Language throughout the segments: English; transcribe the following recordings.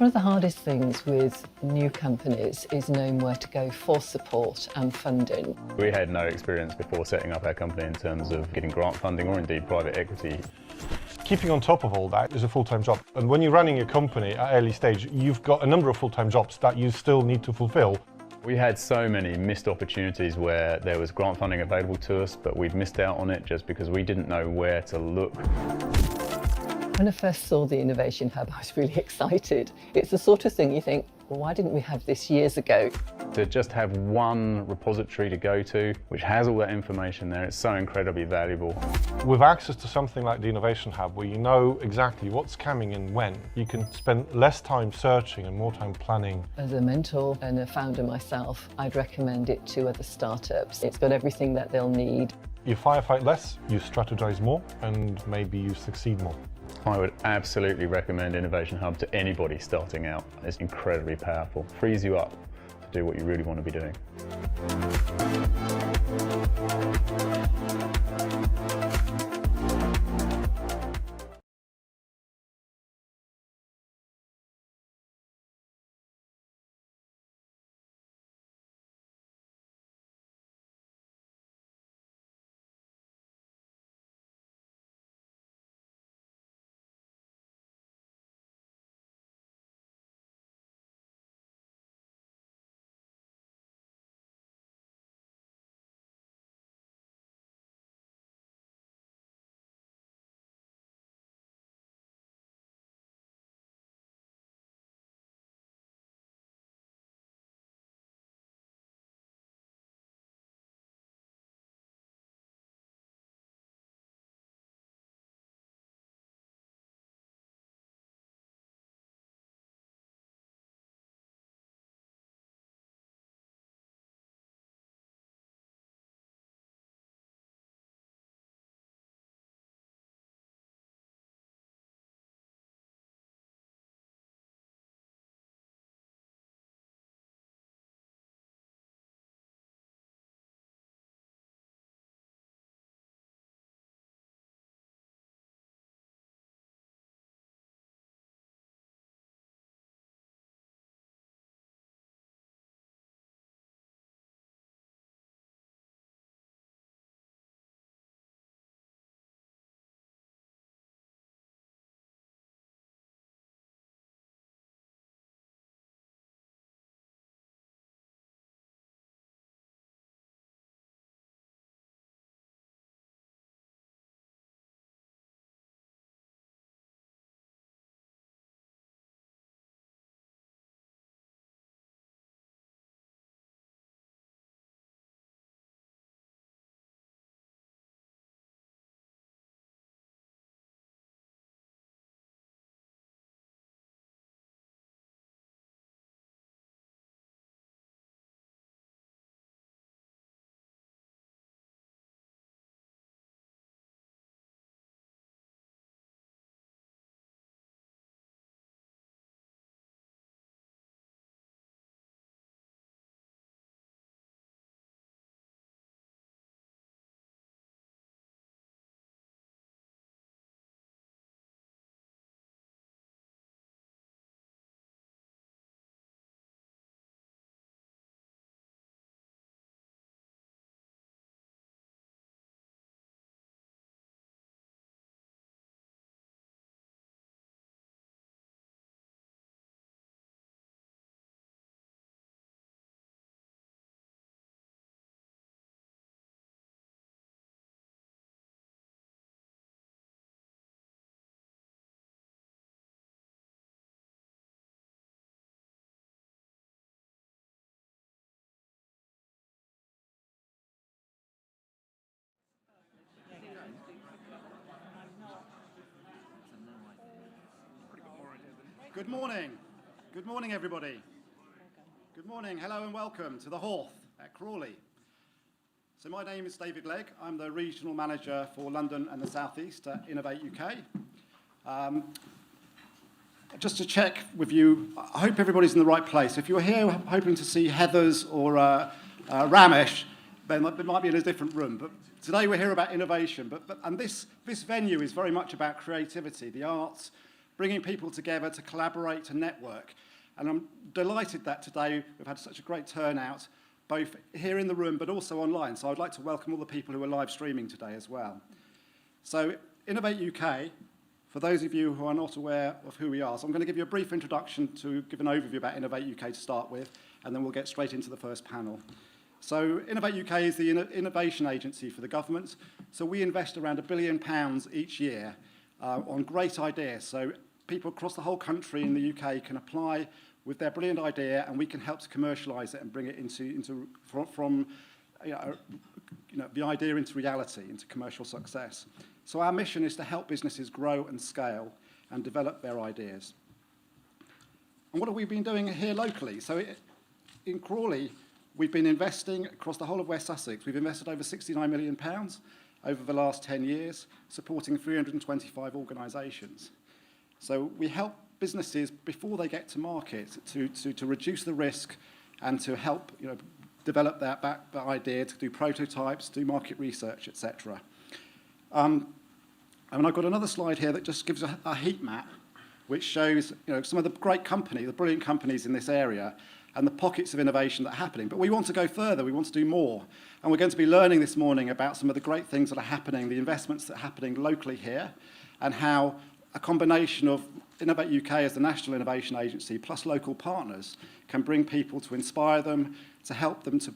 One of the hardest things with new companies is knowing where to go for support and funding. We had no experience before setting up our company in terms of getting grant funding or indeed private equity. Keeping on top of all that is a full-time job. And when you're running a company at early stage, you've got a number of full-time jobs that you still need to fulfill. We had so many missed opportunities where there was grant funding available to us, but we'd missed out on it just because we didn't know where to look. When I first saw the Innovation Hub, I was really excited. It's the sort of thing you think, well, why didn't we have this years ago? To just have one repository to go to, which has all that information there, it's so incredibly valuable. With access to something like the Innovation Hub, where you know exactly what's coming and when, you can spend less time searching and more time planning. As a mentor and a founder myself, I'd recommend it to other startups. It's got everything that they'll need. You firefight less, you strategize more, and maybe you succeed more. I would absolutely recommend Innovation Hub to anybody starting out. It's incredibly powerful, frees you up to do what you really want to be doing. Good morning. Good morning, everybody. Good morning. Hello and welcome to the Horth at Crawley. So my name is David Legg. I'm the Regional Manager for London and the South East at Innovate UK. Just to check with you, I hope everybody's in the right place. If you're here hoping to see Heathers or Ramesh, then they might be in a different room. But today we're here about innovation. And this venue is very much about creativity, the arts, bringing people together to collaborate, to network. And I'm delighted that today we've had such a great turnout, both here in the room but also online. So I'd like to welcome all the people who are live streaming today as well. So Innovate UK, for those of you who are not aware of who we are, so I'm going to give you a brief introduction to give an overview about Innovate UK to start with, and then we'll get straight into the first panel. So Innovate UK is the innovation agency for the government. So we invest around £1 billion each year on great ideas. So people across the whole country in the UK can apply with their brilliant idea, and we can help to commercialise it and bring it from the idea into reality, into commercial success. So our mission is to help businesses grow and scale and develop their ideas. And what have we been doing here locally? So in Crawley, we've been investing across the whole of West Sussex. We've invested over £69 million over the last 10 years, supporting 325 organisations. So we help businesses before they get to market to reduce the risk and to help develop that idea, to do prototypes, do market research, etc. And I've got another slide here that just gives a heat map which shows some of the great companies, the brilliant companies in this area, and the pockets of innovation that are happening. But we want to go further, we want to do more. And we're going to be learning this morning about some of the great things that are happening, the investments that are happening locally here, and how a combination of Innovate UK as the national innovation agency plus local partners can bring people, to inspire them, to help them, to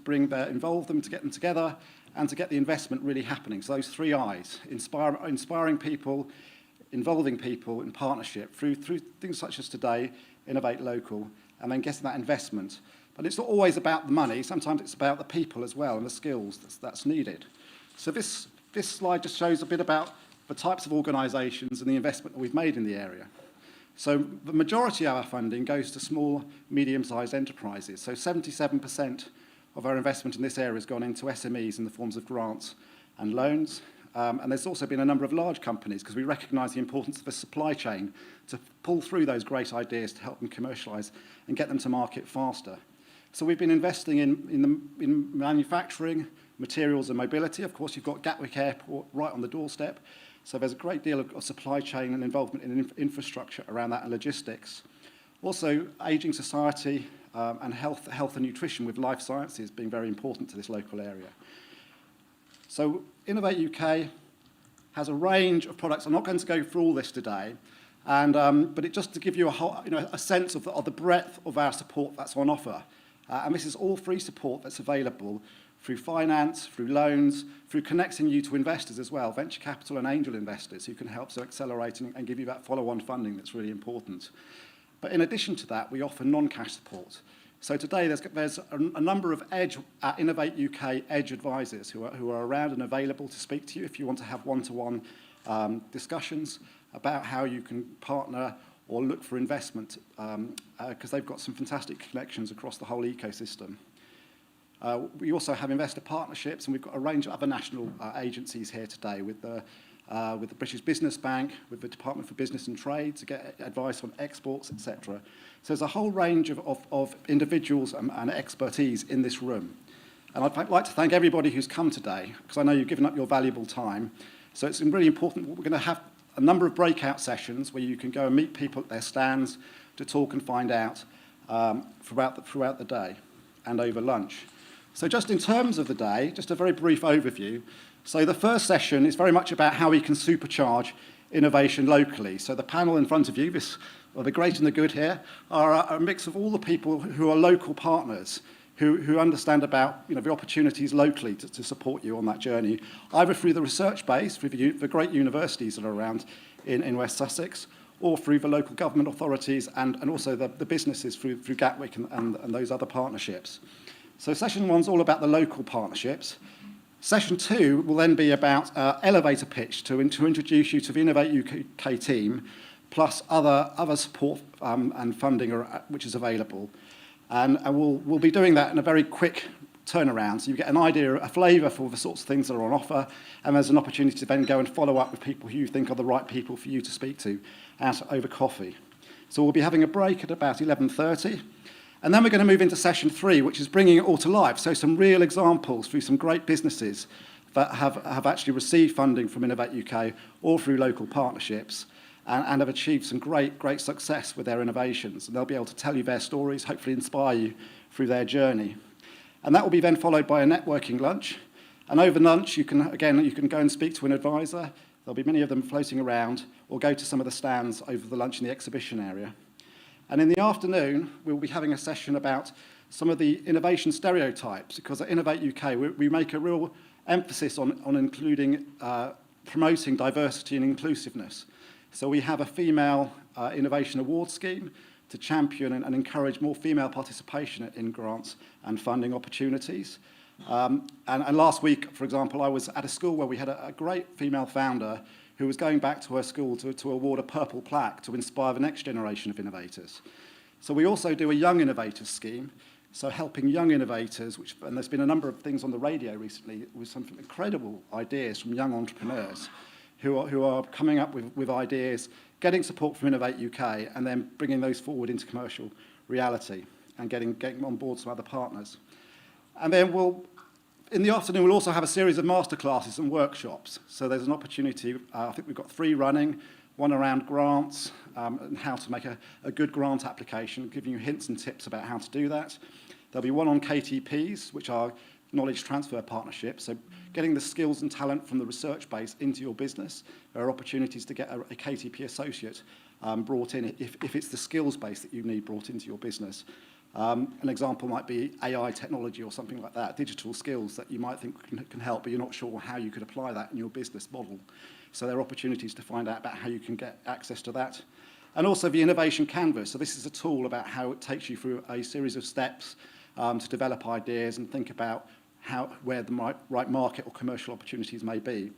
involve them, to get them together, and to get the investment really happening. So those three I's, inspiring people, involving people in partnership through things such as today, Innovate Local, and then getting that investment. But it's not always about the money, sometimes it's about the people as well and the skills that's needed. So this slide just shows a bit about the types of organisations and the investment that we've made in the area. So the majority of our funding goes to small, medium-sized enterprises. So 77% of our investment in this area has gone into SMEs in the forms of grants and loans. And there's also been a number of large companies because we recognise the importance of the supply chain to pull through those great ideas to help them commercialise and get them to market faster. So we've been investing in manufacturing, materials and mobility. Of course, you've got Gatwick Airport right on the doorstep. So there's a great deal of supply chain and involvement in infrastructure around that and logistics. Also, ageing society and health and nutrition with life sciences being very important to this local area. So Innovate UK has a range of products. I'm not going to go through all this today, but just to give you a sense of the breadth of our support that's on offer. And this is all free support that's available through finance, through loans, through connecting you to investors as well, venture capital and angel investors who can help to accelerate and give you that follow-on funding that's really important. But in addition to that, we offer non-cash support. So today there's a number of Innovate UK Edge advisors who are around and available to speak to you if you want to have one-to-one discussions about how you can partner or look for investment because they've got some fantastic connections across the whole ecosystem. We also have investor partnerships, and we've got a range of other national agencies here today with the British Business Bank, with the Department for Business and Trade to get advice on exports, etc. So there's a whole range of individuals and expertise in this room. And I'd like to thank everybody who's come today, because I know you've given up your valuable time. So it's really important. We're going to have a number of breakout sessions where you can go and meet people at their stands to talk and find out throughout the day and over lunch. So just in terms of the day, just a very brief overview. So the first session is very much about how we can supercharge innovation locally. So the panel in front of you, the great and the good here, are a mix of all the people who are local partners who understand about the opportunities locally to support you on that journey, either through the research base, through the great universities that are around in West Sussex, or through the local government authorities and also the businesses through Gatwick and those other partnerships. So session one's all about the local partnerships. Session two will then be about elevator pitch to introduce you to the Innovate UK team, plus other support and funding which is available. And we'll be doing that in a very quick turnaround, so you get an idea, a flavour for the sorts of things that are on offer, and there's an opportunity to then go and follow up with people who you think are the right people for you to speak to over coffee. So we'll be having a break at about 11:30. And then we're going to move into session three, which is bringing it all to life. So some real examples through some great businesses that have actually received funding from Innovate UK or through local partnerships. and have achieved some great success with their innovations. And they'll be able to tell you their stories, hopefully inspire you through their journey. And that will be then followed by a networking lunch. And over lunch, you can go and speak to an advisor. There'll be many of them floating around, or go to some of the stands over the lunch in the exhibition area. And in the afternoon, we'll be having a session about some of the innovation stereotypes, because at Innovate UK, we make a real emphasis on including, promoting diversity and inclusiveness. So we have a female innovation award scheme to champion and encourage more female participation in grants and funding opportunities. And last week, for example, I was at a school where we had a great female founder who was going back to her school to award a purple plaque to inspire the next generation of innovators. So we also do a young innovators scheme, so helping young innovators, and there's been a number of things on the radio recently with some incredible ideas from young entrepreneurs who are coming up with ideas, getting support from Innovate UK, and then bringing those forward into commercial reality and getting on board some other partners. And then in the afternoon, we'll also have a series of masterclasses and workshops. So there's an opportunity, I think we've got 3 running, one around grants and how to make a good grant application, giving you hints and tips about how to do that. There'll be one on KTPs, which are knowledge transfer partnerships, so getting the skills and talent from the research base into your business. There are opportunities to get a KTP associate brought in if it's the skills base that you need brought into your business. An example might be AI technology or something like that, digital skills that you might think can help, but you're not sure how you could apply that in your business model. So there are opportunities to find out about how you can get access to that. And also the innovation canvas. So this is a tool about how it takes you through a series of steps to develop ideas and think about where the right market or commercial opportunities may be.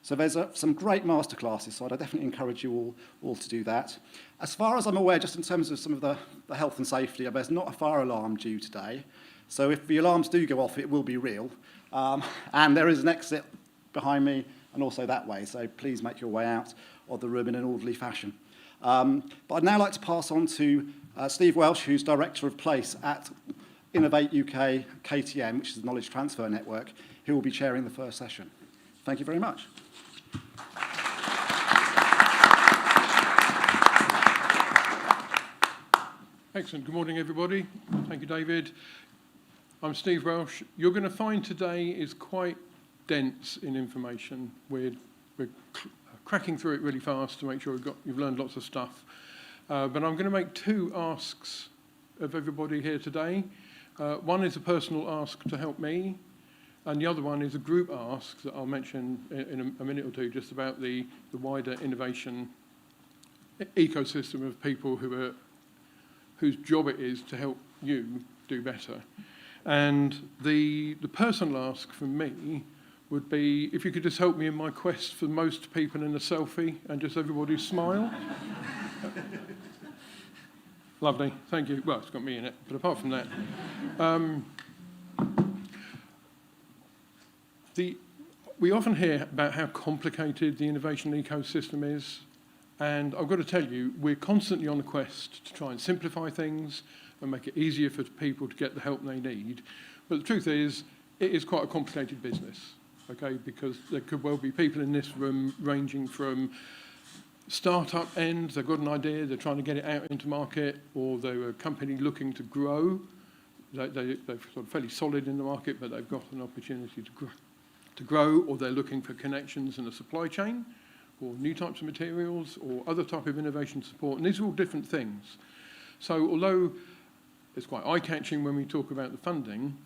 So there's some great masterclasses, so I'd definitely encourage you all to do that. As far as I'm aware, just in terms of some of the health and safety, there's not a fire alarm due today. So if the alarms do go off, it will be real. And there is an exit behind me and also that way, so please make your way out of the room in an orderly fashion. But I'd now like to pass on to Steve Welsh, who's Director of Place at Innovate UK KTN, which is the Knowledge Transfer Network, who will be chairing the first session. Thank you very much. Excellent. Good morning, everybody. Thank you, David. I'm Steve Welsh. You're going to find today is quite dense in information. We're cracking through it really fast to make sure you've learned lots of stuff. But I'm going to make 2 asks of everybody here today. One is a personal ask to help me, and the other one is a group ask that I'll mention in a minute or two, just about the wider innovation ecosystem of people whose job it is to help you do better. And the personal ask from me would be if you could just help me in my quest for most people in a selfie and just everybody smile. Lovely, thank you. Well, it's got me in it, but apart from that. We often hear about how complicated the innovation ecosystem is, and I've got to tell you, we're constantly on a quest to try and simplify things and make it easier for people to get the help they need. But the truth is, it is quite a complicated business, okay? Because there could well be people in this room ranging from startup end, they've got an idea, they're trying to get it out into market, or they're a company looking to grow. They're sort of fairly solid in the market, but they've got an opportunity to grow, or they're looking for connections in the supply chain, or new types of materials, or other type of innovation support. And these are all different things. So although it's quite eye-catching when we talk about the funding,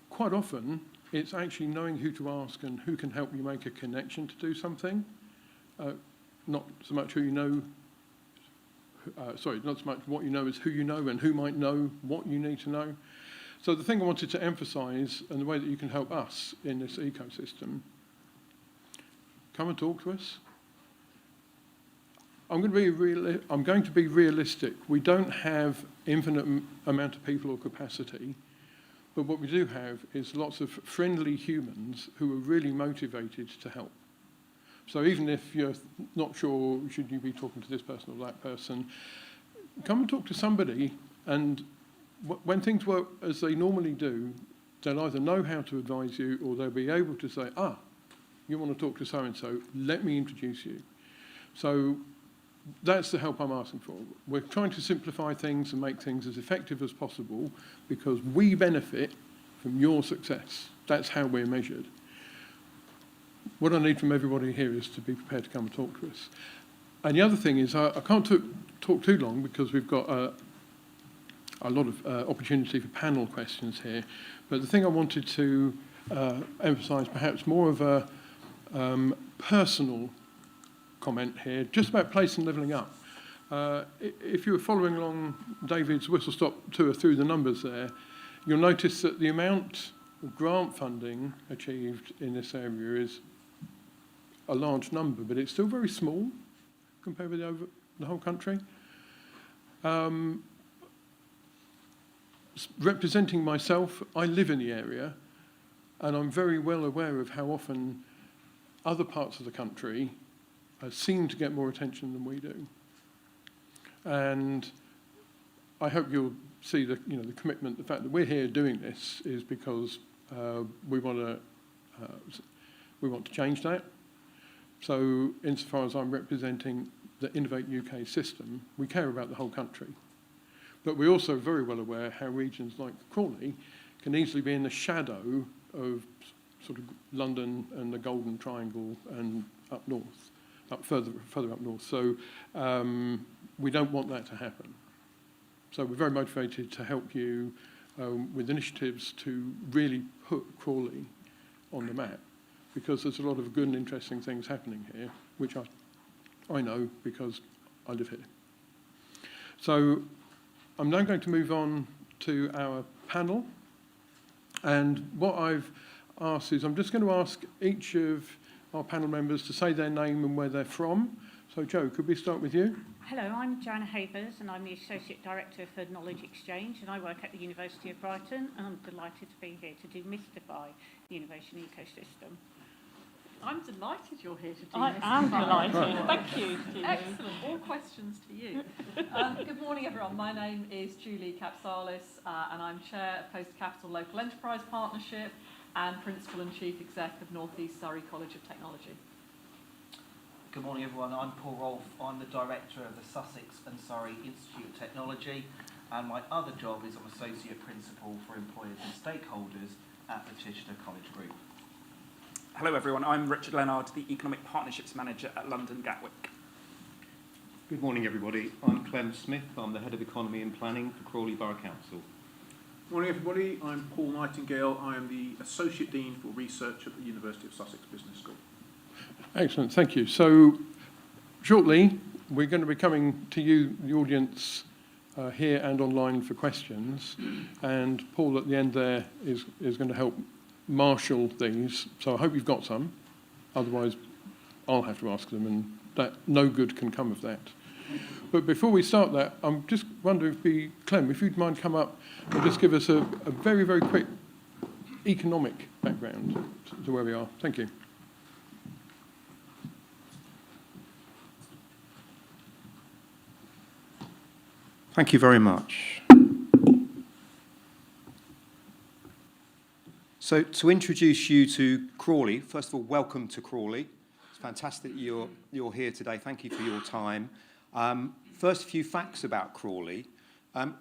quite often it's actually knowing who to ask and who can help you make a connection to do something. Not so much who you know, not so much what you know as who you know and who might know what you need to know. So the thing I wanted to emphasise, and the way that you can help us in this ecosystem, come and talk to us. I'm going to be realistic. We don't have infinite amount of people or capacity, but what we do have is lots of friendly humans who are really motivated to help. So even if you're not sure, should you be talking to this person or that person, come and talk to somebody, and when things work as they normally do, they'll either know how to advise you, or they'll be able to say, you want to talk to so-and-so, let me introduce you. So that's the help I'm asking for. We're trying to simplify things and make things as effective as possible because we benefit from your success. That's how we're measured. What I need from everybody here is to be prepared to come and talk to us. And the other thing is, I can't talk too long because we've got a lot of opportunity for panel questions here. But the thing I wanted to emphasise, perhaps more of a personal comment here, just about place and levelling up. If you were following along David's whistle-stop tour through the numbers there, you'll notice that the amount of grant funding achieved in this area is a large number, but it's still very small compared with the whole country. Representing myself, I live in the area, and I'm very well aware of how often other parts of the country seem to get more attention than we do. And I hope you'll see the commitment. The fact that we're here doing this is because we want to change that. So insofar as I'm representing the Innovate UK system, we care about the whole country. But we're also very well aware how regions like Crawley can easily be in the shadow of sort of London and the Golden Triangle and up north, further up north. So we don't want that to happen. So we're very motivated to help you with initiatives to really put Crawley on the map, because there's a lot of good and interesting things happening here, which I know because I live here. So I'm now going to move on to our panel. And what I've asked is, I'm just going to ask each of our panel members to say their name and where they're from. So Jo, could we start with you? Hello, I'm Joanna Havers and I'm the Associate Director for Knowledge Exchange, and I work at the University of Brighton, and I'm delighted to be here to demystify the innovation ecosystem. I'm delighted you're here to do I this. am delighted. Thank you. Excellent. All questions to you. Good morning, everyone. My name is Julie Capsalis, and I'm Chair of Coast Capital Local Enterprise Partnership and Principal and Chief Exec of North East Surrey College of Technology. Good morning, everyone. I'm Paul Rolfe. I'm the Director of the Sussex and Surrey Institute of Technology, and my other job is I'm Associate Principal for Employers and Stakeholders at the Chichester College Group. Hello everyone, I'm Richard Leonard, the Economic Partnerships Manager at London Gatwick. Good morning everybody, I'm Clem Smith, I'm the Head of Economy and Planning for Crawley Borough Council. Morning everybody, I'm Paul Nightingale, I am the Associate Dean for Research at the University of Sussex Business School. Excellent, thank you. So shortly, we're going to be coming to you, the audience, here and online for questions. And Paul at the end there is going to help marshal these. So I hope you've got some. Otherwise, I'll have to ask them, and that no good can come of that. But before we start that, I'm just wondering Clem, if you'd mind come up and just give us a very, very quick economic background to where we are. Thank you. Thank you very much. So to introduce you to Crawley, first of all, welcome to Crawley. It's fantastic you're here today. Thank you for your time. First, a few facts about Crawley.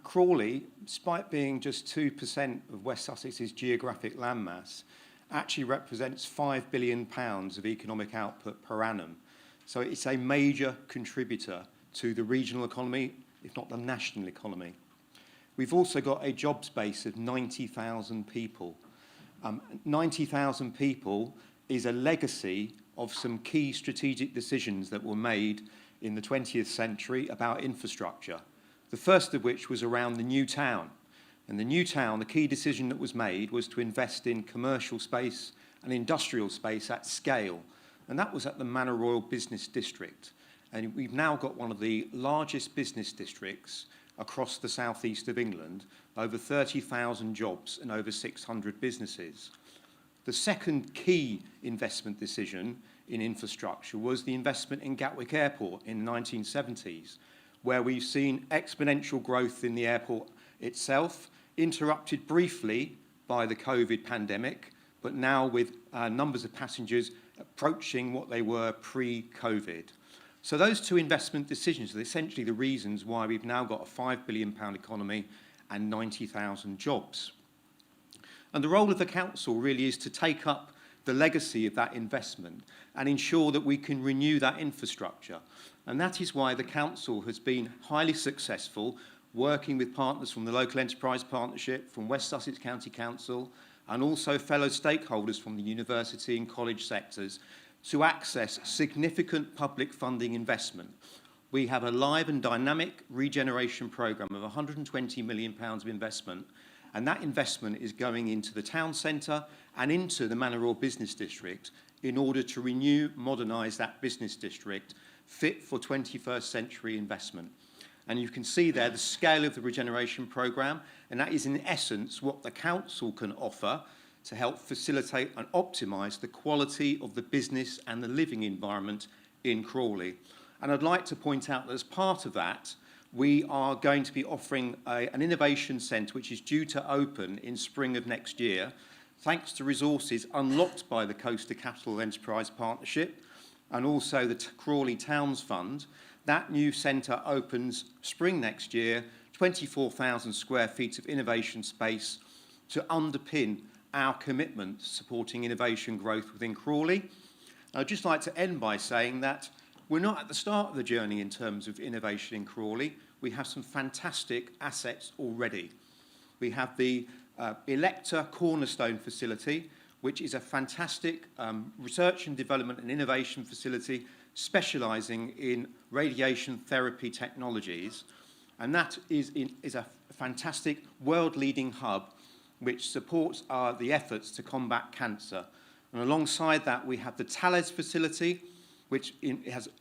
Crawley, despite being just 2% of West Sussex's geographic landmass, actually represents £5 billion of economic output per annum. So it's a major contributor to the regional economy, if not the national economy. We've also got a jobs base of 90,000 people. 90,000 people is a legacy of some key strategic decisions that were made in the 20th century about infrastructure. The first of which was around the new town. And the new town, the key decision that was made was to invest in commercial space and industrial space at scale. And that was at the Manor Royal Business District. And we've now got one of the largest business districts across the southeast of England, over 30,000 jobs and over 600 businesses. The second key investment decision in infrastructure was the investment in Gatwick Airport in the 1970s, where we've seen exponential growth in the airport itself, interrupted briefly by the COVID pandemic, but now with numbers of passengers approaching what they were pre-COVID. So those two investment decisions are essentially the reasons why we've now got a £5 billion economy and 90,000 jobs. And the role of the council really is to take up the legacy of that investment and ensure that we can renew that infrastructure. And that is why the council has been highly successful working with partners from the Local Enterprise Partnership, from West Sussex County Council, and also fellow stakeholders from the university and college sectors to access significant public funding investment. We have a live and dynamic regeneration programme of £120 million of investment, and that investment is going into the town centre and into the Manor Royal Business District in order to renew, modernise that business district fit for 21st century investment. And you can see there the scale of the regeneration programme, and that is in essence what the council can offer to help facilitate and optimise the quality of the business and the living environment in Crawley. And I'd like to point out that as part of that, we are going to be offering an innovation centre which is due to open in spring of next year, thanks to resources unlocked by the Coast Capital Enterprise Partnership and also the Crawley Towns Fund. That new centre opens spring next year, 24,000 square feet of innovation space to underpin our commitment to supporting innovation growth within Crawley. I'd just like to end by saying that we're not at the start of the journey in terms of innovation in Crawley. We have some fantastic assets already. We have the Electa Cornerstone facility, which is a fantastic research and development and innovation facility specialising in radiation therapy technologies. And that is a fantastic world-leading hub which supports the efforts to combat cancer. And alongside that, we have the Thales facility, which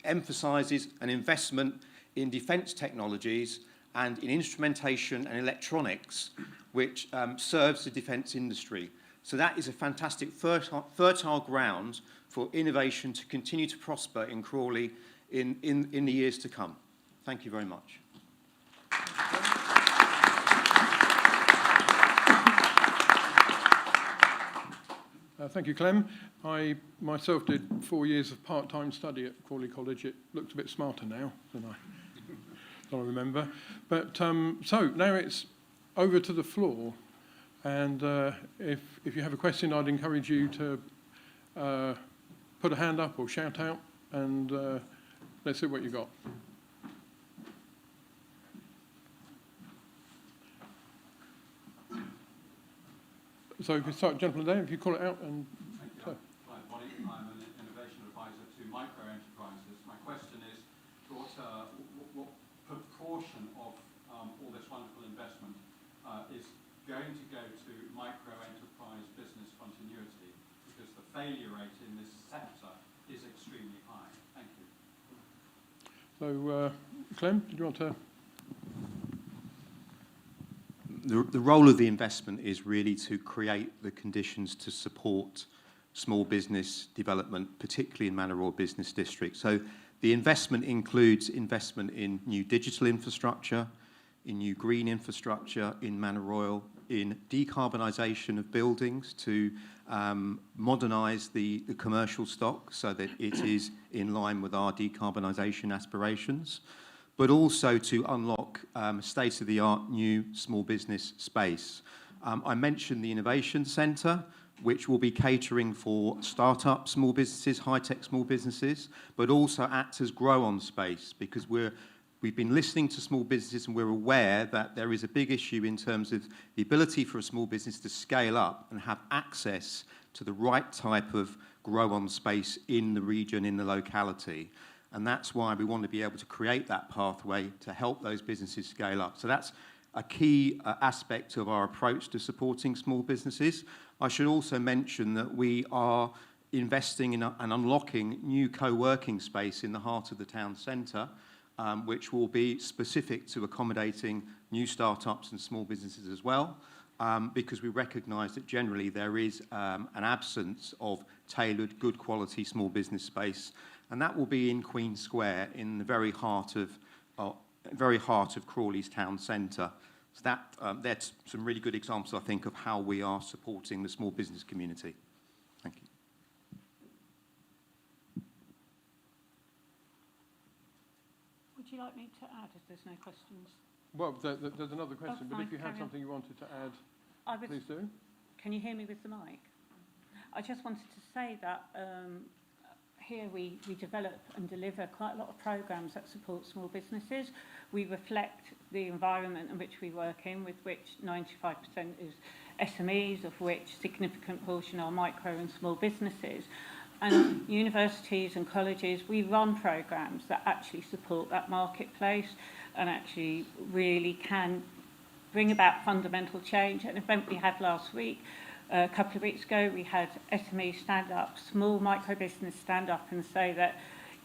emphasises an investment in defence technologies and in instrumentation and electronics, which serves the defence industry. So that is a fantastic fertile ground for innovation to continue to prosper in Crawley in the years to come. Thank you very much. Thank you, Clem. I myself did 4 years of part-time study at Crawley College. It looks a bit smarter now than I remember. But so now it's over to the floor. And if you have a question, I'd encourage you to put a hand up or shout out, and let's see what you got. So if you start, gentlemen, there, if you call it out and... So. Hi, Bonnie. I'm an innovation advisor to micro enterprises. My question is, what proportion of all this wonderful investment is going to go to micro enterprise business continuity? Because the failure rate in this sector is extremely high. Thank you. So, Clem, did you want to... The role of the investment is really to create the conditions to support small business development, particularly in Manor Royal Business District. So the investment includes investment in new digital infrastructure, in new green infrastructure in Manor Royal, in decarbonisation of buildings to modernise the commercial stock so that it is in line with our decarbonisation aspirations, but also to unlock state-of-the-art new small business space. I mentioned the Innovation Centre, which will be catering for start-up small businesses, high-tech small businesses, but also act as grow-on space, because we've been listening to small businesses and we're aware that there is a big issue in terms of the ability for a small business to scale up and have access to the right type of grow-on space in the region, in the locality. And that's why we want to be able to create that pathway to help those businesses scale up. So that's a key aspect of our approach to supporting small businesses. I should also mention that we are investing in and unlocking new co-working space in the heart of the town centre, which will be specific to accommodating new startups and small businesses as well, because we recognise that generally there is an absence of tailored, good quality small business space. And that will be in Queen Square, in the very heart of Crawley's town centre. So that's some really good examples, I think, of how we are supporting the small business community. Thank you. like me to add if there's no questions? Well, there's another question, but fine, if you had carry on. something you wanted to add, I was, please do. Can you hear me with the mic? I just wanted to say that here we develop and deliver quite a lot of programs that support small businesses. We reflect the environment in which we work in, with which 95% is SMEs, of which significant portion are micro and small businesses. And universities and colleges, we run programs that actually support that marketplace and actually really can bring about fundamental change. An event we had last week, a couple of weeks ago, we had SMEs stand up, small micro business stand up and say that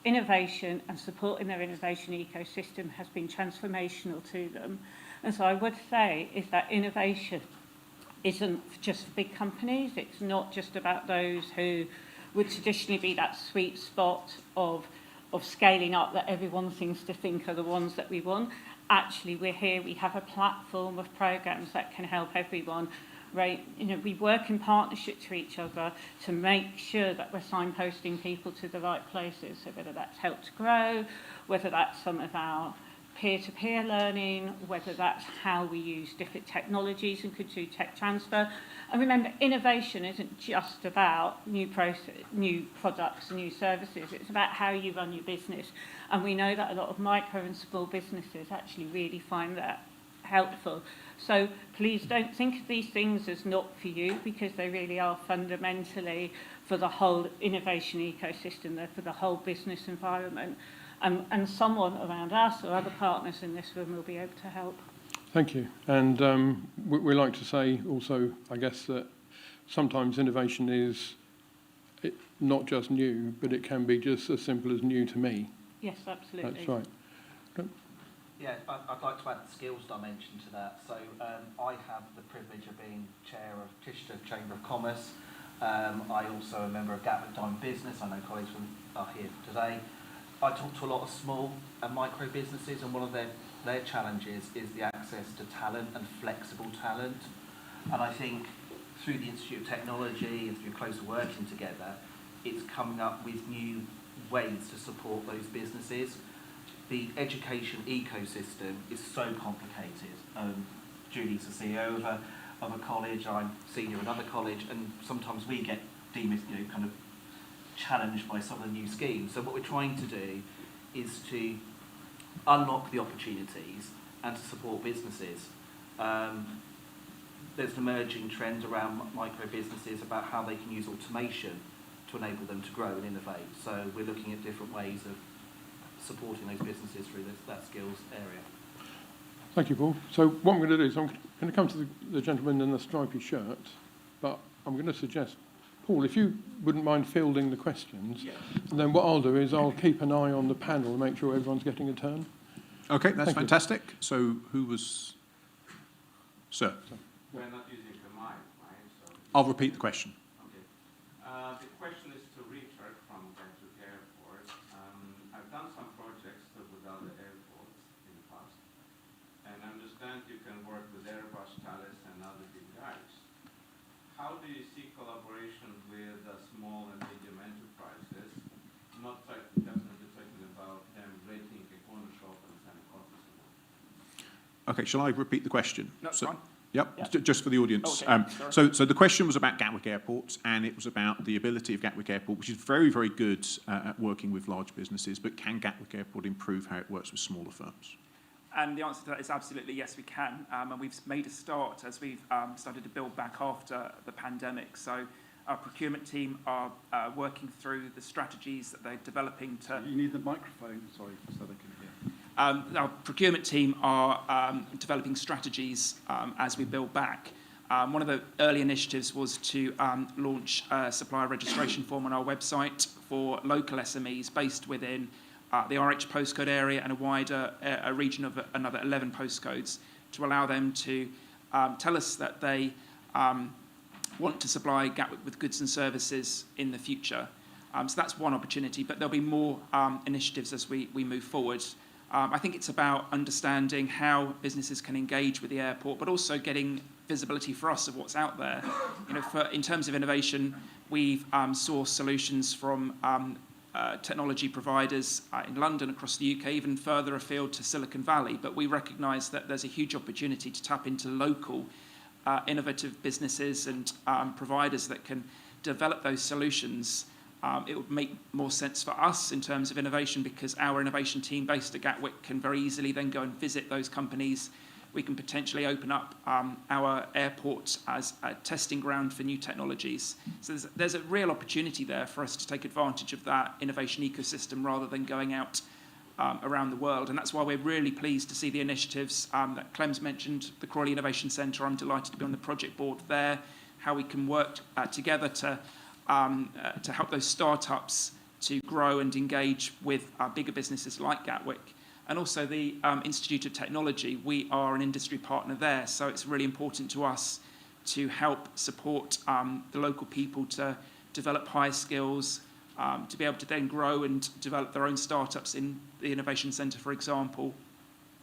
innovation and supporting their innovation ecosystem has been transformational to them. And so I would say is that innovation isn't just for big companies. It's not just about those who would traditionally be that sweet spot of scaling up that everyone seems to think are the ones that we want. Actually, we're here, we have a platform of programs that can help everyone. Right, we work in partnership to each other to make sure that we're signposting people to the right places. So whether that's Help to Grow, whether that's some of our peer-to-peer learning, whether that's how we use different technologies and could do tech transfer. And remember, innovation isn't just about new products and new services. It's about how you run your business. And we know that a lot of micro and small businesses actually really find that helpful. So please don't think of these things as not for you, because they really are fundamentally for the whole innovation ecosystem. They're for the whole business environment. And someone around us or other partners in this room will be able to help. Thank you. And we like to say also, I guess, that sometimes innovation is not just new, but it can be just as simple as new to me. Yes, absolutely. That's right. Yeah, I'd like to add the skills dimension to that. So I have the privilege of being chair of Chichester Chamber of Commerce. I also a member of Gatwick Diamond Business. I know colleagues are here today. I talk to a lot of small and micro businesses, and one of their challenges is the access to talent and flexible talent. And I think through the Institute of Technology and through closer working together, it's coming up with new ways to support those businesses. The education ecosystem is so complicated. Julie's the CEO of a college, I'm senior at another college, and sometimes we get kind of challenged by some of the new schemes. So what we're trying to do is to unlock the opportunities and to support businesses. There's an emerging trend around micro businesses about how they can use automation to enable them to grow and innovate. So we're looking at different ways of supporting those businesses through that skills area. Thank you, Paul. So what I'm going to do is I'm going to come to the gentleman in the stripy shirt, but I'm going to suggest, Paul, if you wouldn't mind fielding the questions, and then what I'll do is I'll keep an eye on the panel and make sure everyone's getting a turn. Okay, that's fantastic. So who was... Sir. We're not using the mic, right? So I'll repeat the question. Okay. The question is to Richard from Gatwick Airport. I've done some projects with other airports in the past, and I understand you can work with Airbus, Thales, and other big guys. How do you see collaboration with small and medium enterprises? Not definitely talking about them renting a corner shop and selling coffee. Okay, shall I repeat the question? No, it's fine. Yep, just for the audience. Okay, so the question was about Gatwick Airport, and it was about the ability of Gatwick Airport, which is very, very good at working with large businesses, but can Gatwick Airport improve how it works with smaller firms? And the answer to that is absolutely yes, we can. And we've made a start as we've started to build back after the pandemic. So our procurement team are working through the strategies that they're developing to... You need the microphone, sorry, so they can hear. Our procurement team are developing strategies as we build back. One of the early initiatives was to launch a supplier registration form on our website for local SMEs based within the RH postcode area and a wider a region of another 11 postcodes to allow them to tell us that they want to supply Gatwick with goods and services in the future. So that's one opportunity, but there'll be more initiatives as we move forward. I think it's about understanding how businesses can engage with the airport, but also getting visibility for us of what's out there. In terms of innovation, we've sourced solutions from technology providers in London, across the UK, even further afield to Silicon Valley. But we recognise that there's a huge opportunity to tap into local innovative businesses and providers that can develop those solutions. It would make more sense for us in terms of innovation, because our innovation team based at Gatwick can very easily then go and visit those companies. We can potentially open up our airport as a testing ground for new technologies. So there's a real opportunity there for us to take advantage of that innovation ecosystem rather than going out around the world. And that's why we're really pleased to see the initiatives that Clem's mentioned, the Crawley Innovation Centre. I'm delighted to be on the project board there, how we can work together to help those startups to grow and engage with bigger businesses like Gatwick. And also the Institute of Technology. We are an industry partner there, so it's really important to us to help support the local people to develop higher skills, to be able to then grow and develop their own startups in the Innovation Centre, for example.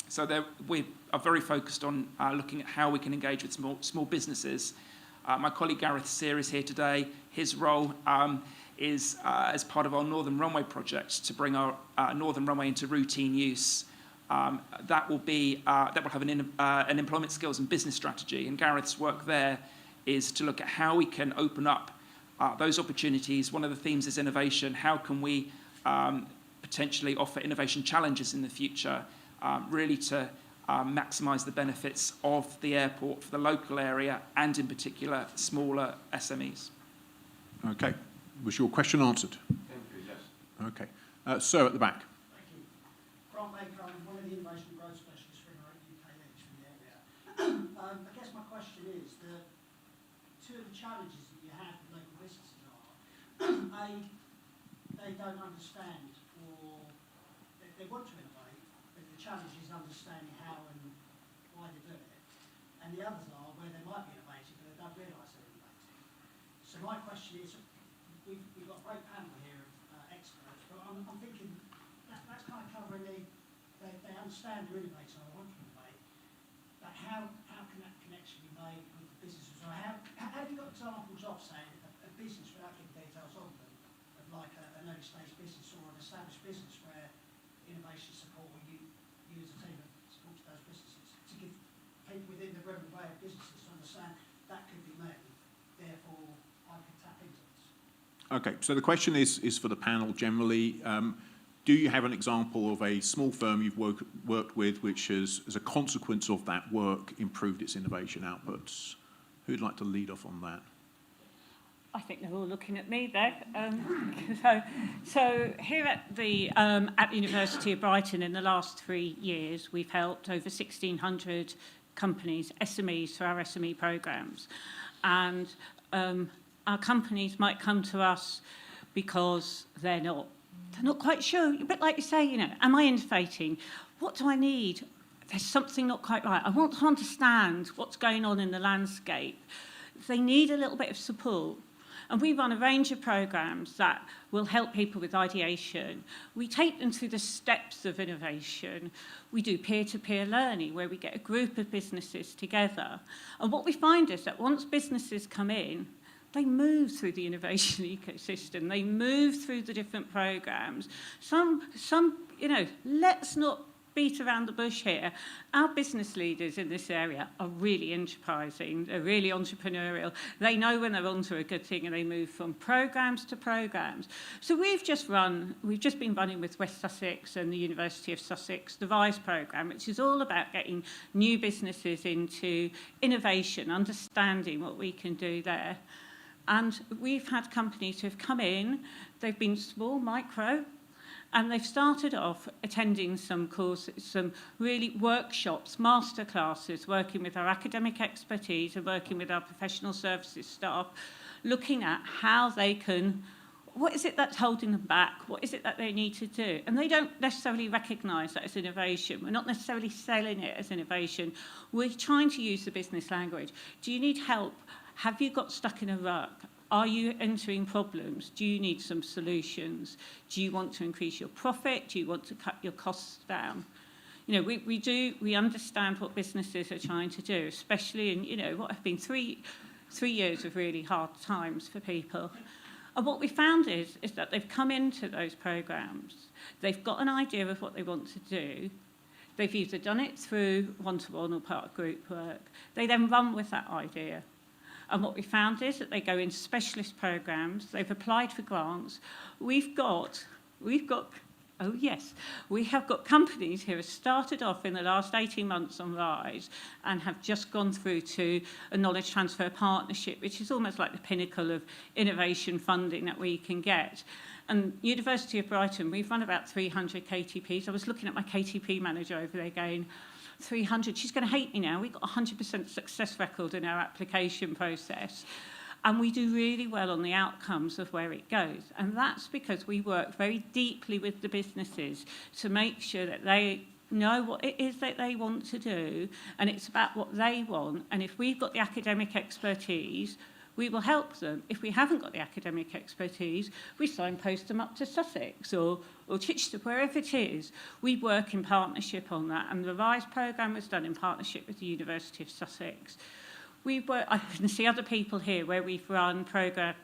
So we are very focused on looking at how we can engage with small businesses. My colleague Gareth Sear is here today. His role is as part of our Northern Runway project to bring our Northern Runway into routine use. That will have an employment skills and business strategy, and Gareth's work there is to look at how we can open up those opportunities. One of the themes is innovation. How can we potentially offer innovation challenges in the future, really to maximise the benefits of the airport for the local area and in particular smaller SMEs. Okay. Was your question answered? Thank you, yes. Okay. Sir at the back. Thank you. Grant Baker, I'm one of the innovation and growth specialists for Innovate UK-Edge for the area. I guess my question is that two of the challenges that you have with local businesses are, A, they don't understand, or they want to innovate, but the challenge is understanding how and why they do it. And the others are where they might be innovating, but they don't realise they're innovating. So my question is, we've got a great panel here of experts, but I'm thinking that's kind of covering they understand they're innovating or want to innovate, but how can that connection be made with the businesses? Or how have you got examples of, say, a business, without giving details of them, of like an early stage business or an established business where innovation support, or you as a team have supported those businesses, to give people within the relevant way of businesses to understand that could be made, therefore I could tap into this. Okay, so the question is for the panel generally. Do you have an example of a small firm you've worked with which has, as a consequence of that work, improved its innovation outputs? Who'd like to lead off on that? I think they're all looking at me there. So here at the University of Brighton in the last 3 years, we've helped over 1,600 companies, SMEs, through our SME programs. And our companies might come to us because they're not quite sure. But like you say, am I innovating? What do I need? There's something not quite right. I want to understand what's going on in the landscape. They need a little bit of support. And we run a range of programs that will help people with ideation. We take them through the steps of innovation. We do peer-to-peer learning, where we get a group of businesses together. And what we find is that once businesses come in, they move through the innovation ecosystem. They move through the different programs. Some, let's not beat around the bush here. Our business leaders in this area are really enterprising. They're really entrepreneurial. They know when they're onto a good thing, and they move from programs to programs. So we've just been running with West Sussex and the University of Sussex the RISE programme, which is all about getting new businesses into innovation, understanding what we can do there. And we've had companies who have come in, they've been small, micro, and they've started off attending some courses, some really workshops, masterclasses, working with our academic expertise and working with our professional services staff, looking at how they can, what is it that's holding them back? What is it that they need to do? And they don't necessarily recognise that as innovation. We're not necessarily selling it as innovation. We're trying to use the business language. Do you need help? Have you got stuck in a rut? Are you entering problems? Do you need some solutions? Do you want to increase your profit? Do you want to cut your costs down? We understand what businesses are trying to do, especially in, what have been three years of really hard times for people. And what we found is that they've come into those programmes, they've got an idea of what they want to do, they've either done it through one-to-one or part of group work, they then run with that idea. And what we found is that they go into specialist programmes, they've applied for grants. We have got companies who have started off in the last 18 months on RISE and have just gone through to a knowledge transfer partnership, which is almost like the pinnacle of innovation funding that we can get. And University of Brighton, we've run about 300 KTPs. I was looking at my KTP manager over there going, 300, she's going to hate me now. We've got a 100% success record in our application process. And we do really well on the outcomes of where it goes. And that's because we work very deeply with the businesses to make sure that they know what it is that they want to do, and it's about what they want. And if we've got the academic expertise, we will help them. If we haven't got the academic expertise, we signpost them up to Sussex or Chichester, wherever it is. We work in partnership on that, and the RISE programme was done in partnership with the University of Sussex. I can see other people here where we've run programmes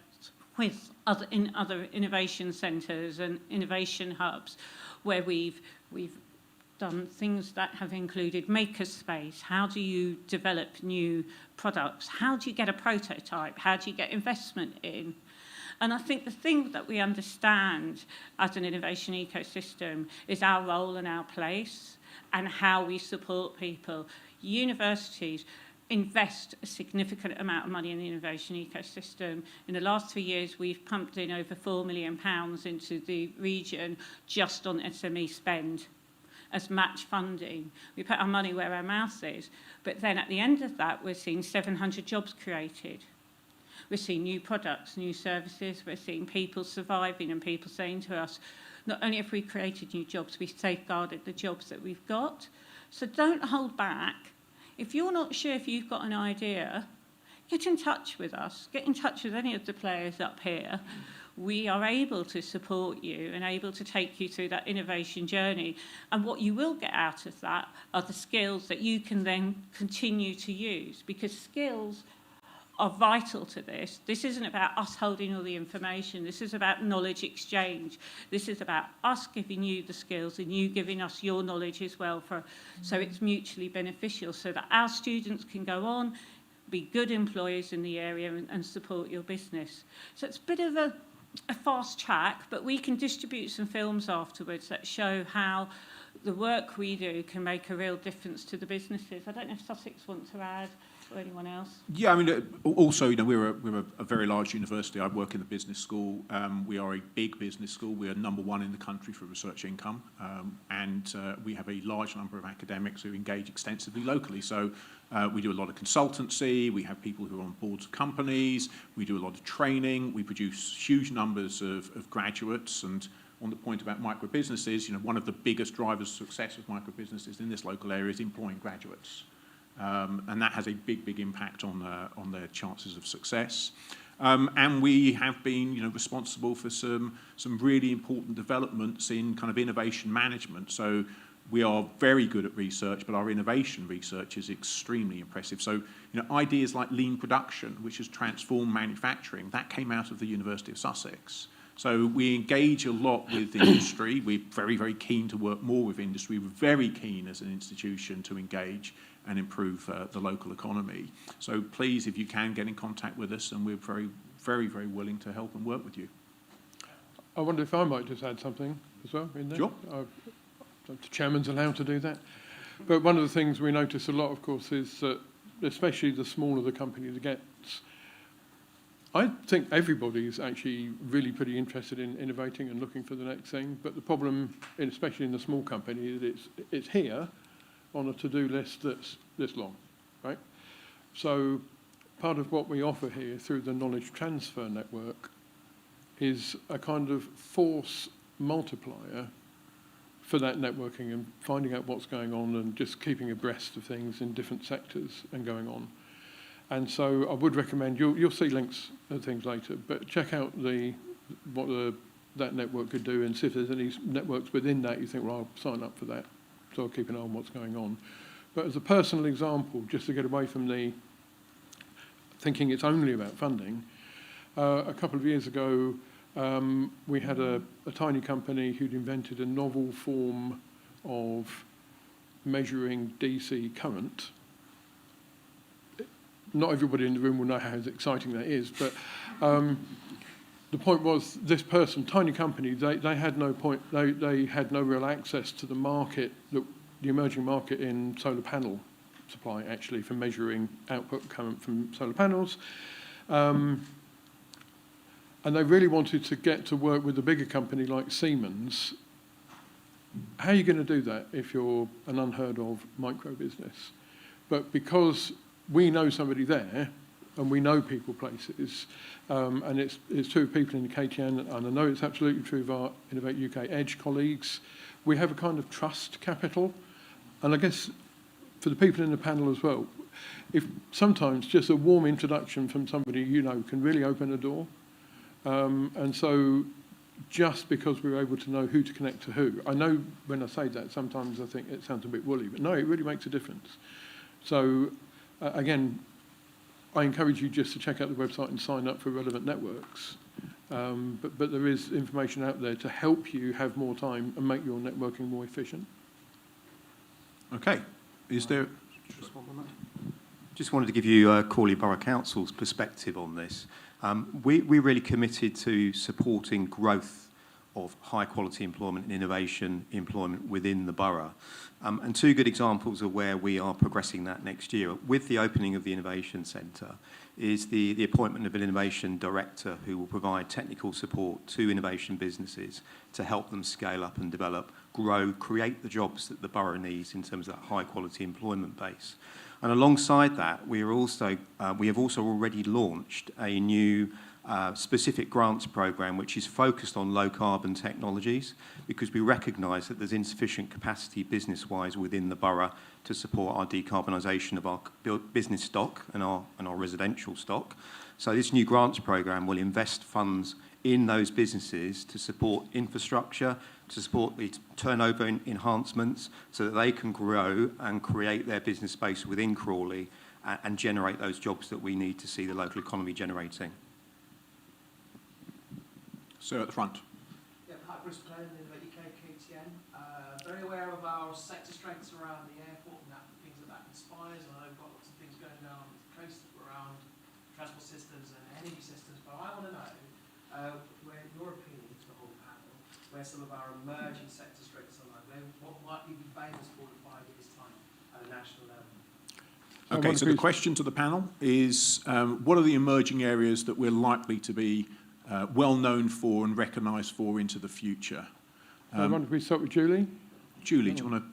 with other innovation centres and innovation hubs, where we've done things that have included makerspace. How do you develop new products? How do you get a prototype? How do you get investment in? And I think the thing that we understand as an innovation ecosystem is our role and our place and how we support people. Universities invest a significant amount of money in the innovation ecosystem. In the last 3 years, we've pumped in over £4 million into the region just on SME spend as match funding. We put our money where our mouth is. But then at the end of that, we're seeing 700 jobs created. We're seeing new products, new services. We're seeing people surviving and people saying to us, not only have we created new jobs, we've safeguarded the jobs that we've got. So don't hold back. If you're not sure if you've got an idea, get in touch with us. Get in touch with any of the players up here. We are able to support you and able to take you through that innovation journey. And what you will get out of that are the skills that you can then continue to use, because skills are vital to this. This isn't about us holding all the information. This is about knowledge exchange. This is about us giving you the skills and you giving us your knowledge as well, so it's mutually beneficial, so that our students can go on, be good employers in the area and support your business. So it's a bit of a fast track, but we can distribute some films afterwards that show how the work we do can make a real difference to the businesses. I don't know if Sussex want to add, or anyone else? Yeah, I mean, also, we're a very large university. I work in the business school. We are a big business school. We are #1 in the country for research income, and we have a large number of academics who engage extensively locally. So we do a lot of consultancy. We have people who are on boards of companies. We do a lot of training. We produce huge numbers of graduates. And on the point about micro businesses, one of the biggest drivers of success of micro businesses in this local area is employing graduates. And that has a big impact on their chances of success. And we have been, responsible for some really important developments in kind of innovation management. So we are very good at research, but our innovation research is extremely impressive. So, ideas like lean production, which has transformed manufacturing, that came out of the University of Sussex. So we engage a lot with industry. We're very keen to work more with industry. We're very keen as an institution to engage and improve the local economy. So please, if you can, get in contact with us, and we're very willing to help and work with you. I wonder if I might just add something as well in there. Sure. The chairman's allowed to do that. But one of the things we notice a lot, of course, is that especially the smaller the company gets, I think everybody's actually really pretty interested in innovating and looking for the next thing. But the problem, especially in the small company, is it's here on a to-do list that's this long, right? So part of what we offer here through the knowledge transfer network is a kind of force multiplier for that networking and finding out what's going on and just keeping abreast of things in different sectors and going on. And so I would recommend, you'll see links and things later, but check out what that network could do and see if there's any networks within that you think, well, I'll sign up for that. So I'll keep an eye on what's going on. But as a personal example, just to get away from the thinking it's only about funding, A couple of years ago, we had a tiny company who'd invented a novel form of measuring DC current. Not everybody in the room will know how exciting that is, but the point was this person, tiny company, they had no real access to the market, the emerging market in solar panel supply, actually, for measuring output current from solar panels. And they really wanted to get to work with a bigger company like Siemens. How are you going to do that if you're an unheard of micro business? But because we know somebody there, and we know people places, and it's true of people in the KTN, and I know it's absolutely true of our Innovate UK Edge colleagues, we have a kind of trust capital. And I guess for the people in the panel as well, if sometimes just a warm introduction from somebody you know can really open a door. And so just because we're able to know who to connect to who, I know when I say that, sometimes I think it sounds a bit woolly, but no, it really makes a difference. So again, I encourage you just to check out the website and sign up for relevant networks. But there is information out there to help you have more time and make your networking more efficient. Okay. Is there... Just wanted to give you Crawley Borough Council's perspective on this. We're really committed to supporting growth of high quality employment and innovation employment within the borough. And two good examples of where we are progressing that next year with the opening of the Innovation Centre is the appointment of an innovation director who will provide technical support to innovation businesses to help them scale up and develop, grow, create the jobs that the borough needs in terms of that high quality employment base. And alongside that, we have also already launched a new specific grants program which is focused on low carbon technologies, because we recognise that there's insufficient capacity business-wise within the borough to support our decarbonisation of our business stock and our residential stock. So this new grants program will invest funds in those businesses to support infrastructure, to support the turnover enhancements so that they can grow and create their business space within Crawley and generate those jobs that we need to see the local economy generating. So at the front. Yeah, hi, Chris Glenn, Innovate UK KTN. Very aware of our sector strengths around the airport and that, things that inspires, and I've got lots of things going down the coast around transport systems and energy systems, but I want to know where, in your opinion, to the whole panel, where some of our emerging sector strengths are like, what might we be famous for in 5 years' time at a national level? Okay, so the question to the panel is, what are the emerging areas that we're likely to be well known for and recognised for into the future? Why don't we start with Julie? Julie, do you want to...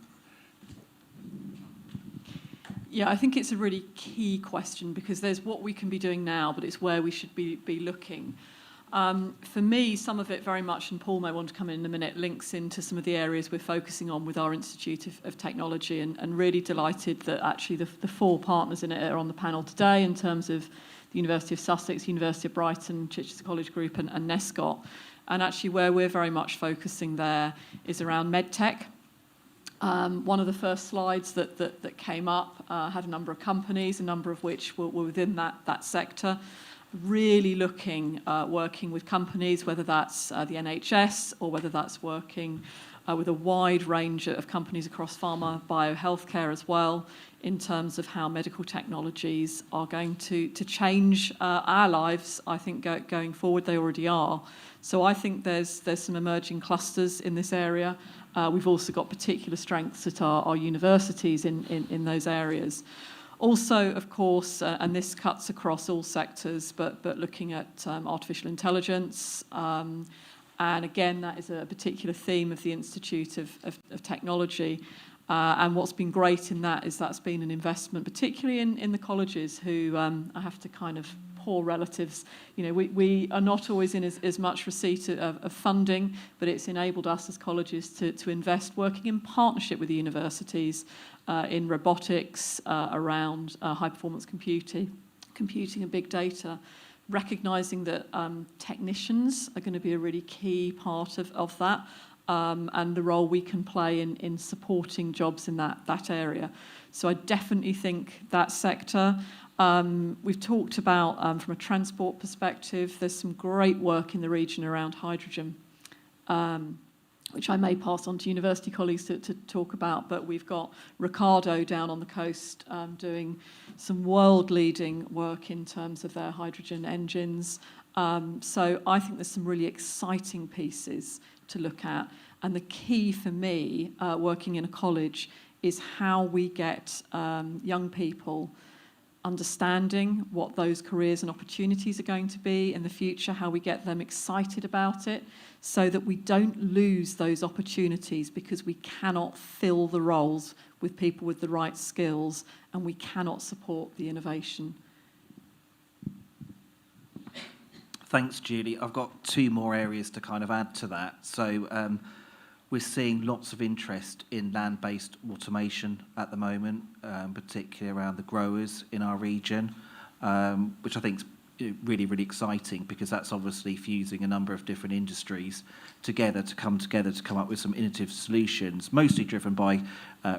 Yeah, I think it's a really key question, because there's what we can be doing now, but it's where we should be looking. For me, some of it very much, and Paul may want to come in a minute, links into some of the areas we're focusing on with our Institute of Technology, and really delighted that actually the four partners in it are on the panel today in terms of the University of Sussex, University of Brighton, Chichester College Group and Nescott. And actually where we're very much focusing there is around medtech. One of the first slides that came up had a number of companies, a number of which were within that sector. Really looking, working with companies, whether that's the NHS or whether that's working with a wide range of companies across pharma, bio, healthcare as well, in terms of how medical technologies are going to change our lives, I think, going forward. They already are. So I think there's some emerging clusters in this area. We've also got particular strengths at our universities in those areas. Also, of course, and this cuts across all sectors, but looking at artificial intelligence, and again, that is a particular theme of the Institute of Technology. And what's been great in that is that's been an investment, particularly in the colleges, who I have to kind of poor relatives. You know, we are not always in as much receipt of funding, but it's enabled us as colleges to invest, working in partnership with the universities in robotics, around high-performance computing and big data, recognising that technicians are going to be a really key part of that, and the role we can play in supporting jobs in that area. So I definitely think that sector. We've talked about, from a transport perspective, there's some great work in the region around hydrogen, which I may pass on to university colleagues to talk about, but we've got Ricardo down on the coast doing some world-leading work in terms of their hydrogen engines. So I think there's some really exciting pieces to look at. And the key for me, working in a college, is how we get young people understanding what those careers and opportunities are going to be in the future, how we get them excited about it, so that we don't lose those opportunities because we cannot fill the roles with people with the right skills and we cannot support the innovation. Thanks, Julie. I've got two more areas to kind of add to that. So we're seeing lots of interest in land-based automation at the moment, particularly around the growers in our region, which I think is really, really exciting because that's obviously fusing a number of different industries together to come up with some innovative solutions, mostly driven by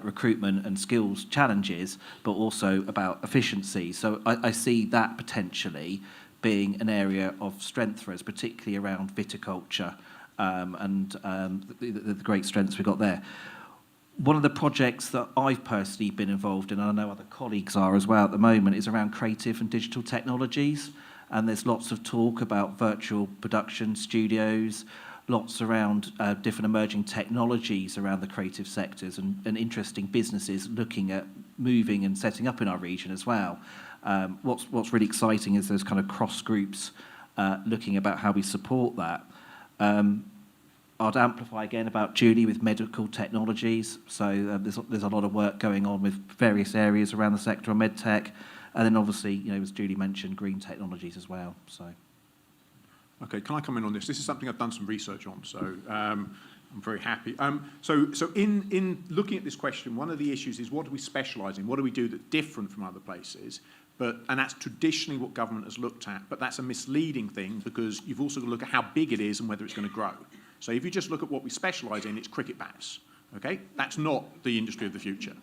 recruitment and skills challenges, but also about efficiency. So I see that potentially being an area of strength for us, particularly around viticulture, and the great strengths we've got there. One of the projects that I've personally been involved in, and I know other colleagues are as well at the moment, is around creative and digital technologies. And there's lots of talk about virtual production studios, lots around different emerging technologies around the creative sectors and interesting businesses looking at moving and setting up in our region as well. What's really exciting is those kind of cross groups looking about how we support that. I'd amplify again about Julie with medical technologies. So there's a lot of work going on with various areas around the sector of medtech, and then obviously, you know, as Julie mentioned, green technologies as well. So, okay, can I come in on this? This is something I've done some research on, so I'm very happy. So in looking at this question, one of the issues is what do we specialise in? What do we do that's different from other places? And that's traditionally what government has looked at, but that's a misleading thing because you've also got to look at how big it is and whether it's going to grow. So if you just look at what we specialise in, it's cricket bats, okay? That's not the industry of the future.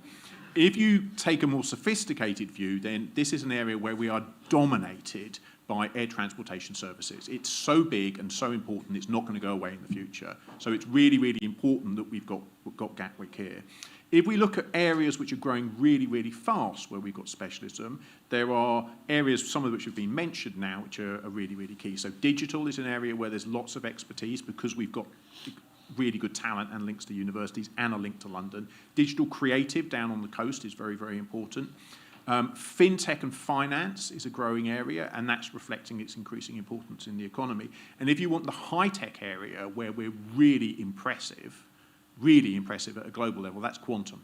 If you take a more sophisticated view, then this is an area where we are dominated by air transportation services. It's so big and so important, it's not going to go away in the future. So it's really, really important that we've got Gatwick here. If we look at areas which are growing really, really fast where we've got specialism, there are areas, some of which have been mentioned now, which are really, really key. So digital is an area where there's lots of expertise because we've got really good talent and links to universities and a link to London. Digital creative down on the coast is very, very important. Fintech and finance is a growing area, and that's reflecting its increasing importance in the economy. And if you want the high-tech area where we're really impressive at a global level, that's quantum.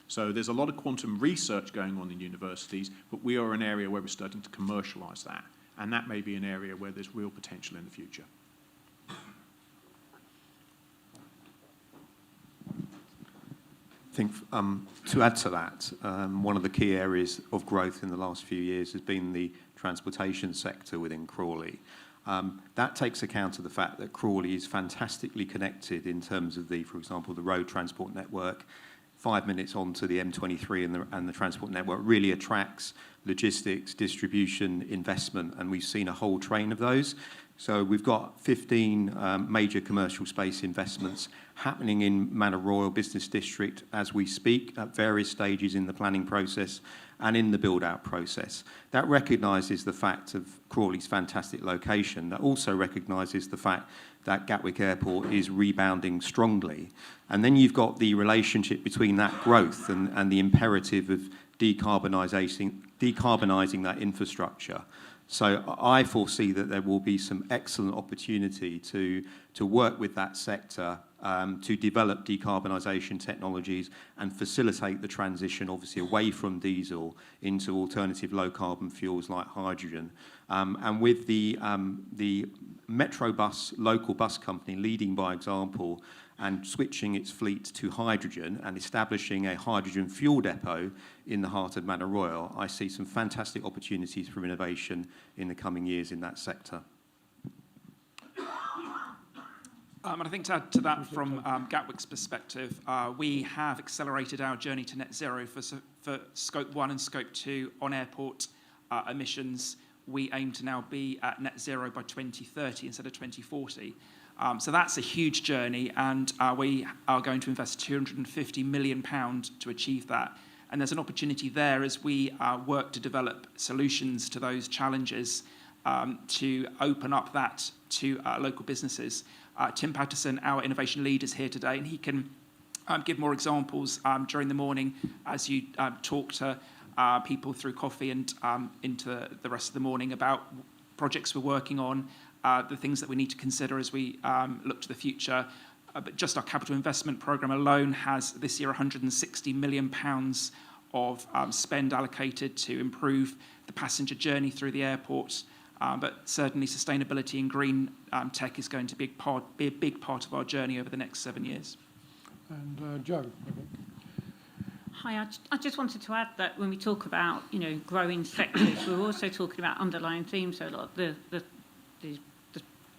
So there's a lot of quantum research going on in universities, but we are an area where we're starting to commercialise that. And that may be an area where there's real potential in the future. I think to add to that, one of the key areas of growth in the last few years has been the transportation sector within Crawley. That takes account of the fact that Crawley is fantastically connected in terms of for example, the road transport network. 5 minutes onto the M23 and the transport network really attracts logistics, distribution, investment, and we've seen a whole train of those. So we've got 15 major commercial space investments happening in Manor Royal Business District as we speak at various stages in the planning process and in the build-out process. That recognises the fact of Crawley's fantastic location. That also recognises the fact that Gatwick Airport is rebounding strongly. And then you've got the relationship between that growth and the imperative of decarbonising that infrastructure. So I foresee that there will be some excellent opportunity to work with that sector to develop decarbonisation technologies and facilitate the transition, obviously, away from diesel into alternative low-carbon fuels like hydrogen. And with the Metro Bus, local bus company, leading by example and switching its fleet to hydrogen and establishing a hydrogen fuel depot in the heart of Manor Royal, I see some fantastic opportunities for innovation in the coming years in that sector. And I think to add to that from Gatwick's perspective, we have accelerated our journey to net zero for Scope 1 and Scope 2 on airport emissions, we aim to now be at net zero by 2030 instead of 2040. So that's a huge journey, and we are going to invest £250 million to achieve that. And there's an opportunity there as we work to develop solutions to those challenges to open up that to local businesses. Tim Patterson, our innovation lead, is here today, and he can give more examples during the morning as you talk to people through coffee and into the rest of the morning about projects we're working on, the things that we need to consider as we look to the future. But just our capital investment programme alone has this year £160 million of spend allocated to improve the passenger journey through the airport. But certainly sustainability and green tech is going to be a big part of our journey over the next 7 years. And Joe, I think. Hi, I just wanted to add that when we talk about, growing sectors, we're also talking about underlying themes. So a lot of the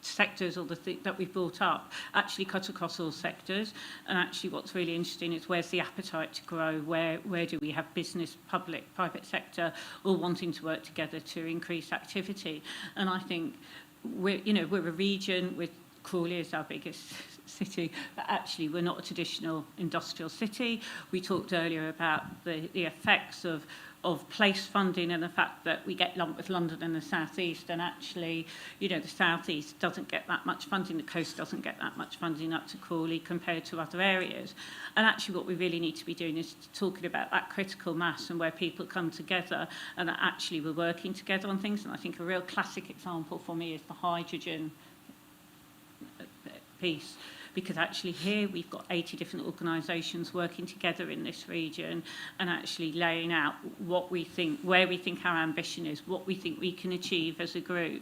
sectors or the things that we've brought up actually cut across all sectors. And actually what's really interesting is where's the appetite to grow? Where do we have business, public, private sector all wanting to work together to increase activity? And I think we're a region with Crawley is our biggest city, but actually we're not a traditional industrial city. We talked earlier about the effects of place funding and the fact that we get lumped with London and the South East, and actually, the South East doesn't get that much funding, the coast doesn't get that much funding up to Crawley compared to other areas. And actually what we really need to be doing is talking about that critical mass and where people come together and that actually we're working together on things. And I think a real classic example for me is the hydrogen piece, because actually here we've got 80 different organisations working together in this region and actually laying out what we think, where we think our ambition is, what we think we can achieve as a group.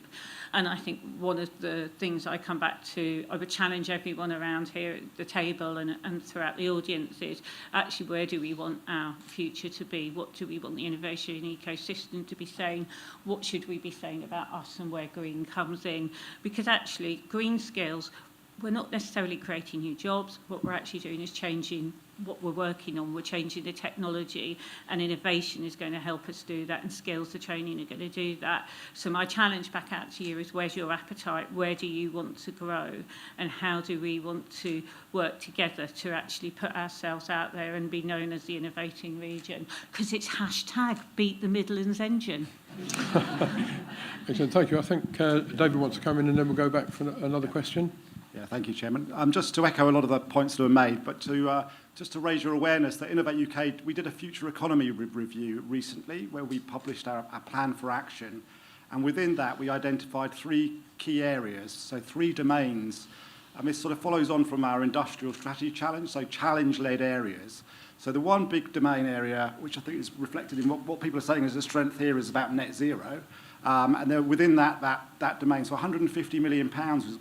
And I think one of the things I come back to, I would challenge everyone around here at the table and throughout the audience is actually where do we want our future to be? What do we want the innovation ecosystem to be saying? What should we be saying about us and where green comes in? Because actually green skills, we're not necessarily creating new jobs. What we're actually doing is changing what we're working on. We're changing the technology, and innovation is going to help us do that, and skills, the training are going to do that. So my challenge back out to you is where's your appetite? Where do you want to grow? And how do we want to work together to actually put ourselves out there and be known as the innovating region? Because it's hashtag beat the Midlands engine. Excellent, thank you. I think David wants to come in and then we'll go back for another question. Yeah, thank you, Chairman. Just to echo a lot of the points that were made, but just to raise your awareness that Innovate UK, we did a future economy review recently where we published our plan for action. And within that, we identified 3 key areas, so 3 domains. And this sort of follows on from our industrial strategy challenge, so challenge-led areas. So the one big domain area, which I think is reflected in what people are saying as a strength here, is about net zero. And then within that domain, so £150 million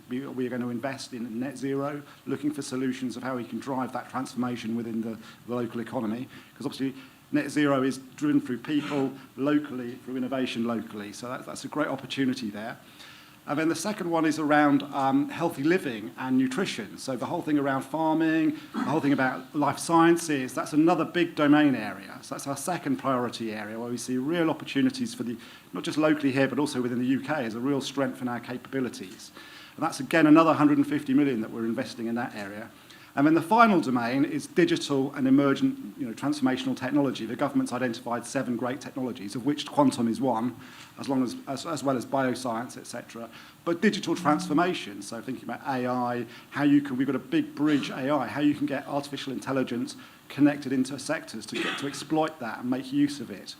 we are going to invest in net zero, looking for solutions of how we can drive that transformation within the local economy. Because obviously net zero is driven through people locally, through innovation locally. So that's a great opportunity there. And then the second one is around healthy living and nutrition. So the whole thing around farming, the whole thing about life sciences, that's another big domain area. So that's our second priority area where we see real opportunities for not just locally here, but also within the UK as a real strength in our capabilities. And that's, again, another 150 million that we're investing in that area. And then the final domain is digital and emergent, transformational technology. The government's identified 7 great technologies, of which quantum is one, as well as bioscience, etc. But digital transformation, so thinking about AI, we've got a big bridge AI, how you can get artificial intelligence connected into sectors to exploit that and make use of it.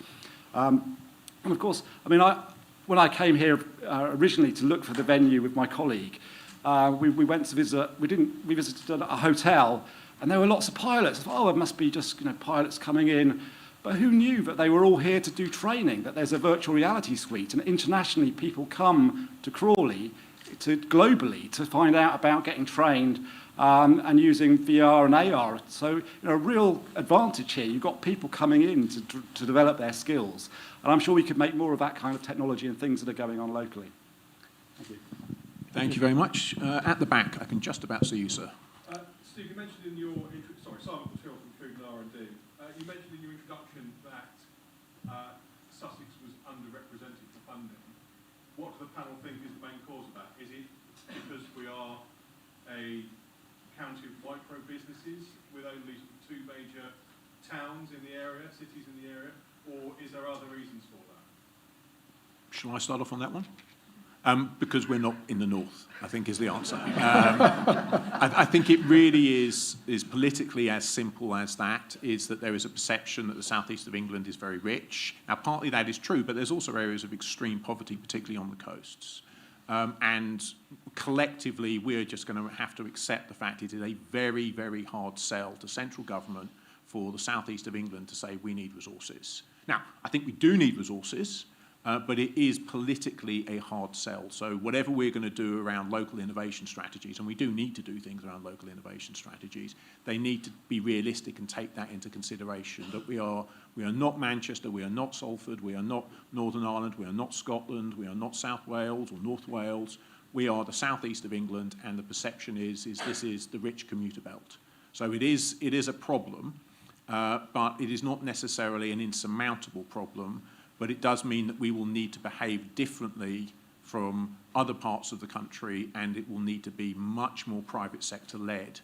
And of course, when I came here originally to look for the venue with my colleague, we went to visit. We visited a hotel, and there were lots of pilots. I thought, it must be just pilots coming in. But who knew that they were all here to do training? That there's a virtual reality suite, and internationally people come to Crawley, globally, to find out about getting trained and using VR and AR. So a real advantage here. You've got people coming in to develop their skills, and I'm sure we could make more of that kind of technology and things that are going on locally. Thank you. Thank you very much. At the back, I can just about see you, sir. Steve, you mentioned in your Simon Patel from Food and R&D. You mentioned in your introduction that Sussex was underrepresented what does the panel think is the main cause of that? Is it because we are a county of micro businesses with only 2 major towns in the area, cities in the area, or is there other reasons for that? Shall I start off on that one? Because we're not in the north, I think is the answer. I think it really is politically as simple as that, is that there is a perception that the southeast of England is very rich. Now, partly that is true, but there's also areas of extreme poverty, particularly on the coasts. And collectively, we're just going to have to accept the fact it is a very, very hard sell to central government for the southeast of England to say we need resources. Now, I think we do need resources, but it is politically a hard sell. So whatever we're going to do around local innovation strategies, and we do need to do things around local innovation strategies, they need to be realistic and take that into consideration, that we are not Manchester, we are not Salford, we are not Northern Ireland, we are not Scotland, we are not South Wales or North Wales. We are the southeast of England, and the perception is this is the rich commuter belt. So it is a problem, but it is not necessarily an insurmountable problem. But it does mean that we will need to behave differently from other parts of the country, and it will need to be much more private sector led,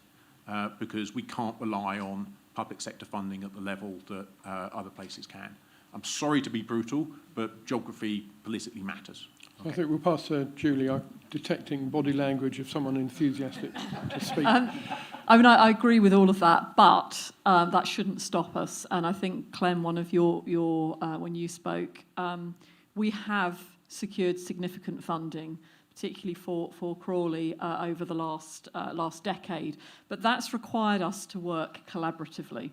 because we can't rely on public sector funding at the level that other places can. I'm sorry to be brutal, but geography politically matters. Okay. I think we'll pass to Julie. I'm detecting body language of someone enthusiastic to speak. I mean, I agree with all of that, but that shouldn't stop us. And I think, Clem, one of your when you spoke, we have secured significant funding, particularly for Crawley over the last decade. But that's required us to work collaboratively.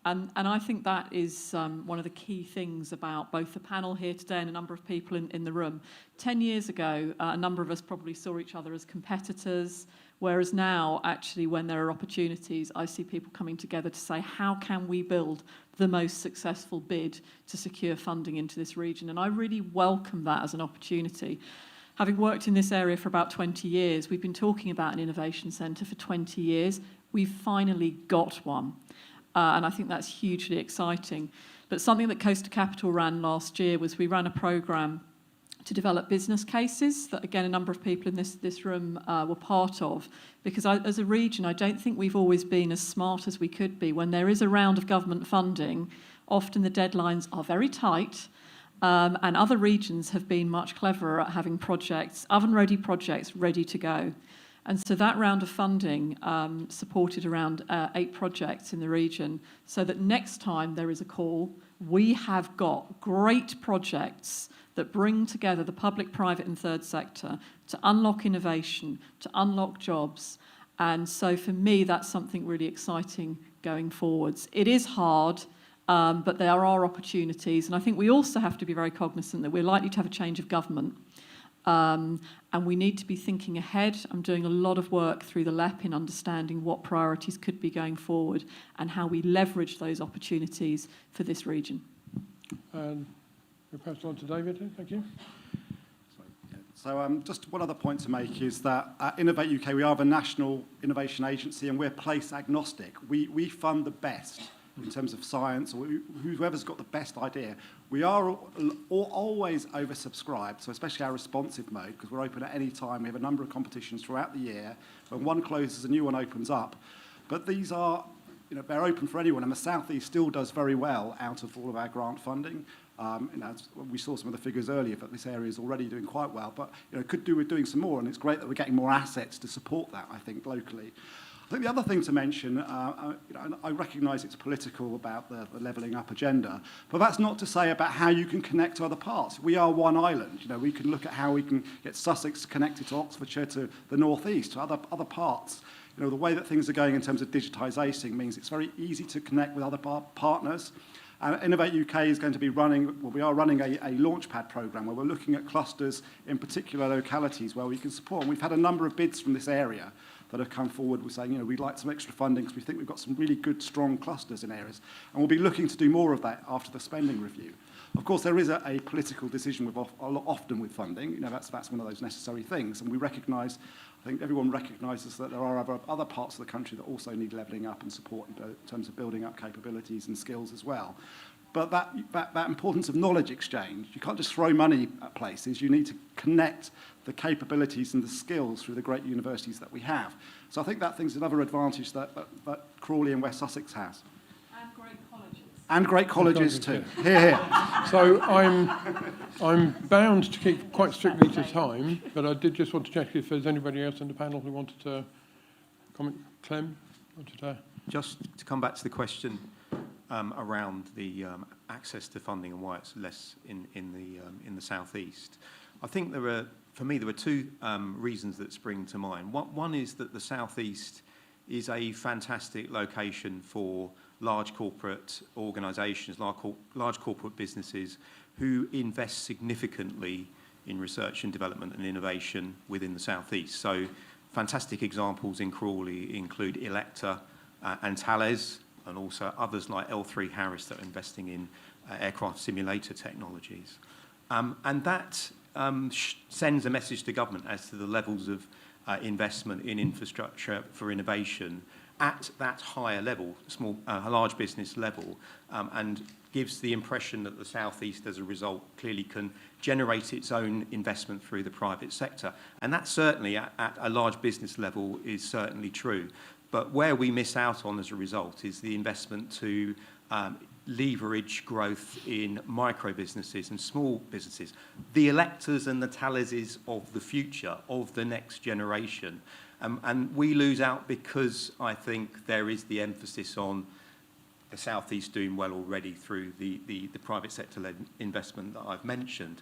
And I think that is one of the key things about both the panel here today and a number of people in the room. 10 years ago, a number of us probably saw each other as competitors, whereas now, actually, when there are opportunities, I see people coming together to say, how can we build the most successful bid to secure funding into this region? And I really welcome that as an opportunity. Having worked in this area for about 20 years, we've been talking about an innovation centre for 20 years. We've finally got one. And I think that's hugely exciting. But something that Coastal Capital ran last year was we ran a programme to develop business cases that, again, a number of people in this room were part of. Because as a region, I don't think we've always been as smart as we could be. When there is a round of government funding, often the deadlines are very tight, and other regions have been much cleverer at having projects, oven-ready projects, ready to go. And so that round of funding supported around 8 projects in the region, so that next time there is a call, we have got great projects that bring together the public, private and third sector to unlock innovation, to unlock jobs. And so for me, that's something really exciting going forwards. It is hard, but there are opportunities. And I think we also have to be very cognizant that we're likely to have a change of government. And we need to be thinking ahead. I'm doing a lot of work through the LEP in understanding what priorities could be going forward and how we leverage those opportunities for this region. We'll pass it on to David. Thank you. So just one other point to make is that at Innovate UK, we are the national innovation agency and we're place agnostic. We fund the best in terms of science, or whoever's got the best idea. We are always oversubscribed, so especially our responsive mode, because we're open at any time. We have a number of competitions throughout the year. When one closes, a new one opens up. But these are, they're open for anyone, and the South East still does very well out of all of our grant funding. We saw some of the figures earlier, but this area is already doing quite well. But could do with doing some more, and it's great that we're getting more assets to support that, I think, locally. I think the other thing to mention, I recognise it's political about the levelling up agenda, but that's not to say about how you can connect to other parts. We are one island. We can look at how we can get Sussex connected to Oxfordshire, to the northeast, to other parts. The way that things are going in terms of digitisation means it's very easy to connect with other partners. Innovate UK is going to be we are running a launchpad programme where we're looking at clusters in particular localities where we can support. And we've had a number of bids from this area that have come forward with saying, we'd like some extra funding because we think we've got some really good, strong clusters in areas. And we'll be looking to do more of that after the spending review. Of course, there is a political decision often with funding. That's one of those necessary things. And we recognise, I think everyone recognises that there are other parts of the country that also need levelling up and support in terms of building up capabilities and skills as well. But that importance of knowledge exchange, you can't just throw money at places, you need to connect the capabilities and the skills through the great universities that we have. So I think that thing's another advantage that Crawley and West Sussex has. And great colleges. And great colleges too. Here, here. So I'm bound to keep quite strictly to time, but I did just want to check if there's anybody else on the panel who wanted to comment. Clem, wanted to... Just to come back to the question around the access to funding and why it's less in the southeast. I think for me there are two reasons that spring to mind. One is that the southeast is a fantastic location for large corporate organisations, large corporate businesses who invest significantly in research and development and innovation within the southeast. So fantastic examples in Crawley include Electa and Thales, and also others like L3 Harris that are investing in aircraft simulator technologies. And that sends a message to government as to the levels of investment in infrastructure for innovation at that higher level, large business level, and gives the impression that the southeast, as a result, clearly can generate its own investment through the private sector. And that certainly, at a large business level, is certainly true. But where we miss out on as a result is the investment to leverage growth in micro businesses and small businesses, the Electors and the Thaleses of the future, of the next generation. And we lose out because I think there is the emphasis on the southeast doing well already through the private sector-led investment that I've mentioned.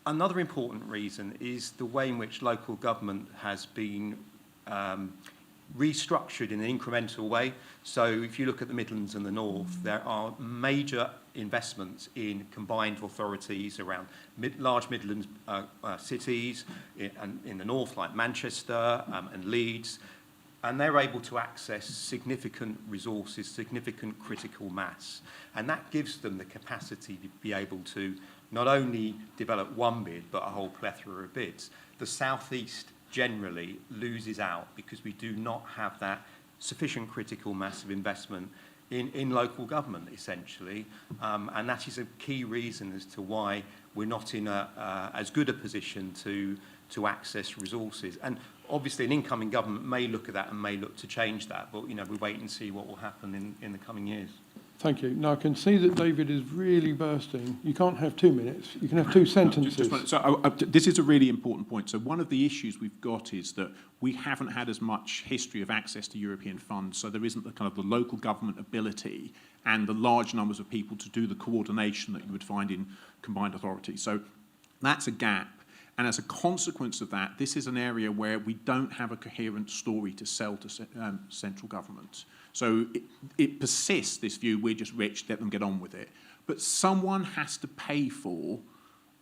Another important reason is the way in which local government has been restructured in an incremental way. So if you look at the Midlands and the North, there are major investments in combined authorities around large Midlands cities, and in the North like Manchester and Leeds, and they're able to access significant resources, significant critical mass, and that gives them the capacity to be able to not only develop one bid but a whole plethora of bids. The southeast generally loses out because we do not have that sufficient critical mass of investment in local government, essentially, and that is a key reason as to why we're not in as good a position to access resources. And obviously an incoming government may look at that and may look to change that, but we wait and see what will happen in the coming years. Thank you. Now, I can see that David is really bursting. You can't have 2 minutes. You can have 2 sentences. This is a really important point. So one of the issues we've got is that we haven't had as much history of access to European funds, so there isn't the kind of the local government ability and the large numbers of people to do the coordination that you would find in combined authorities. So that's a gap. And as a consequence of that, this is an area where we don't have a coherent story to sell to central government. So it persists, this view, we're just rich, let them get on with it. But someone has to pay for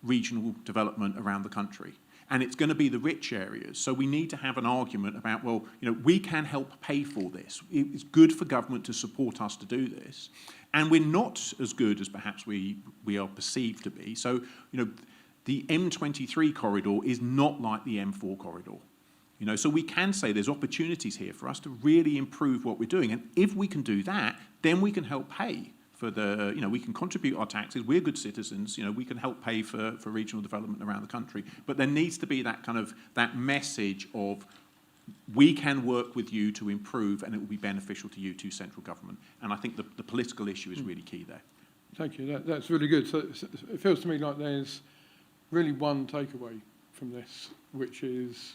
regional development around the country. And it's going to be the rich areas. So we need to have an argument about, well, we can help pay for this. It's good for government to support us to do this. And we're not as good as perhaps we are perceived to be. So, the M23 corridor is not like the M4 corridor. So we can say there's opportunities here for us to really improve what we're doing. And if we can do that, then we can help pay for we can contribute our taxes. We're good citizens. We can help pay for regional development around the country. But there needs to be that message of we can work with you to improve and it will be beneficial to you, to central government. And I think the political issue is really key there. Thank you. That's really good. So it feels to me like there's really one takeaway from this, which is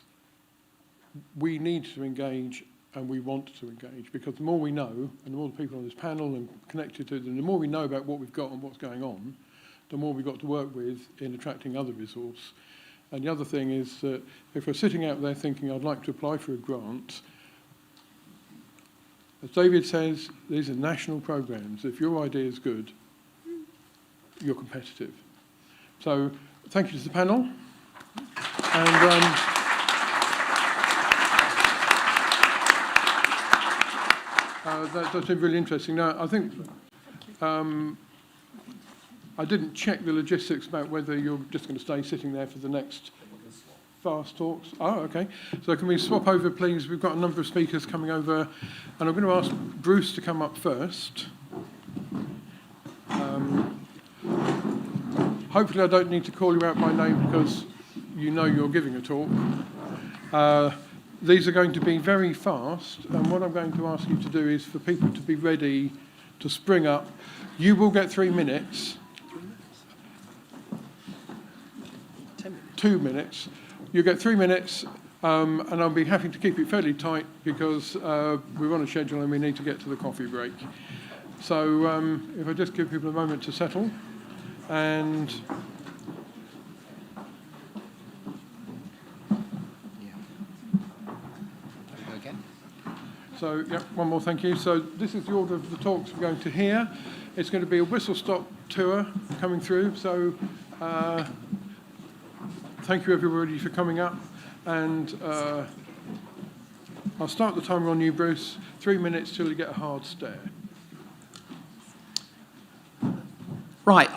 we need to engage and we want to engage, because the more we know, and the more the people on this panel and connected to them, the more we know about what we've got and what's going on, the more we've got to work with in attracting other resource. And the other thing is that if we're sitting out there thinking, I'd like to apply for a grant, as David says, these are national programs. If your idea is good, you're competitive. So thank you to the panel. And that's been really interesting. Now, I think I didn't check the logistics about whether you're just going to stay sitting there for the next fast talks. Oh, okay. So can we swap over, please? We've got a number of speakers coming over, and I'm going to ask Bruce to come up first. Hopefully I don't need to call you out by name because you know you're giving a talk. These are going to be very fast, and what I'm going to ask you to do is for people to be ready to spring up. You will get 3 minutes. 10 minutes. 2 minutes. You get 3 minutes, and I'll be happy to keep it fairly tight because we're on a schedule and we need to get to the coffee break. So if I just give people a moment to settle, and so, yeah, one more, thank you. So this is the order of the talks we're going to hear. It's going to be a whistle-stop tour coming through. So thank you, everybody, for coming up. And I'll start the timer on you, Bruce. 3 minutes till you get a hard stare. Right.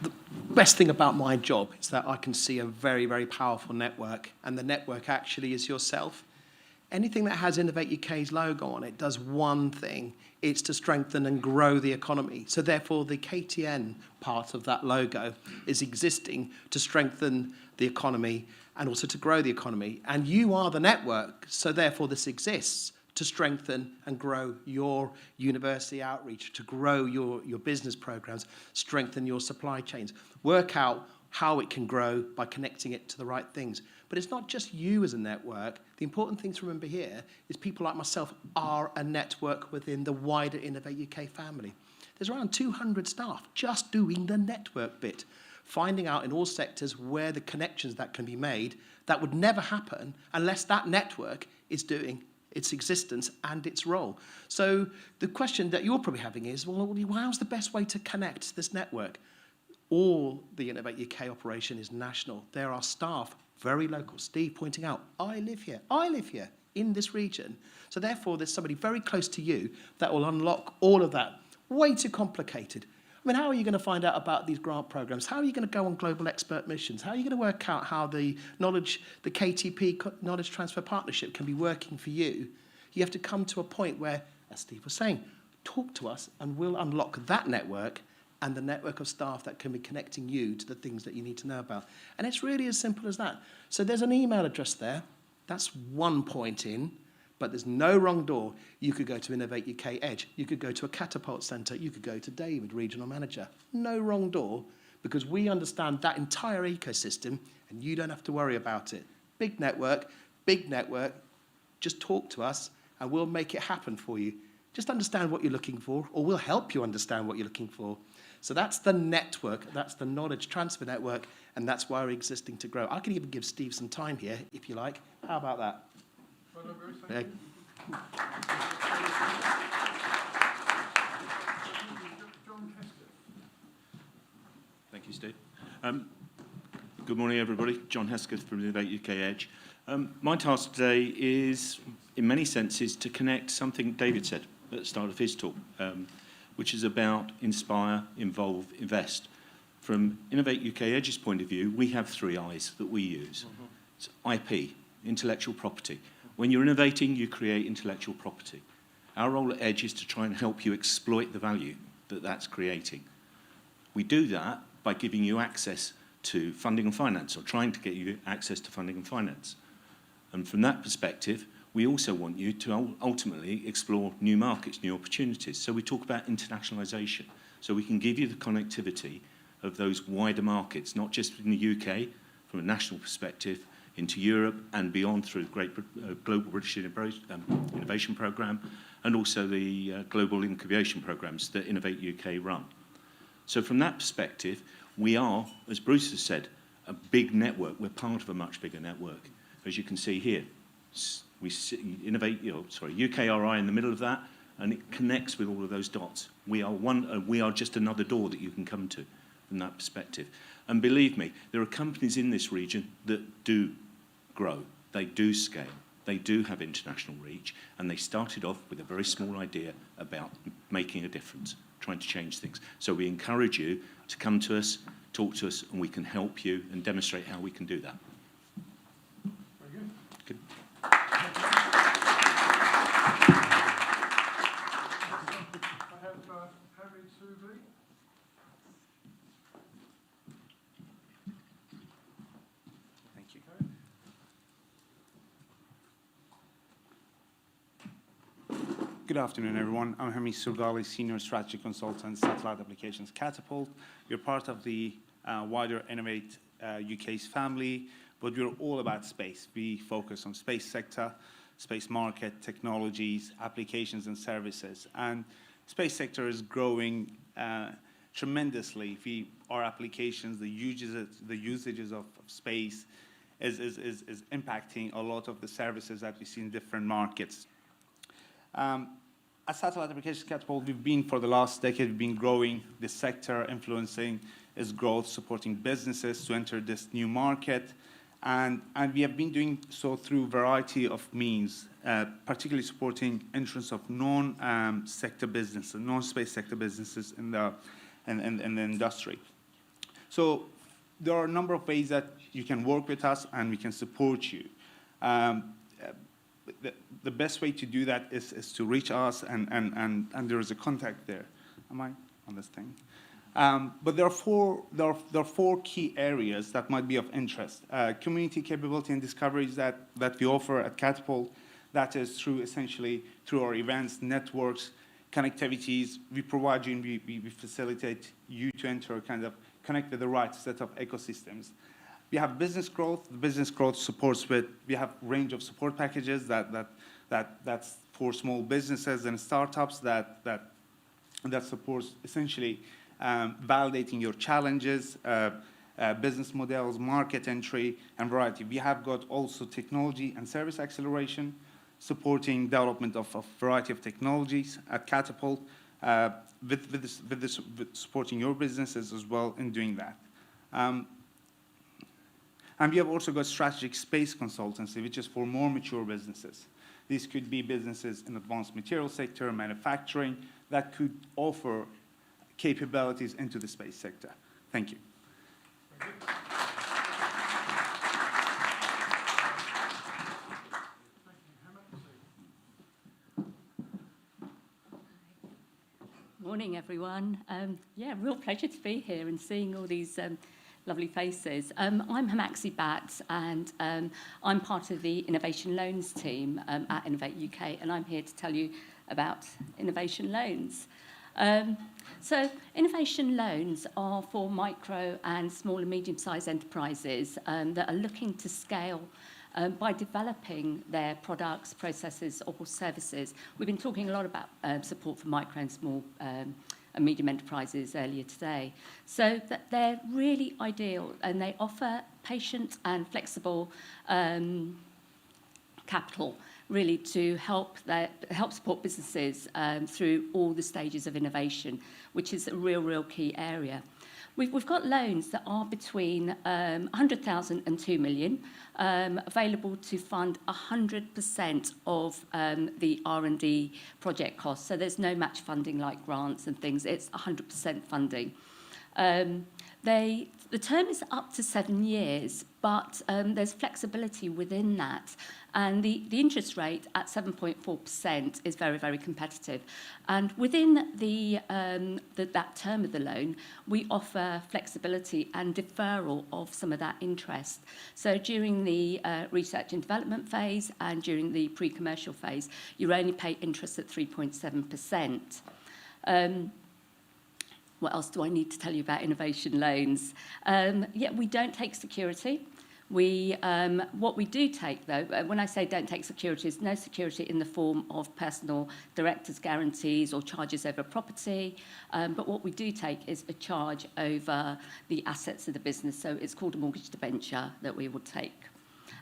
The best thing about my job is that I can see a very, very powerful network, and the network actually is yourself. Anything that has Innovate UK's logo on it does one thing. It's to strengthen and grow the economy. So therefore, the KTN part of that logo is existing to strengthen the economy and also to grow the economy. And you are the network, so therefore this exists to strengthen and grow your university outreach, to grow your business programs, strengthen your supply chains, work out how it can grow by connecting it to the right things. But it's not just you as a network. The important thing to remember here is people like myself are a network within the wider Innovate UK family. There's around 200 staff just doing the network bit, finding out in all sectors where the connections that can be made that would never happen unless that network is doing its existence and its role. So the question that you're probably having is, well, how's the best way to connect this network? All the Innovate UK operation is national. There are staff, very local. Steve pointing out, I live here in this region. So therefore, there's somebody very close to you that will unlock all of that. Way too complicated. I mean, how are you going to find out about these grant programs? How are you going to go on global expert missions? How are you going to work out how the KTP, Knowledge Transfer Partnership, can be working for you? You have to come to a point where, as Steve was saying, talk to us and we'll unlock that network and the network of staff that can be connecting you to the things that you need to know about. And it's really as simple as that. So there's an email address there. That's one point in, but there's no wrong door. You could go to Innovate UK Edge. You could go to a Catapult Centre. You could go to David, Regional Manager. No wrong door, because we understand that entire ecosystem and you don't have to worry about it. Big network, just talk to us and we'll make it happen for you. Just understand what you're looking for, or we'll help you understand what you're looking for. So that's the network, that's the knowledge transfer network, and that's why we're existing to grow. I can even give Steve some time here, if you like. How about that? Well done, Bruce. Thank you. John Hesketh. Thank you, Steve. Good morning, everybody. John Hesketh from Innovate UK Edge. My task today is, in many senses, to connect something David said at the start of his talk, which is about inspire, involve, invest. From Innovate UK Edge's point of view, we have 3 I's that we use. It's IP, intellectual property. When you're innovating, you create intellectual property. Our role at Edge is to try and help you exploit the value that that's creating. We do that by giving you access to funding and finance, or trying to get you access to funding and finance. And from that perspective, we also want you to ultimately explore new markets, new opportunities. So we talk about internationalisation. So we can give you the connectivity of those wider markets, not just in the UK, from a national perspective, into Europe and beyond through Global British Innovation Programme, and also the Global Incubation Programmes that Innovate UK run. So from that perspective, we are, as Bruce has said, a big network. We're part of a much bigger network. As you can see here, we Innovate, UKRI in the middle of that, and it connects with all of those dots. We are just another door that you can come to from that perspective. And believe me, there are companies in this region that do grow, they do scale, they do have international reach, and they started off with a very small idea about making a difference, trying to change things. So we encourage you to come to us, talk to us, and we can help you and demonstrate how we can do that. Very good. Good. Good afternoon, everyone. I'm Hamid Surgali, Senior Strategy Consultant, Satellite Applications Catapult. We're part of the wider Innovate UK's family, but we're all about space. We focus on space sector, space market, technologies, applications, and services. And space sector is growing tremendously. Our applications, the usages of space is impacting a lot of the services that we see in different markets. As Satellite Applications Catapult, we've been, for the last decade, we've been growing this sector, influencing its growth, supporting businesses to enter this new market. And we have been doing so through a variety of means, particularly supporting entrance of non-sector businesses, non-space sector businesses in the industry. So there are a number of ways that you can work with us and we can support you. The best way to do that is to reach us, and there is a contact there. Am I on this thing? But there are four key areas that might be of interest. Community capability and discoveries that we offer at Catapult. That is essentially through our events, networks, connectivities. We provide you and we facilitate you to enter, connect with the right set of ecosystems. We have business growth. The business growth supports we have a range of support packages that's for small businesses and startups that supports essentially validating your challenges, business models, market entry, and variety. We have got also technology and service acceleration, supporting development of a variety of technologies at Catapult, with supporting your businesses as well in doing that. And we have also got strategic space consultancy, which is for more mature businesses. These could be businesses in advanced material sector, manufacturing, that could offer capabilities into the space sector. Thank you. Morning, everyone. Yeah, real pleasure to be here and seeing all these lovely faces. I'm Hamaxi Bat, and I'm part of the Innovation Loans team at Innovate UK, and I'm here to tell you about Innovation Loans. So Innovation Loans are for micro and small and medium-sized enterprises that are looking to scale by developing their products, processes, or services. We've been talking a lot about support for micro and small and medium enterprises earlier today. So that they're really ideal, and they offer patient and flexible capital, really, to help support businesses through all the stages of innovation, which is a real key area. We've got loans that are between 100,000 and 2 million, available to fund 100% of the R&D project costs. So there's no match funding like grants and things. It's 100% funding. The term is up to 7 years, but there's flexibility within that. And the interest rate at 7.4% is very competitive. And within that term of the loan, we offer flexibility and deferral of some of that interest. So during the research and development phase and during the pre-commercial phase, you only pay interest at 3.7%. What else do I need to tell you about Innovation Loans? Yeah, we don't take security. What we do take, though, when I say don't take security, is no security in the form of personal directors' guarantees or charges over property. But what we do take is a charge over the assets of the business. So it's called a mortgage debenture that we would take.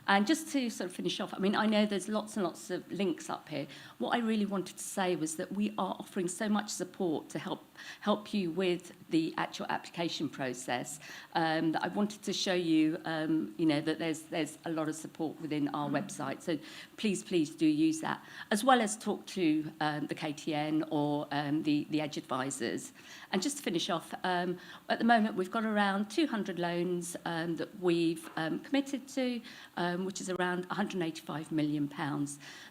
And just to sort of finish off, I mean, I know there's lots and lots of links up here. What I really wanted to say was that we are offering so much support to help you with the actual application process. That I wanted to show you, that there's a lot of support within our website. So please do use that, as well as talk to the KTN or the Edge advisors. And just to finish off, at the moment we've got around 200 loans that we've committed to, which is around £185 million.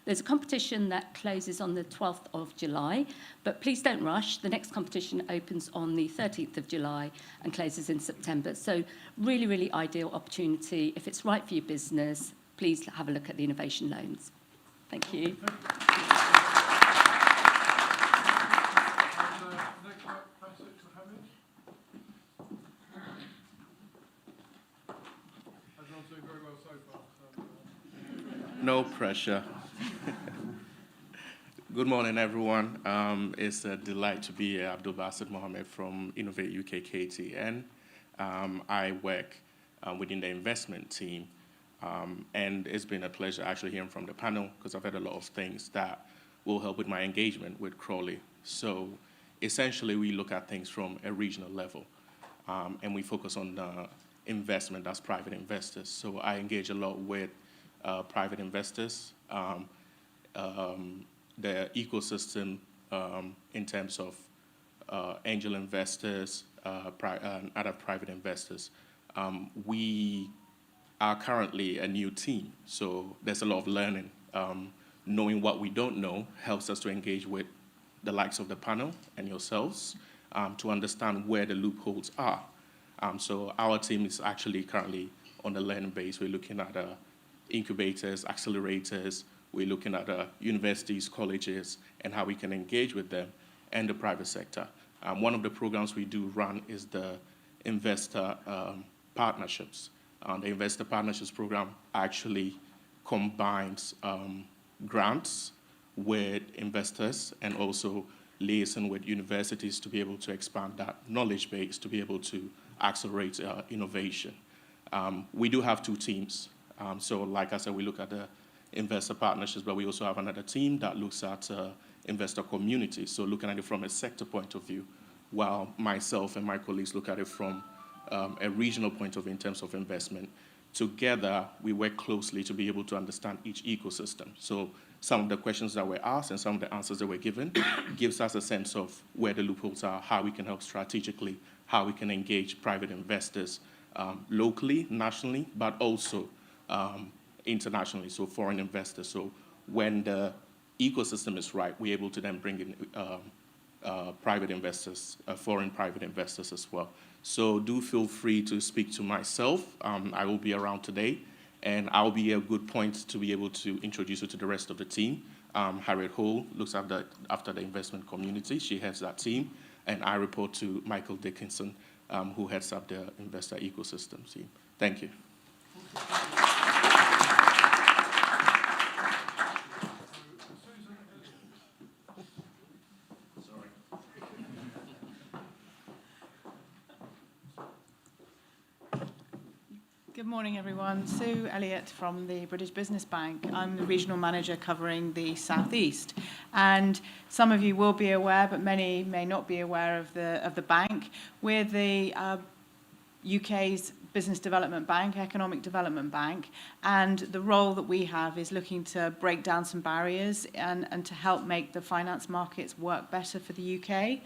There's a competition that closes on the 12th of July, but please don't rush. The next competition opens on the 13th of July and closes in September. So really ideal opportunity. If it's right for your business, please have a look at the Innovation Loans. Thank you. No pressure. Good morning, everyone. It's a delight to be here. Abdul Basit Mohammed from Innovate UK KTN. I work within the investment team, and it's been a pleasure actually hearing from the panel because I've heard a lot of things that will help with my engagement with Crawley. So essentially, we look at things from a regional level, and we focus on the investment as private investors. So I engage a lot with private investors, the ecosystem in terms of angel investors, and other private investors. We are currently a new team, so there's a lot of learning. Knowing what we don't know helps us to engage with the likes of the panel and yourselves to understand where the loopholes are. So our team is actually currently on the learning base. We're looking at incubators, accelerators. We're looking at universities, colleges, and how we can engage with them and the private sector. One of the programs we do run is the investor partnerships. The investor partnerships program actually combines grants with investors and also liaison with universities to be able to expand that knowledge base, to be able to accelerate innovation. We do have two teams. So like I said, we look at the investor partnerships, but we also have another team that looks at investor community, so looking at it from a sector point of view, while myself and my colleagues look at it from a regional point of view in terms of investment. Together, we work closely to be able to understand each ecosystem. So some of the questions that were asked and some of the answers that were given gives us a sense of where the loopholes are, how we can help strategically, how we can engage private investors locally, nationally, but also internationally, so foreign investors. So when the ecosystem is right, we're able to then bring in private investors, foreign private investors as well. So do feel free to speak to myself. I will be around today, and I'll be a good point to be able to introduce you to the rest of the team. Harriet Hall looks after the investment community. She heads that team, and I report to Michael Dickinson, who heads up the investor ecosystem team. Thank you. Good morning, everyone. Sue Elliott from the British Business Bank. I'm the regional manager covering the South East. And some of you will be aware, but many may not be aware of the bank. We're the UK's business development bank, economic development bank, and the role that we have is looking to break down some barriers and to help make the finance markets work better for the UK.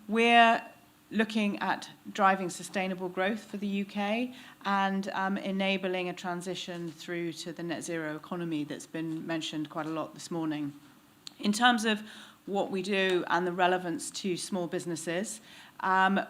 We're looking at driving sustainable growth for the UK and enabling a transition through to the net zero economy that's been mentioned quite a lot this morning. In terms of what we do and the relevance to small businesses,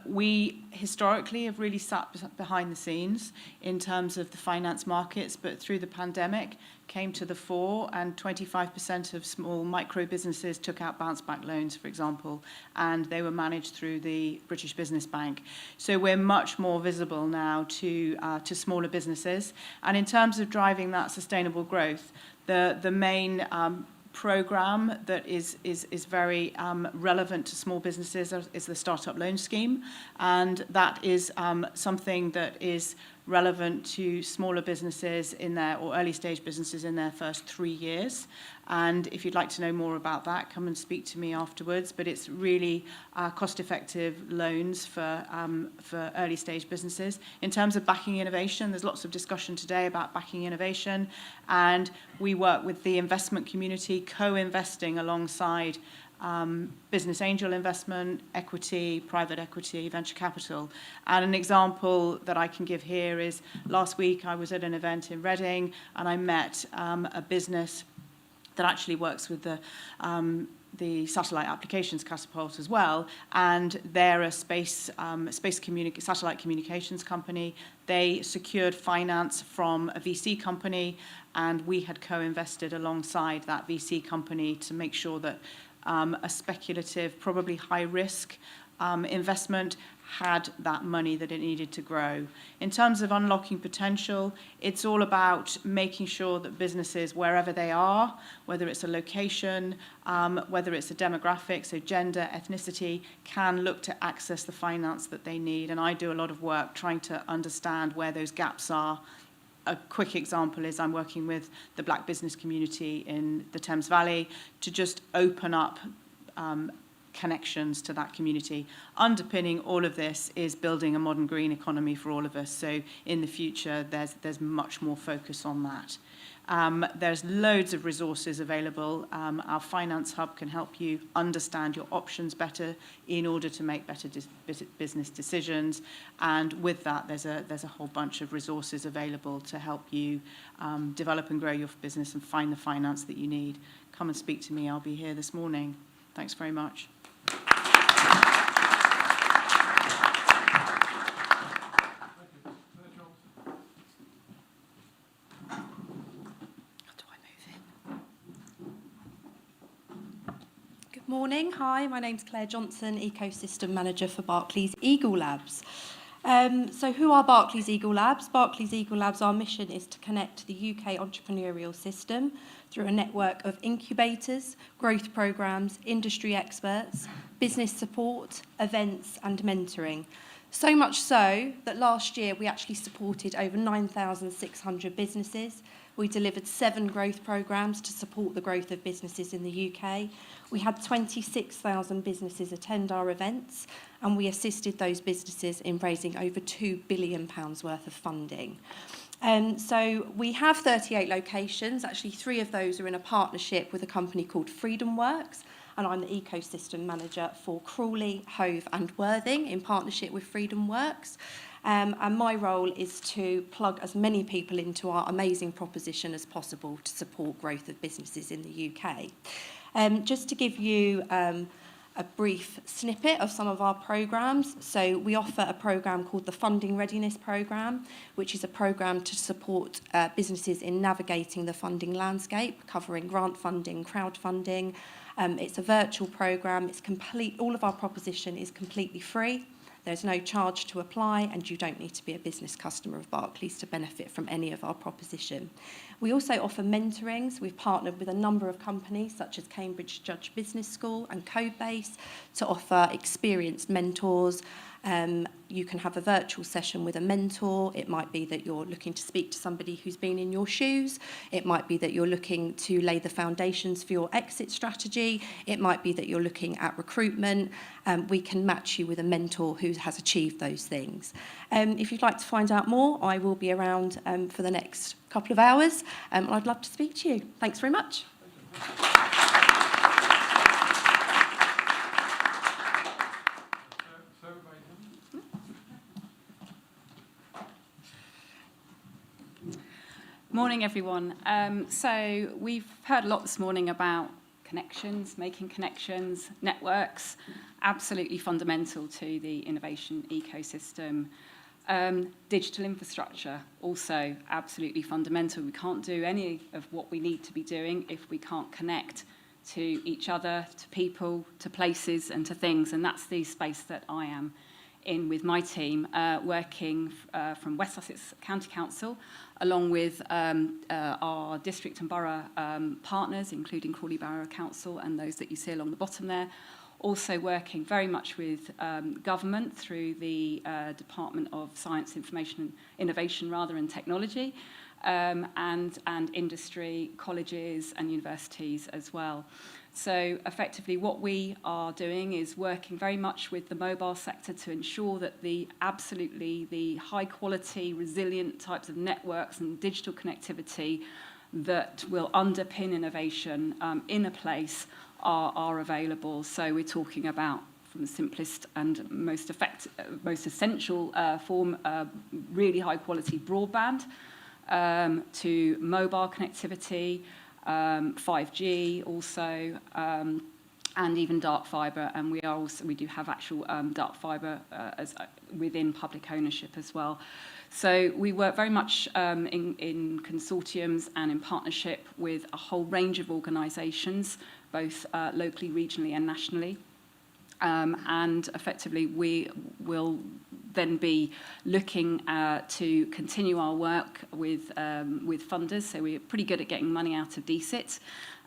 we historically have really sat behind the scenes in terms of the finance markets, but through the pandemic came to the fore, and 25% of small micro businesses took out bounce back loans, for example, and they were managed through the British Business Bank. So we're much more visible now to smaller businesses. And in terms of driving that sustainable growth, the main program that is very relevant to small businesses is the Startup Loan Scheme, and that is something that is relevant to smaller businesses in their, or early stage businesses in their first 3 years. And if you'd like to know more about that, come and speak to me afterwards. But it's really cost-effective loans for early stage businesses. In terms of backing innovation, there's lots of discussion today about backing innovation, and we work with the investment community, co-investing alongside business angel investment, equity, private equity, venture capital. And an example that I can give here is last week I was at an event in Reading and I met a business that actually works with the satellite applications Catapults as well, and they're a satellite communications company. They secured finance from a VC company, and we had co-invested alongside that VC company to make sure that a speculative, probably high-risk investment had that money that it needed to grow. In terms of unlocking potential, it's all about making sure that businesses, wherever they are, whether it's a location, whether it's a demographic, so gender, ethnicity, can look to access the finance that they need. And I do a lot of work trying to understand where those gaps are. A quick example is I'm working with the black business community in the Thames Valley to just open up connections to that community. Underpinning all of this is building a modern green economy for all of us. So in the future, there's much more focus on that. There's loads of resources available. Our finance hub can help you understand your options better in order to make better business decisions. And with that, there's a whole bunch of resources available to help you develop and grow your business and find the finance that you need. Come and speak to me. I'll be here this morning. Thanks very much. Good morning. Hi, my name's Claire Johnson, Ecosystem Manager for Barclays Eagle Labs. So who are Barclays Eagle Labs? Barclays Eagle Labs, our mission is to connect the UK entrepreneurial system through a network of incubators, growth programmes, industry experts, business support, events and mentoring. So much so that last year we actually supported over 9,600 businesses. We delivered 7 growth programmes to support the growth of businesses in the UK. We had 26,000 businesses attend our events, and we assisted those businesses in raising over £2 billion worth of funding. So we have 38 locations. Actually, 3 of those are in a partnership with a company called Freedom Works, and I'm the ecosystem manager for Crawley, Hove and Worthing in partnership with Freedom Works. And my role is to plug as many people into our amazing proposition as possible to support growth of businesses in the UK. Just to give you a brief snippet of some of our programmes. So we offer a programme called the Funding Readiness Programme, which is a programme to support businesses in navigating the funding landscape, covering grant funding, crowdfunding. It's a virtual programme. It's complete. All of our proposition is completely free. There's no charge to apply, and you don't need to be a business customer of Barclays to benefit from any of our proposition. We also offer mentorings. We've partnered with a number of companies such as Cambridge Judge Business School and Codebase to offer experienced mentors. You can have a virtual session with a mentor. It might be that you're looking to speak to somebody who's been in your shoes. It might be that you're looking to lay the foundations for your exit strategy. It might be that you're looking at recruitment. We can match you with a mentor who has achieved those things. If you'd like to find out more, I will be around for the next couple of hours. I'd love to speak to you. Thanks very much. Morning, everyone. So we've heard a lot this morning about connections, making connections, networks, absolutely fundamental to the innovation ecosystem. Digital infrastructure, also absolutely fundamental. We can't do any of what we need to be doing if we can't connect to each other, to people, to places and to things. And that's the space that I am in with my team, working from West Sussex County Council, along with our district and borough partners, including Crawley Borough Council and those that you see along the bottom there. Also working very much with government through the Department of Science, Information and Innovation, and Technology, and industry, colleges and universities as well. So effectively what we are doing is working very much with the mobile sector to ensure that the high quality, resilient types of networks and digital connectivity that will underpin innovation in a place are available. So we're talking about, from the simplest and most essential form, really high quality broadband, to mobile connectivity, 5G also, and even dark fibre, and we do have actual dark fibre within public ownership as well. So we work very much in consortiums and in partnership with a whole range of organisations, both locally, regionally and nationally. and effectively we will then be looking to continue our work with funders. So we're pretty good at getting money out of DSIT.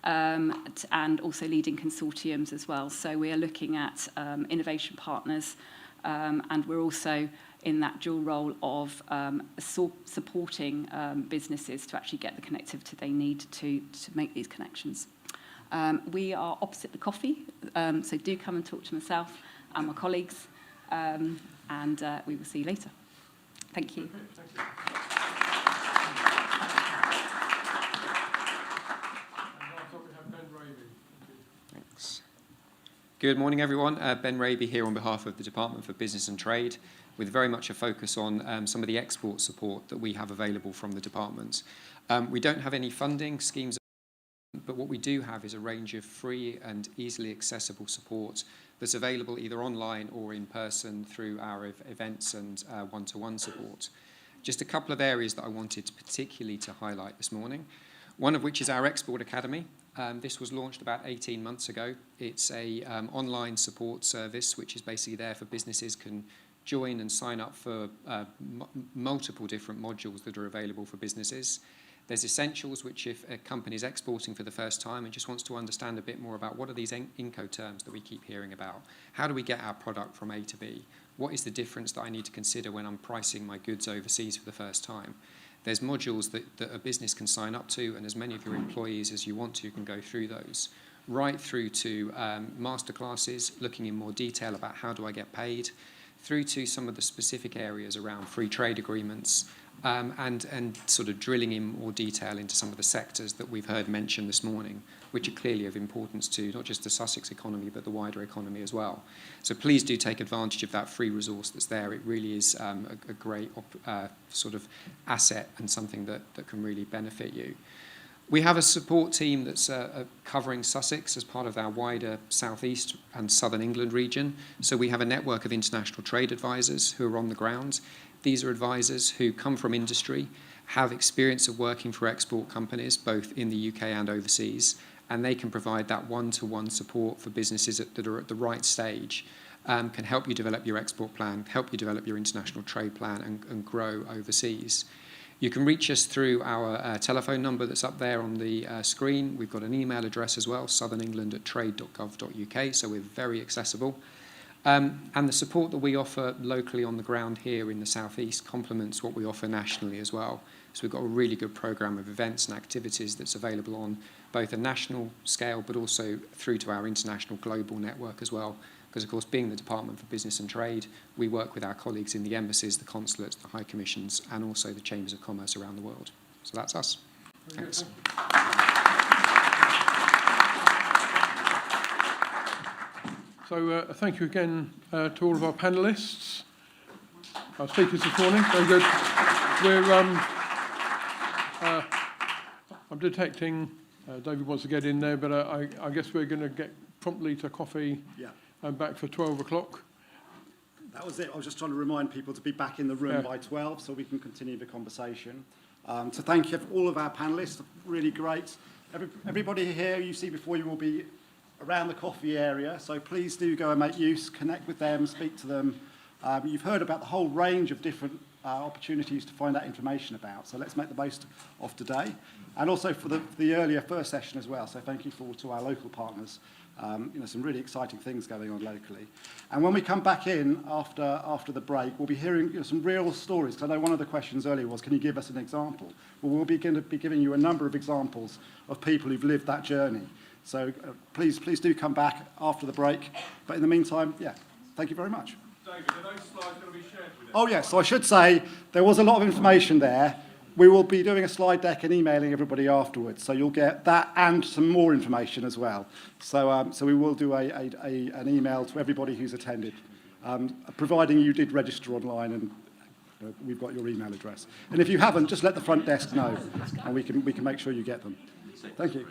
And also leading consortiums as well. So we are looking at innovation partners, and we're also in that dual role of supporting businesses to actually get the connectivity they need to make these connections. We are opposite the coffee, so do come and talk to myself and my colleagues, and we will see you later. Thank you. Thank you. Thanks. Good morning, everyone. Ben Raby here on behalf of the Department for Business and Trade, with very much a focus on some of the export support that we have available from the department. We don't have any funding schemes, but what we do have is a range of free and easily accessible support that's available either online or in person through our events and one-to-one support. Just a couple of areas that I wanted particularly to highlight this morning, one of which is our Export Academy. This was launched about 18 months ago. It's a online support service which is basically there for businesses can join and sign up for multiple different modules that are available for businesses. There's Essentials, which if a company is exporting for the first time and just wants to understand a bit more about what are these Incoterms that we keep hearing about. How do we get our product from A to B? What is the difference that I need to consider when I'm pricing my goods overseas for the first time? There's modules that a business can sign up to, and as many of your employees as you want to can go through those, right through to masterclasses, looking in more detail about how do I get paid, through to some of the specific areas around free trade agreements, and sort of drilling in more detail into some of the sectors that we've heard mentioned this morning, which are clearly of importance to not just the Sussex economy, but the wider economy as well. So please do take advantage of that free resource that's there. It really is a great sort of asset and something that can really benefit you. We have a support team that's covering Sussex as part of our wider South East and Southern England region. So we have a network of international trade advisors who are on the ground. These are advisors who come from industry, have experience of working for export companies, both in the UK and overseas, and they can provide that one-to-one support for businesses that are at the right stage, can help you develop your export plan, help you develop your international trade plan and grow overseas. You can reach us through our telephone number that's up there on the screen. We've got an email address as well, southernengland@trade.gov.uk, so we're very accessible. And the support that we offer locally on the ground here in the South East complements what we offer nationally as well. So we've got a really good programme of events and activities that's available on both a national scale but also through to our international global network as well. Because, of course, being the Department for Business and Trade, we work with our colleagues in the embassies, the consulates, the high commissions, and also the chambers of commerce around the world. So that's us. Thanks. So thank you again to all of our panellists, our speakers this morning. Very good. I'm detecting David wants to get in there, but I guess we're going to get promptly to coffee. Yeah. And back for 12 o'clock. That was it. I was just trying to remind people to be back in the room by 12 so we can continue the conversation. So thank you for all of our panellists. Really great. Everybody here you see before you will be around the coffee area. So please do go and make use, connect with them, speak to them. You've heard about the whole range of different opportunities to find out information about. So let's make the most of today. And also for the earlier first session as well. So thank you to our local partners. Some really exciting things going on locally. And when we come back in after the break, we'll be hearing some real stories. Because I know one of the questions earlier was, can you give us an example? Well, we'll be going to be giving you a number of examples of people who've lived that journey. So please do come back after the break. But in the meantime, thank you very much. David, are those slides going to be shared with Oh, yes. So I should say there was a lot of information there. We will be doing a slide deck and emailing everybody afterwards, so you'll get that and some more information as well. So we will do an email to everybody who's attended, providing you did register online and we've got your email address. And if you haven't, just let the front desk know, and we can make sure you get them. Thank you.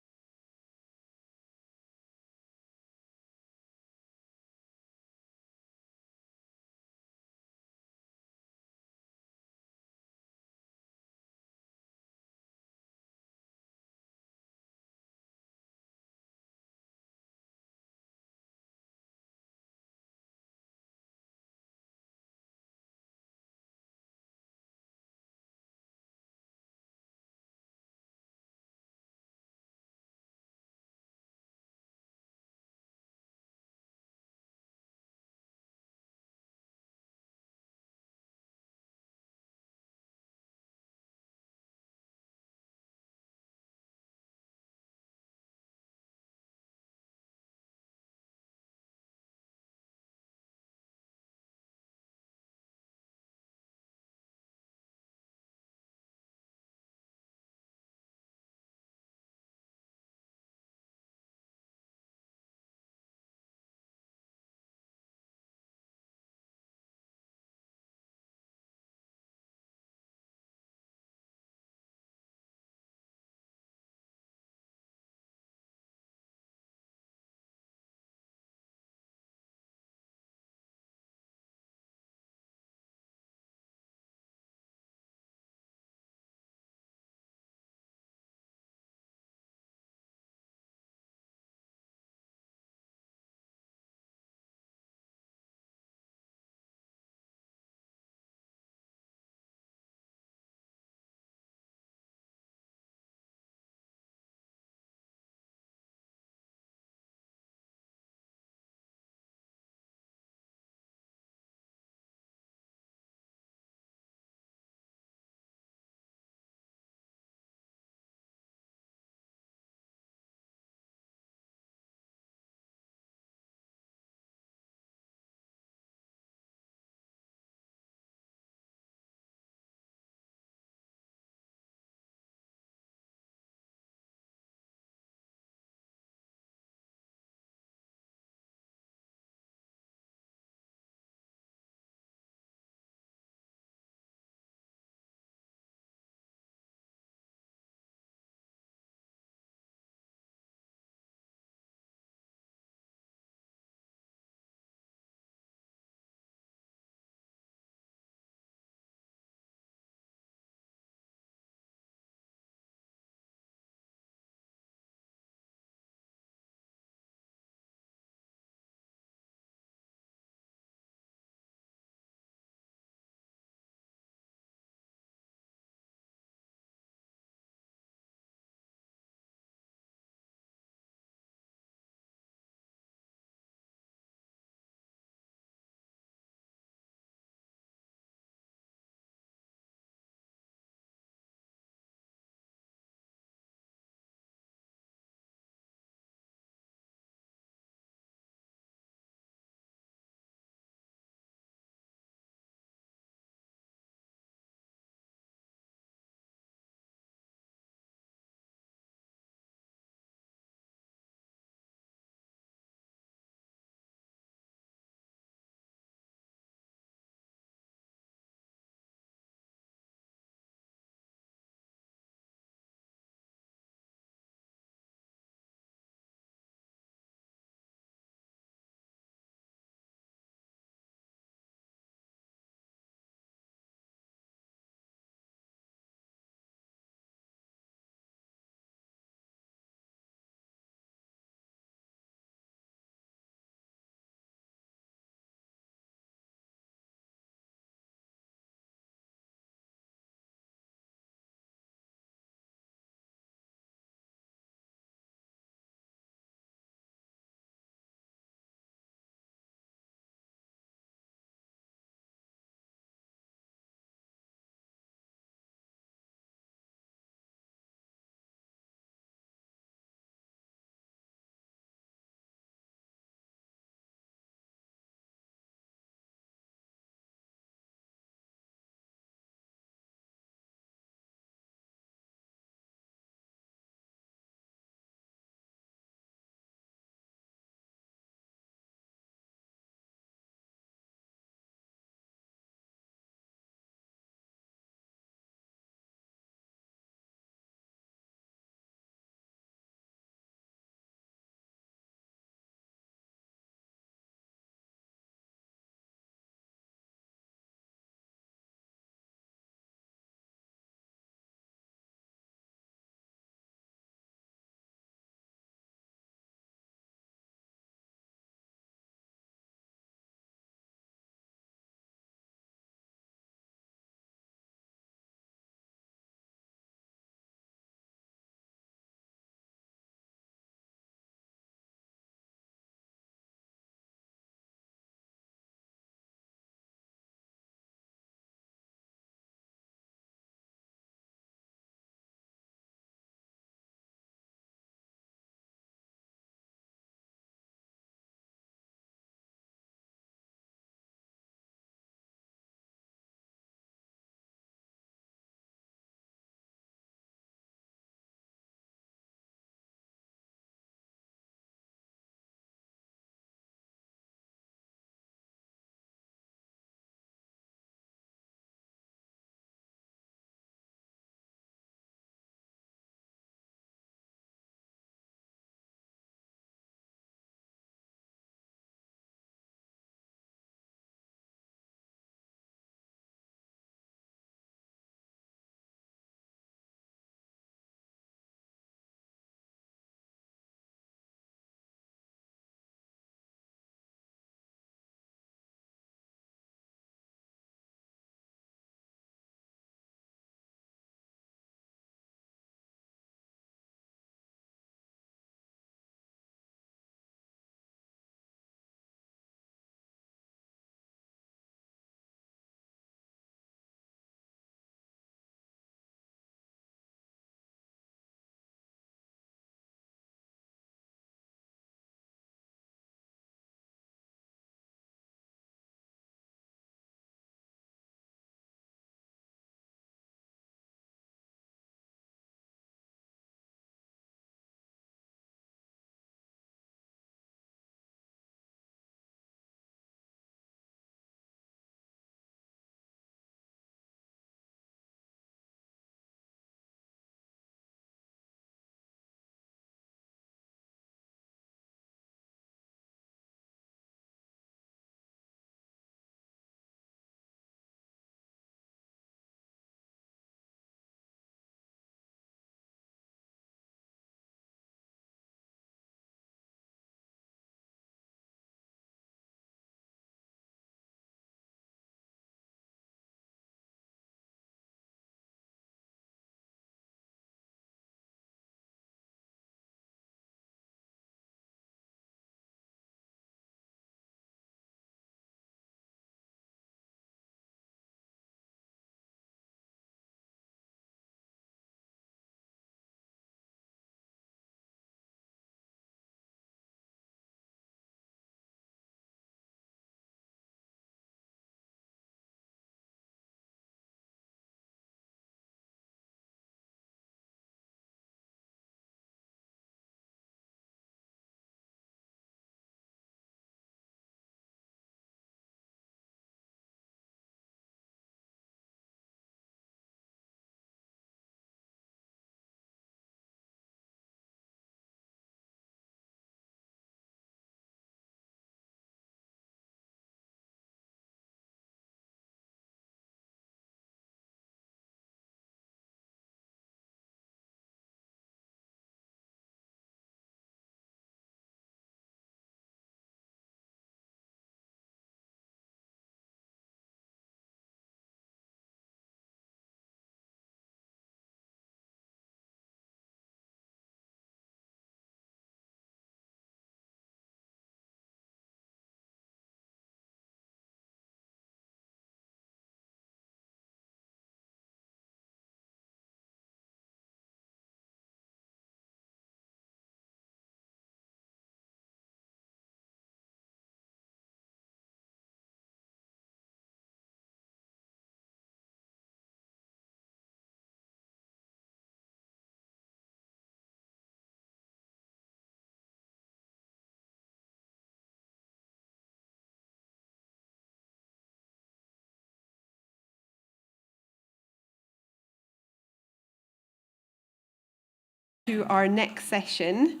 To our next session.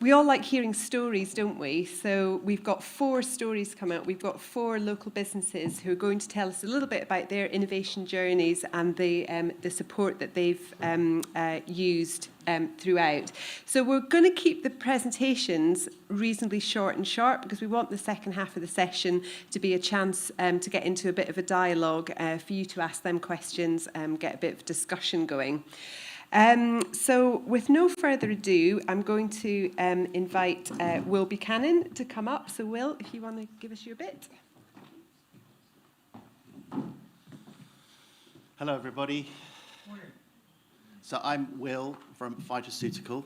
We all like hearing stories, don't we? So we've got 4 stories come out. We've got 4 local businesses who are going to tell us a little bit about their innovation journeys and the support that they've used throughout. So we're going to keep the presentations reasonably short and sharp because we want the second half of the session to be a chance to get into a bit of a dialogue for you to ask them questions, get a bit of discussion going. So with no further ado, I'm going to invite Will Buchanan to come up. So Will, if you want to give us your bit. Hello everybody. Morning. So I'm Will from Phytoceutical,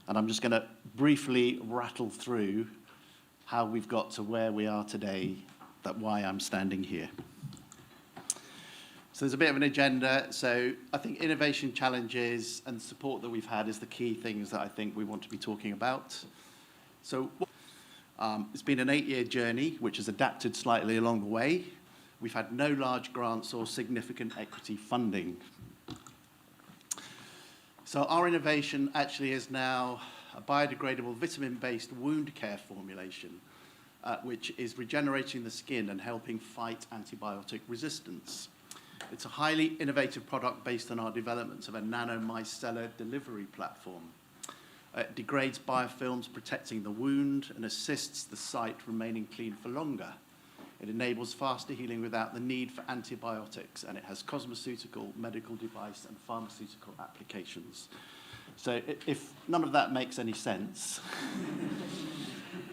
and I'm just going to briefly rattle through how we've got to where we are today, why I'm standing here. So there's a bit of an agenda. So I think innovation challenges and support that we've had is the key things that I think we want to be talking about. So it's been an 8-year journey, which has adapted slightly along the way. We've had no large grants or significant equity funding. So our innovation actually is now a biodegradable vitamin-based wound care formulation, which is regenerating the skin and helping fight antibiotic resistance. It's a highly innovative product based on our development of a nanomicellar delivery platform. It degrades biofilms, protecting the wound, and assists the site remaining clean for longer. It enables faster healing without the need for antibiotics, and it has cosmeceutical, medical device, and pharmaceutical applications. So if none of that makes any sense,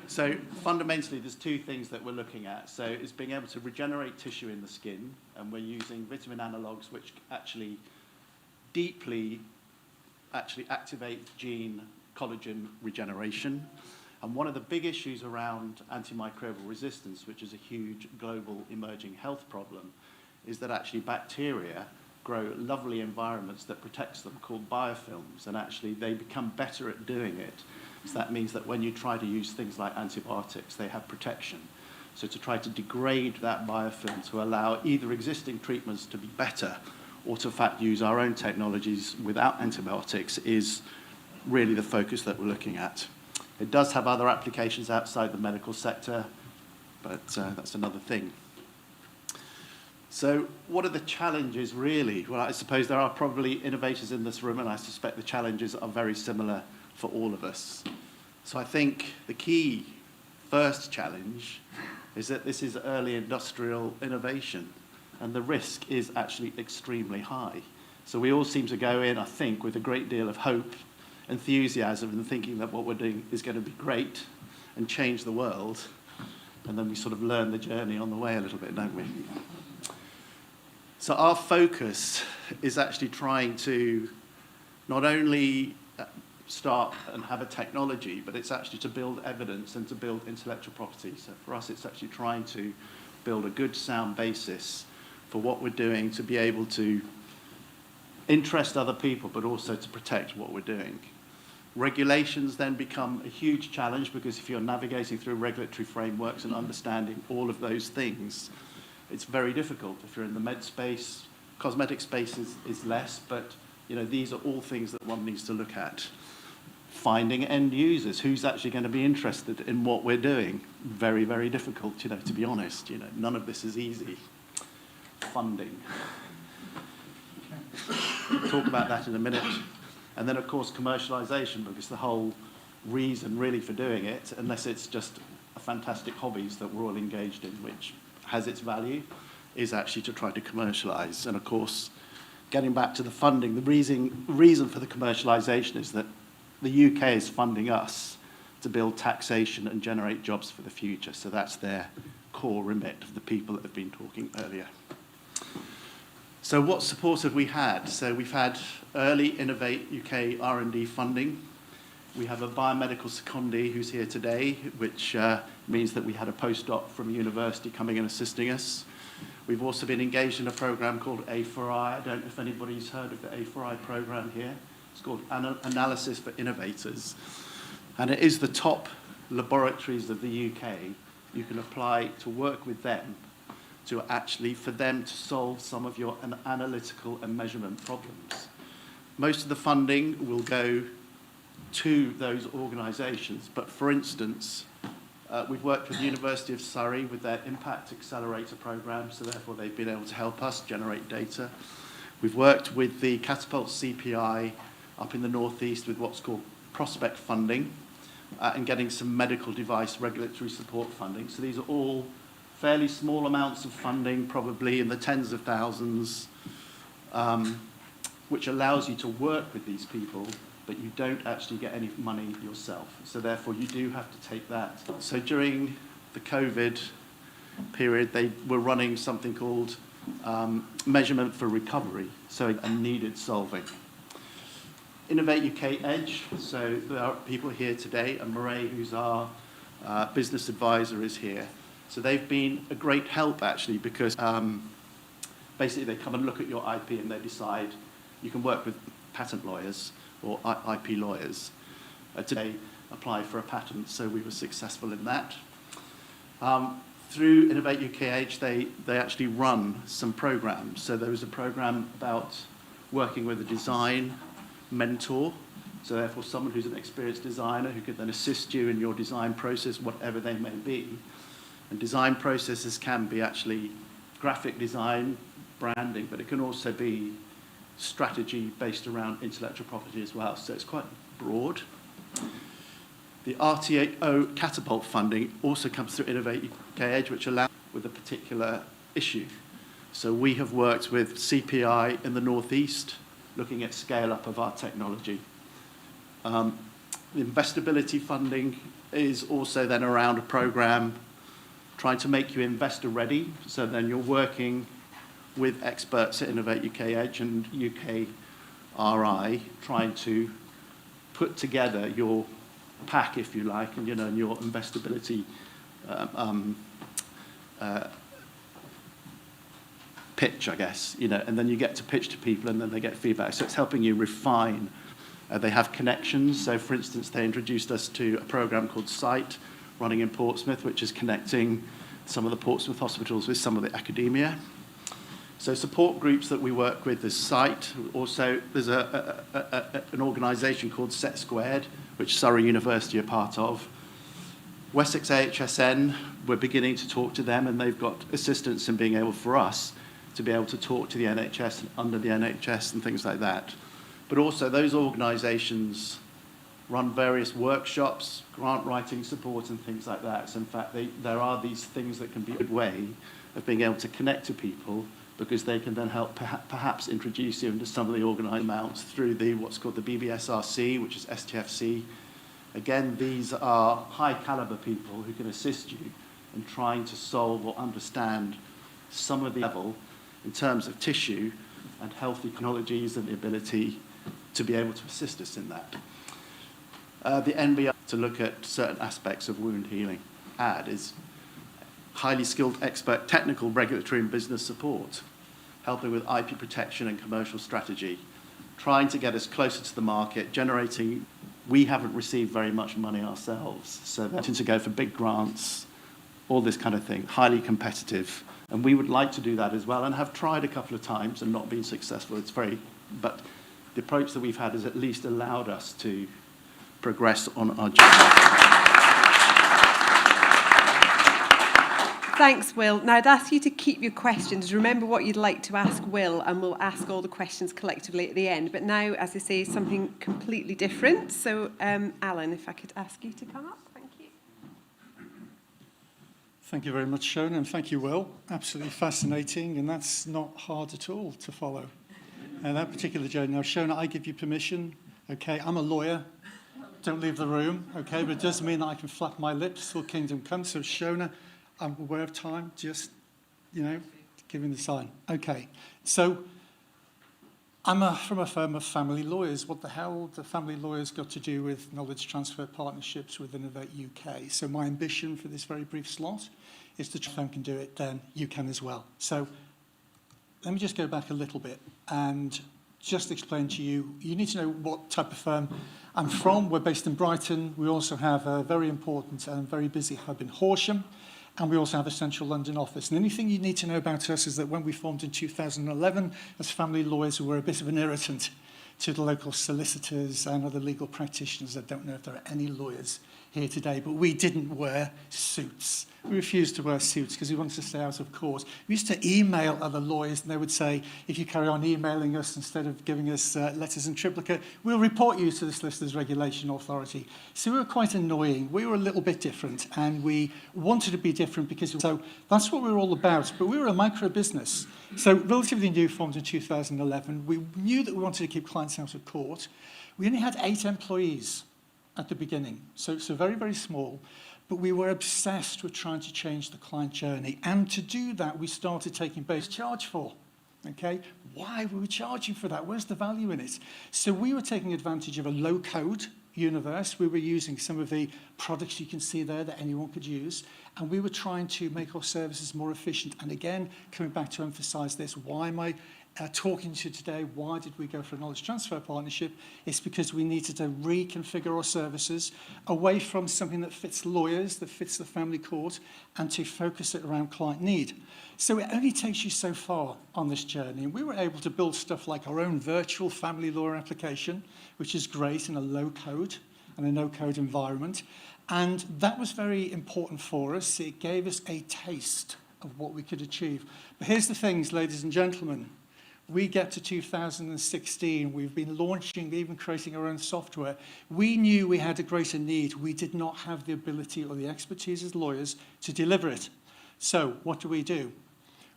so fundamentally, there's 2 things that we're looking at. So it's being able to regenerate tissue in the skin, and we're using vitamin analogues which actually deeply activate gene collagen regeneration. And one of the big issues around antimicrobial resistance, which is a huge global emerging health problem, is that actually bacteria grow lovely environments that protects them called biofilms, and actually they become better at doing it. So that means that when you try to use things like antibiotics, they have protection. So to try to degrade that biofilm to allow either existing treatments to be better or to in fact use our own technologies without antibiotics is really the focus that we're looking at. It does have other applications outside the medical sector, but that's another thing. So what are the challenges really? Well, I suppose there are probably innovators in this room, and I suspect the challenges are very similar for all of us. So I think the key first challenge is that this is early industrial innovation, and the risk is actually extremely high. So we all seem to go in, I think, with a great deal of hope, enthusiasm, and thinking that what we're doing is going to be great and change the world, and then we sort of learn the journey on the way a little bit, don't we? So our focus is actually trying to not only start and have a technology, but it's actually to build evidence and to build intellectual property. So for us, it's actually trying to build a good, sound basis for what we're doing to be able to interest other people, but also to protect what we're doing. Regulations then become a huge challenge because if you're navigating through regulatory frameworks and understanding all of those things, it's very difficult. If you're in the med space, cosmetic space is less, but these are all things that one needs to look at. Finding end users, who's actually going to be interested in what we're doing, very, very difficult, to be honest. None of this is easy. Funding. We'll talk about that in a minute. And then, of course, commercialization, because the whole reason really for doing it, unless it's just a fantastic hobbies that we're all engaged in, which has its value, is actually to try to commercialize. And of course, getting back to the funding, the reason for the commercialization is that the UK is funding us to build taxation and generate jobs for the future. So that's their core remit of the people that have been talking earlier. So what support have we had? So we've had early Innovate UK R&D funding. We have a biomedical secondee who's here today, which means that we had a postdoc from a university coming and assisting us. We've also been engaged in a program called A4I. I don't know if anybody's heard of the A4I program here. It's called Analysis for Innovators. And it is the top laboratories of the UK. You can apply to work with them for them to solve some of your analytical and measurement problems. Most of the funding will go to those organisations, but for instance, we've worked with the University of Surrey with their Impact Accelerator programme, so therefore they've been able to help us generate data. We've worked with the Catapults CPI up in the northeast with what's called prospect funding and getting some medical device regulatory support funding. So these are all fairly small amounts of funding, probably in the tens of thousands, which allows you to work with these people, but you don't actually get any money yourself. So therefore, you do have to take that. So during the COVID period, they were running something called measurement for recovery, so a needed solving. Innovate UK Edge, so there are people here today, and Murray, who's our business advisor, is here. So they've been a great help, actually, because basically they come and look at your IP and they decide you can work with patent lawyers or IP lawyers to apply for a patent, so we were successful in that. Through Innovate UK Edge, they actually run some programs. So there was a program about working with a design mentor, so therefore someone who's an experienced designer who could then assist you in your design process, whatever they may be. And design processes can be actually graphic design, branding, but it can also be strategy based around intellectual property as well, so it's quite broad. The RTO Catapult funding also comes through Innovate UK Edge, which allows with a particular issue. So we have worked with CPI in the northeast, looking at scale up of our technology. The investability funding is also then around a program trying to make you investor ready, so then you're working with experts at Innovate UK Edge and UKRI, trying to put together your pack, if you like, and and your investability pitch, I guess, and then you get to pitch to people, and then they get feedback. So it's helping you refine. They have connections. So, for instance, they introduced us to a program called SITE, running in Portsmouth, which is connecting some of the Portsmouth hospitals with some of the academia. So support groups that we work with is SITE. Also, there's an organisation called Set Squared, which Surrey University are part of. West Sussex AHSN, we're beginning to talk to them, and they've got assistance in being able for us to be able to talk to the NHS and under the NHS and things like that. But also those organisations run various workshops, grant writing support and things like that. So in fact, there are these things that can be a good way of being able to connect to people, because they can then help perhaps introduce you into some of the organised amounts through what's called the BBSRC, which is STFC. Again, these are high caliber people who can assist you in trying to solve or understand some of the level in terms of tissue and healthy technologies and the ability to be able to assist us in that. The NBR to look at certain aspects of wound healing. AD is highly skilled expert technical, regulatory and business support, helping with IP protection and commercial strategy, trying to get us closer to the market, generating. We haven't received very much money ourselves, so they're wanting to go for big grants, all this kind of thing, highly competitive. And we would like to do that as well, and have tried a couple of times and not been successful. But the approach that we've had has at least allowed us to progress on our journey. Thanks, Will. Now, I'd ask you to keep your questions. Remember what you'd like to ask Will, and we'll ask all the questions collectively at the end. But now, as I say, something completely different. So, Alan, if I could ask you to come up. Thank you. Thank you very much, Shona, and thank you, Will. Absolutely fascinating, and that's not hard at all to follow. And that particular journey. Now, Shona, I give you permission. Okay, I'm a lawyer. Don't leave the room. Okay, but it doesn't mean that I can flap my lips till kingdom comes. So, Shona, I'm aware of time, just, giving the sign. Okay, so I'm from a firm of family lawyers. What the hell the family lawyers got to do with knowledge transfer partnerships with Innovate UK? So my ambition for this very brief slot is to try if I can do it, then you can as well. So let me just go back a little bit and just explain to you, you need to know what type of firm I'm from. We're based in Brighton. We also have a very important and very busy hub in Horsham. And we also have a central London office. And anything you need to know about us is that when we formed in 2011 as family lawyers, we were a bit of an irritant to the local solicitors and other legal practitioners. I don't know if there are any lawyers here today, but we didn't wear suits. We refused to wear suits because we wanted to stay out of court. We used to email other lawyers, and they would say, if you carry on emailing us instead of giving us letters in triplicate, we'll report you to the Solicitors Regulation Authority. So we were quite annoying. We were a little bit different, and we wanted to be different because so that's what we were all about. But we were a micro business, so relatively new, formed in 2011. We knew that we wanted to keep clients out of court. We only had 8 employees at the beginning, so very, very small. But we were obsessed with trying to change the client journey. And to do that, we started taking base charge for. Okay? Why were we charging for that? Where's the value in it? So we were taking advantage of a low-code universe. We were using some of the products you can see there that anyone could use. And we were trying to make our services more efficient. And again, coming back to emphasize this, why am I talking to you today, why did we go for a knowledge transfer partnership? It's because we needed to reconfigure our services away from something that fits lawyers, that fits the family court, and to focus it around client need. So it only takes you so far on this journey. And we were able to build stuff like our own virtual family law application, which is great in a low code and a no code environment. And that was very important for us. It gave us a taste of what we could achieve. But here's the things, ladies and gentlemen. We get to 2016, we've been launching, even creating our own software. We knew we had a greater need. We did not have the ability or the expertise as lawyers to deliver it. So what do?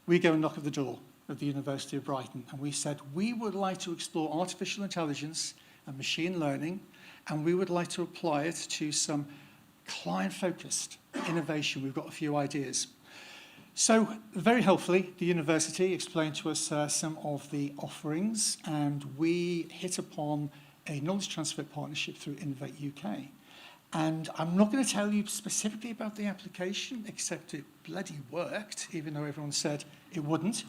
We go and knock at the door of the University of Brighton, and we said, we would like to explore artificial intelligence and machine learning, and we would like to apply it to some client-focused innovation. We've got a few ideas. So, very helpfully, the university explained to us some of the offerings, and we hit upon a knowledge transfer partnership through Innovate UK. And I'm not going to tell you specifically about the application, except it bloody worked, even though everyone said it wouldn't.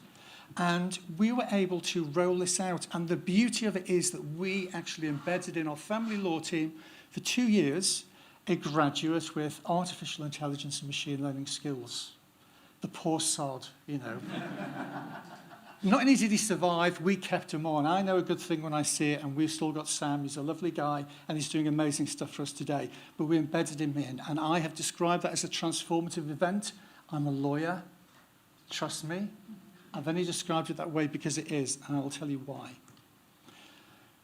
And we were able to roll this out. And the beauty of it is that we actually embedded in our family law team for 2 years a graduate with artificial intelligence and machine learning skills. The poor sod, you know. Not only did he survive, we kept him on. I know a good thing when I see it, and we've still got Sam. He's a lovely guy, and he's doing amazing stuff for us today. But we embedded him in, and I have described that as a transformative event. I'm a lawyer. Trust me. I've only described it that way because it is, and I will tell you why.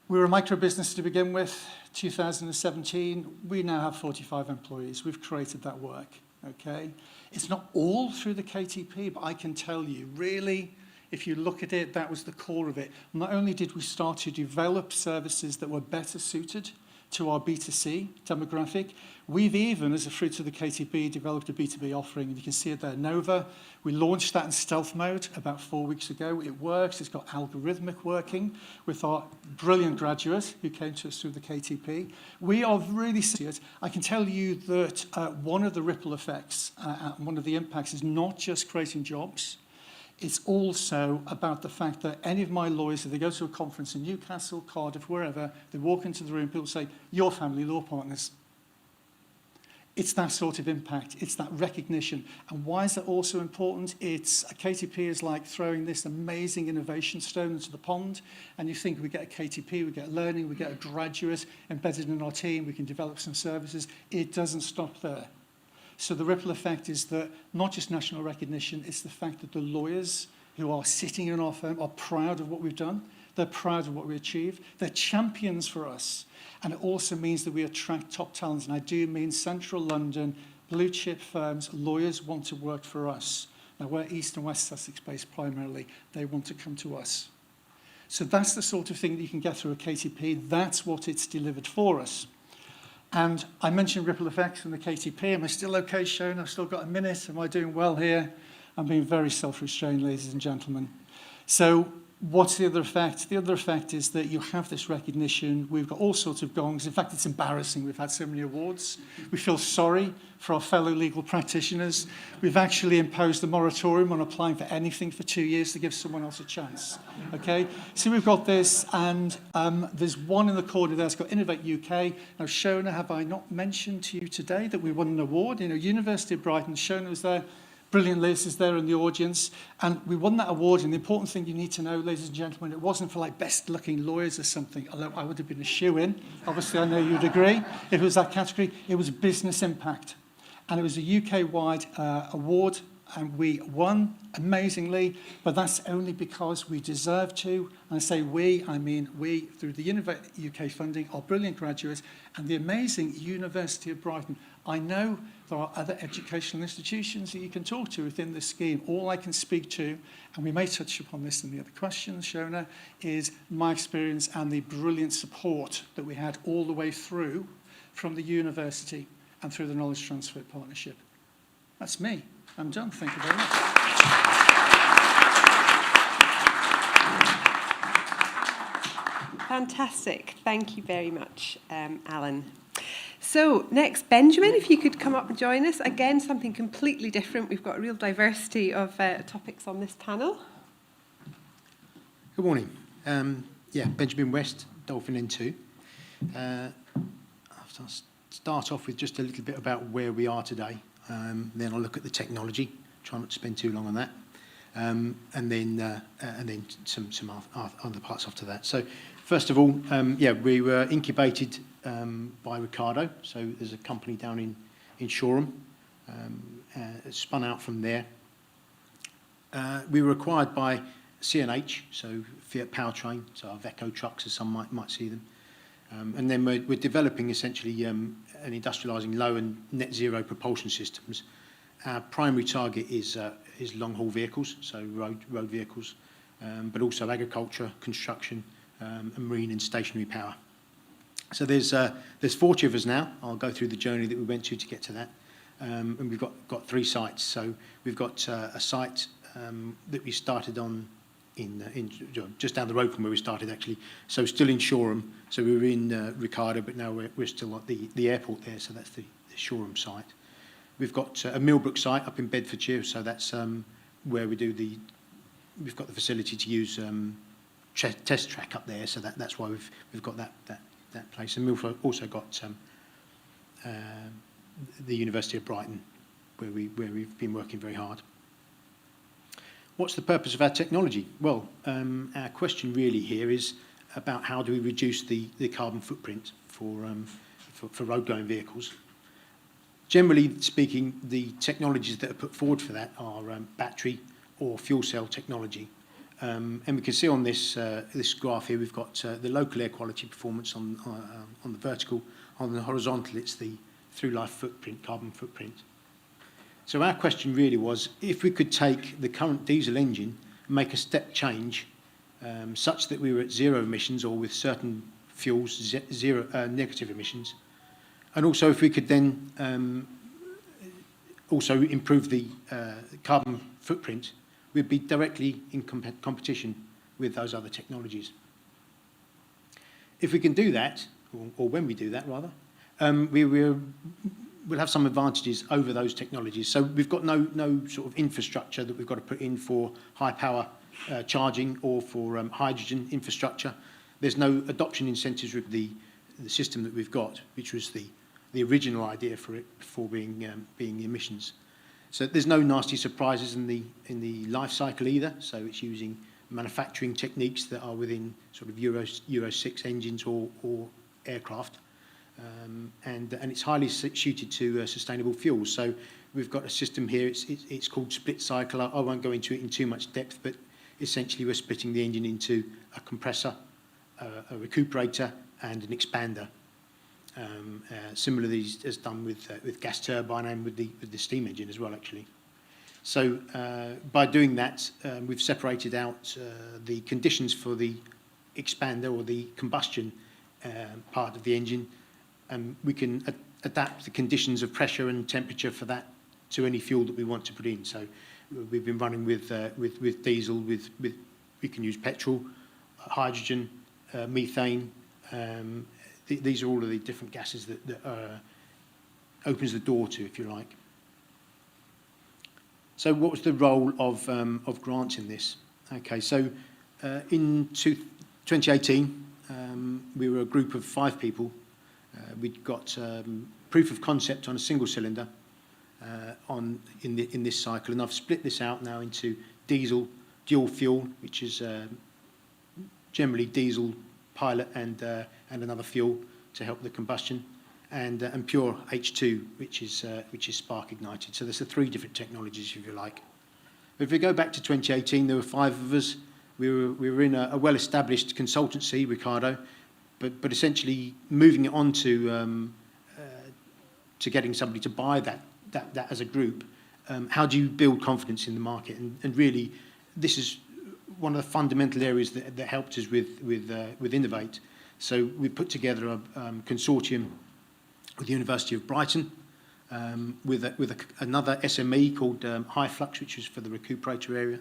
We were a micro business to begin with. 2017, we now have 45 employees. We've created that work. Okay, it's not all through the KTP, but I can tell you, really, if you look at it, that was the core of it. Not only did we start to develop services that were better suited to our B2C demographic, we've even, as a fruit of the KTP, developed a B2B offering, and you can see it there, Nova. We launched that in stealth mode about 4 weeks ago. It works. It's got algorithmic working with our brilliant graduate who came to us through the KTP. We are really serious. I can tell you that one of the ripple effects, one of the impacts is not just creating jobs. It's also about the fact that any of my lawyers, if they go to a conference in Newcastle, Cardiff, wherever, they walk into the room, people say, "Your family law partners." It's that sort of impact. It's that recognition. And why is that also important? It's a KTP is like throwing this amazing innovation stone into the pond. And you think we get a KTP, we get learning, we get a graduate embedded in our team, we can develop some services. It doesn't stop there. So the ripple effect is that not just national recognition, it's the fact that the lawyers who are sitting in our firm are proud of what we've done. They're proud of what we achieved. They're champions for us. And it also means that we attract top talents. And I do mean central London, blue chip firms, lawyers want to work for us. Now, we're East and West Sussex based primarily. They want to come to us. So that's the sort of thing that you can get through a KTP. That's what it's delivered for us. And I mentioned ripple effects from the KTP. Am I still okay, Shona? I've still got a minute. Am I doing well here? I'm being very self-restrained, ladies and gentlemen. So what's the other effect? The other effect is that you have this recognition. We've got all sorts of gongs. In fact, it's embarrassing. We've had so many awards. We feel sorry for our fellow legal practitioners. We've actually imposed a moratorium on applying for anything for 2 years to give someone else a chance. Okay? So we've got this, and there's one in the corner there. It's got Innovate UK. Now, Shona, have I not mentioned to you today that we won an award? You know, University of Brighton, Shona was there. Brilliant, Liz is there in the audience. And we won that award. And the important thing you need to know, ladies and gentlemen, it wasn't for like best looking lawyers or something, although I would have been a shoo-in. Obviously, I know you'd agree. If it was that category, it was business impact. And it was a UK-wide award. And we won amazingly, but that's only because we deserve to. And I say we, I mean we, through the Innovate UK funding, our brilliant graduates, and the amazing University of Brighton. I know there are other educational institutions that you can talk to within this scheme. All I can speak to, and we may touch upon this in the other questions, Shona, is my experience and the brilliant support that we had all the way through from the university and through the Knowledge Transfer Partnership. That's me. I'm done. Thank you very much. Fantastic. Thank you very much, Alan. So next, Benjamin, if you could come up and join us. Again, something completely different. We've got a real diversity of topics on this panel. Good morning. Benjamin West, Dolphin N2. I'll start off with just a little bit about where we are today. Then I'll look at the technology, try not to spend too long on that, and then some other parts after that. So first of all, we were incubated by Ricardo. So there's a company down in Shoreham, spun out from there. We were acquired by CNH, so Fiat Powertrain, so our Veco trucks, as some might see them. And then we're developing essentially and industrialising low and net zero propulsion systems. Our primary target is long-haul vehicles, so road vehicles, but also agriculture, construction, and marine and stationary power. So there's 40 of us now. I'll go through the journey that we went to get to that. And we've got 3 sites. So we've got a site that we started on in just down the road from where we started, actually. So still in Shoreham. So we were in Ricardo, but now we're still at the airport there. So that's the Shoreham site. We've got a Millbrook site up in Bedfordshire. So that's where we do we've got the facility to use test track up there. So that's why we've got that place. And we've also got the University of Brighton, where we've been working very hard. What's the purpose of our technology? Well, our question really here is about how do we reduce the carbon footprint for road-going vehicles. Generally speaking, the technologies that are put forward for that are battery or fuel cell technology. And we can see on this graph here, we've got the local air quality performance on the vertical. On the horizontal, it's the through-life footprint, carbon footprint. So our question really was, if we could take the current diesel engine and make a step change such that we were at zero emissions, or with certain fuels, zero negative emissions, and also if we could then also improve the carbon footprint, we'd be directly in competition with those other technologies. If we can do that, or when we do that rather, we'll have some advantages over those technologies. So we've got no sort of infrastructure that we've got to put in for high power charging or for hydrogen infrastructure. There's no adoption incentives with the system that we've got, which was the original idea for it before being emissions. So there's no nasty surprises in the life cycle either. So it's using manufacturing techniques that are within sort of Euro 6 engines or aircraft. And it's highly suited to sustainable fuels. So we've got a system here, it's called split cycle. I won't go into it in too much depth, but essentially we're splitting the engine into a compressor, a recuperator, and an expander. Similarly as done with gas turbine and with the steam engine as well, actually. So by doing that, we've separated out the conditions for the expander or the combustion part of the engine. And we can adapt the conditions of pressure and temperature for that to any fuel that we want to put in. So we've been running with diesel, we can use petrol, hydrogen, methane. These are all of the different gases that opens the door to, if you like. So what was the role of grants in this? Okay, so in 2018, we were a group of 5 people. We'd got proof of concept on a single cylinder, in this cycle. And I've split this out now into diesel, dual fuel, which is generally diesel, pilot, and another fuel to help the combustion, and pure H2, which is spark ignited. So there's the three different technologies, if you like. If we go back to 2018, there were 5 of us. We were in a well-established consultancy, Ricardo, but essentially moving it on to getting somebody to buy that as a group. How do you build confidence in the market? And really, this is one of the fundamental areas that helped us with Innovate. So we put together a consortium with the University of Brighton, with another SME called High Flux, which was for the recuperator area,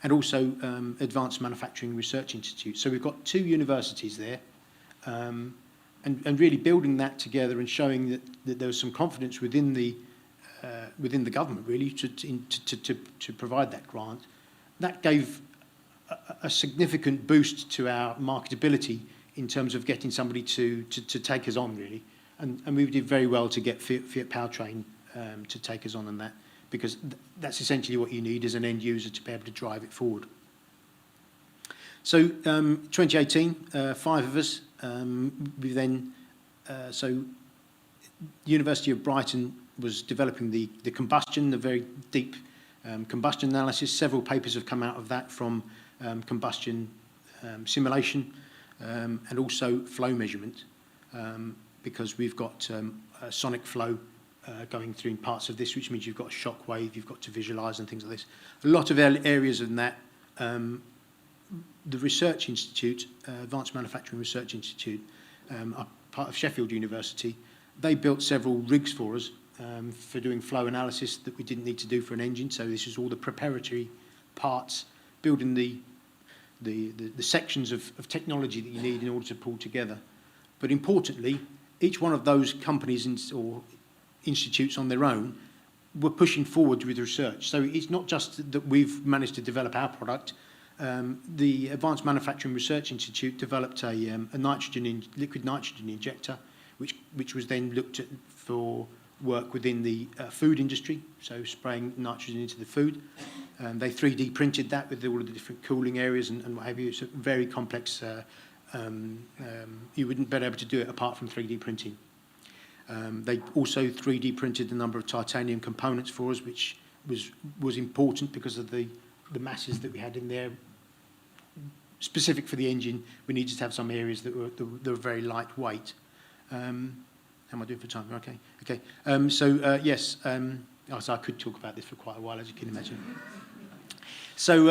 and also Advanced Manufacturing Research Institute. So we've got 2 universities there, and really building that together and showing that there was some confidence within the government really to provide that grant. That gave a significant boost to our marketability in terms of getting somebody to take us on, really. And we did very well to get Fiat Powertrain to take us on that, because that's essentially what you need as an end user to be able to drive it forward. So 2018, 5 of us. We then, so University of Brighton was developing the combustion, the very deep combustion analysis. Several papers have come out of that from combustion simulation and also flow measurement, because we've got a sonic flow going through in parts of this, which means you've got a shock wave, you've got to visualise and things like this. A lot of areas in that. The Research Institute, Advanced Manufacturing Research Institute, are part of Sheffield University. They built several rigs for us for doing flow analysis that we didn't need to do for an engine. So this is all the preparatory parts, building the sections of technology that you need in order to pull together. But importantly, each one of those companies or institutes on their own were pushing forward with research. So it's not just that we've managed to develop our product. The Advanced Manufacturing Research Institute developed a liquid nitrogen injector, which was then looked at for work within the food industry, so spraying nitrogen into the food. They 3D printed that with all of the different cooling areas and what have you. It's a very complex. You wouldn't be able to do it apart from 3D printing. They also 3D printed a number of titanium components for us, which was important because of the masses that we had in there. Specific for the engine, we needed to have some areas that were very lightweight. How am I doing for time? Okay. Yes, so I could talk about this for quite a while, as you can imagine. So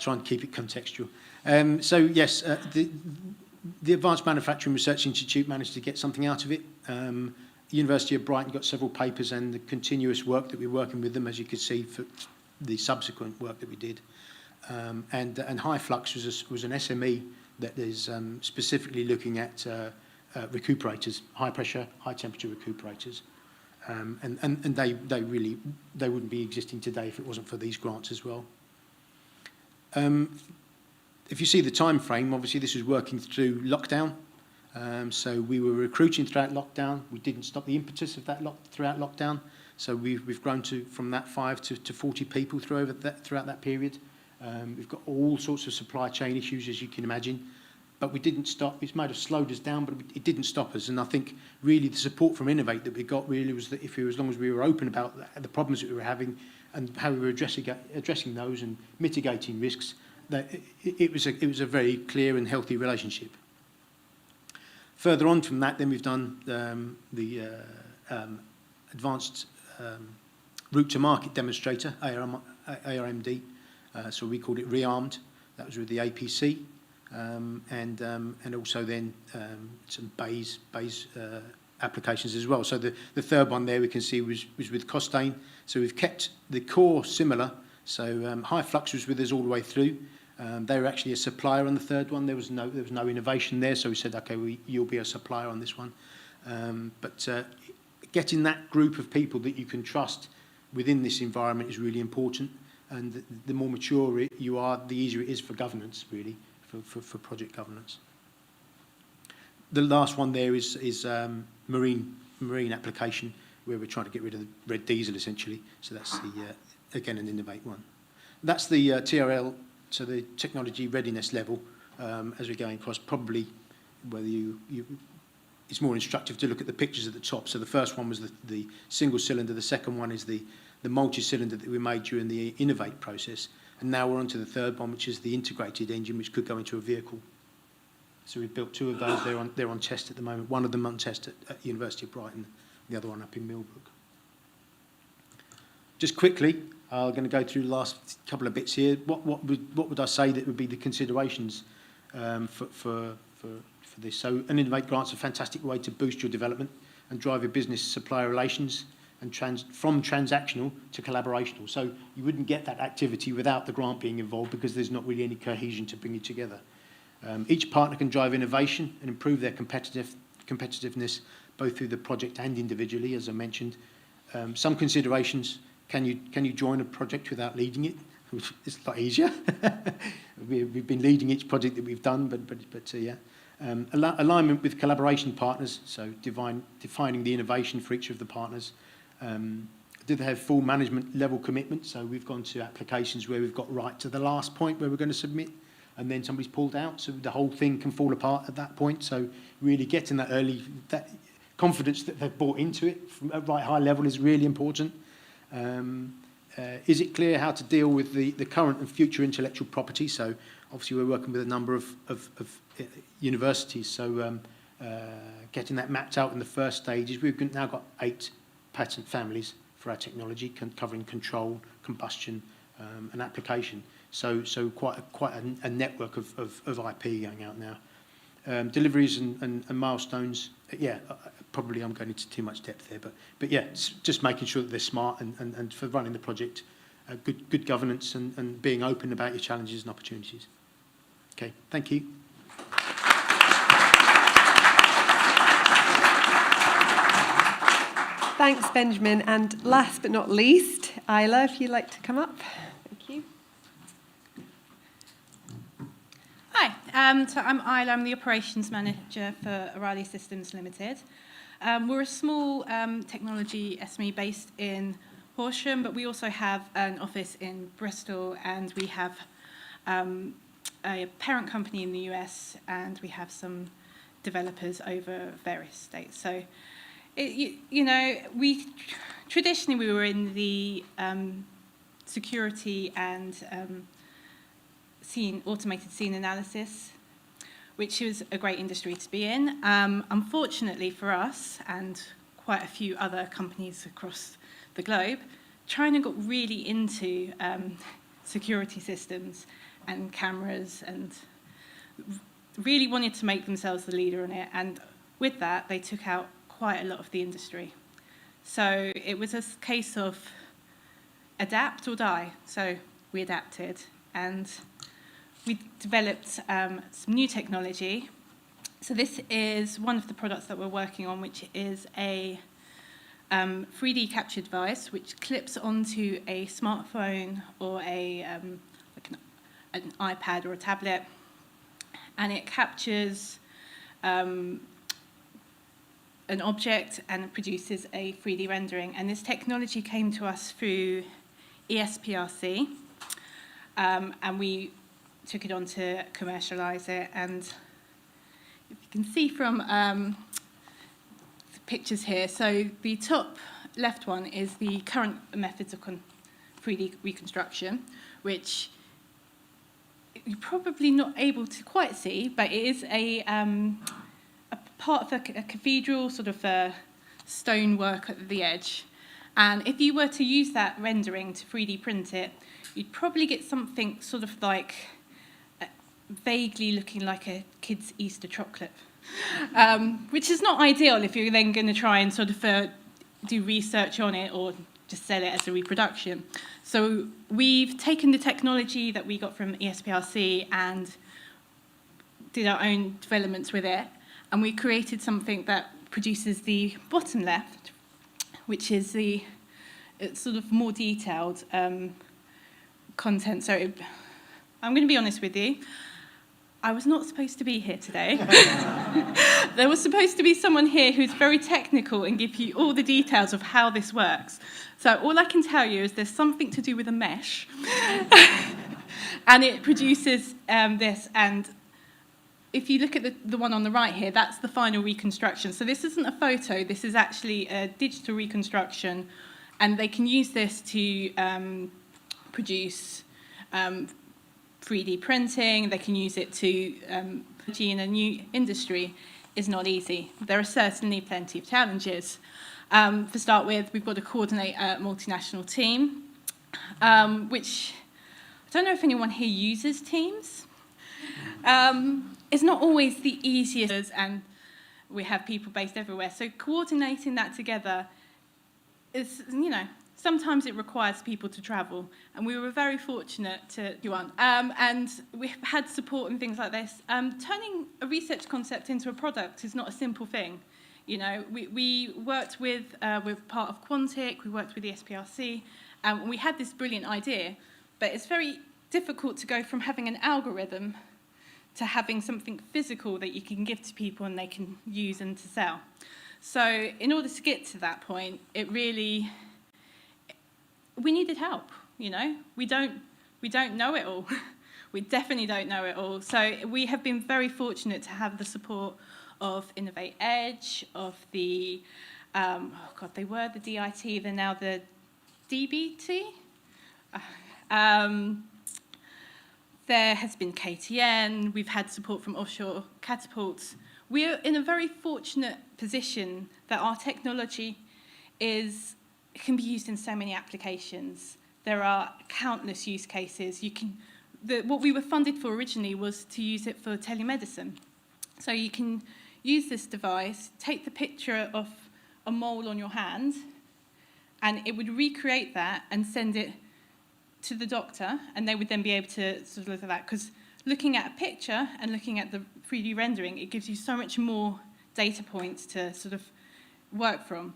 try and keep it contextual. Yes, the Advanced Manufacturing Research Institute managed to get something out of it. The University of Brighton got several papers and the continuous work that we're working with them, as you could see, for the subsequent work that we did. And High Flux was an SME that is specifically looking at recuperators, high pressure, high temperature recuperators. And they wouldn't be existing today if it wasn't for these grants as well. If you see the time frame, obviously this was working through lockdown. So we were recruiting throughout lockdown. We didn't stop the impetus of that throughout lockdown. So we've grown from that 5 to 40 people throughout that period. We've got all sorts of supply chain issues, as you can imagine. But we didn't stop. It might have slowed us down, but it didn't stop us. And I think really the support from Innovate that we got really was that as long as we were open about the problems that we were having and how we were addressing those and mitigating risks, that it was a very clear and healthy relationship. Further on from that, then we've done the Advanced Route to Market Demonstrator, ARMD. So we called it REARMED. That was with the APC. And also then some BASE applications as well. So the third one there we can see was with Costain. So we've kept the core similar. So High Flux was with us all the way through. They were actually a supplier on the third one. There was no innovation there. So we said, okay, you'll be a supplier on this one. But getting that group of people that you can trust within this environment is really important. And the more mature you are, the easier it is for governance, really. For project governance. The last one there is marine application, where we're trying to get rid of the red diesel essentially. So that's again an Innovate one. That's the TRL, so the technology readiness level as we're going across. Probably whether it's more instructive to look at the pictures at the top. So the first one was the single cylinder. The second one is the multi-cylinder that we made during the Innovate process. And now we're on to the third one, which is the integrated engine, which could go into a vehicle. So we've built 2 of those. They're on test at the moment. One of them on test at University of Brighton, the other one up in Millbrook. Just quickly, I'm going to go through the last couple of bits here. What would I say that would be the considerations for this? So an Innovate grant's a fantastic way to boost your development and drive your business supplier relations and from transactional to collaborational. So you wouldn't get that activity without the grant being involved because there's not really any cohesion to bring you together. Each partner can drive innovation and improve their competitiveness both through the project and individually, as I mentioned. Some considerations: can you join a project without leading it? It's a lot easier. We've been leading each project that we've done, but yeah. Alignment with collaboration partners, so defining the innovation for each of the partners. Do they have full management level commitment? So we've gone to applications where we've got right to the last point where we're going to submit, and then somebody's pulled out, so the whole thing can fall apart at that point. So really getting that confidence that they've bought into it from a right high level is really important. Is it clear how to deal with the current and future intellectual property? So obviously we're working with a number of universities, so getting that mapped out in the first stages. We've now got 8 patent families for our technology, covering control, combustion, and application. So quite a network of IP going out now. Deliveries and milestones. Yeah, probably I'm going into too much depth there, but yeah, it's just making sure that they're smart and for running the project, good governance and being open about your challenges and opportunities. Okay, thank you. Thanks, Benjamin. And last but not least, Isla, if you'd like to come up. Thank you. Hi, so I'm Isla. I'm the Operations Manager for O'Reilly Systems Limited. We're a small technology SME based in Horsham, but we also have an office in Bristol, and we have a parent company in the US, and we have some developers over various states. So, we traditionally were in the security and automated scene analysis, which is a great industry to be in. Unfortunately for us and quite a few other companies across the globe, China got really into security systems and cameras and really wanted to make themselves the leader in it. And with that, they took out quite a lot of the industry. So it was a case of adapt or die. So we adapted, and we developed some new technology. So this is one of the products that we're working on, which is a 3D capture device which clips onto a smartphone or like an iPad or a tablet, and it captures an object and it produces a 3D rendering. And this technology came to us through ESPRC, and we took it on to commercialise it. And if you can see from the pictures here, so the top left one is the current methods of 3D reconstruction, which you're probably not able to quite see, but it is a part of a cathedral, sort of a stonework at the edge. And if you were to use that rendering to 3D print it, you'd probably get something sort of like vaguely looking like a kid's Easter chocolate, which is not ideal if you're then going to try and sort of do research on it or just sell it as a reproduction. So we've taken the technology that we got from ESPRC and did our own developments with it, and we created something that produces the bottom left, which is it's sort of more detailed content. So I'm going to be honest with you. I was not supposed to be here today. There was supposed to be someone here who's very technical and give you all the details of how this works. So all I can tell you is there's something to do with a mesh, and it produces this. And if you look at the one on the right here, that's the final reconstruction. So this isn't a photo. This is actually a digital reconstruction, and they can use this to produce 3D printing. They can use it to in a new industry is not easy. There are certainly plenty of challenges. To start with, we've got to coordinate a multinational team, which I don't know if anyone here uses Teams. It's not always the easiest, and we have people based everywhere. So coordinating that together is, sometimes it requires people to travel, and we were very fortunate to do one. And we've had support and things like this. Turning a research concept into a product is not a simple thing. We worked with part of Quantic, we worked with the SPRC, and we had this brilliant idea, but it's very difficult to go from having an algorithm to having something physical that you can give to people and they can use and to sell. So in order to get to that point, we needed help, We don't know it all. We definitely don't know it all. So we have been very fortunate to have the support of Innovate Edge, of the, they were the DIT, they're now the DBT. There has been KTN, we've had support from offshore Catapults. We're in a very fortunate position that our technology can be used in so many applications. There are countless use cases. What we were funded for originally was to use it for telemedicine. So you can use this device, take the picture of a mole on your hand, and it would recreate that and send it to the doctor, and they would then be able to sort of look at that. Because looking at a picture and looking at the 3D rendering, it gives you so much more data points to sort of work from.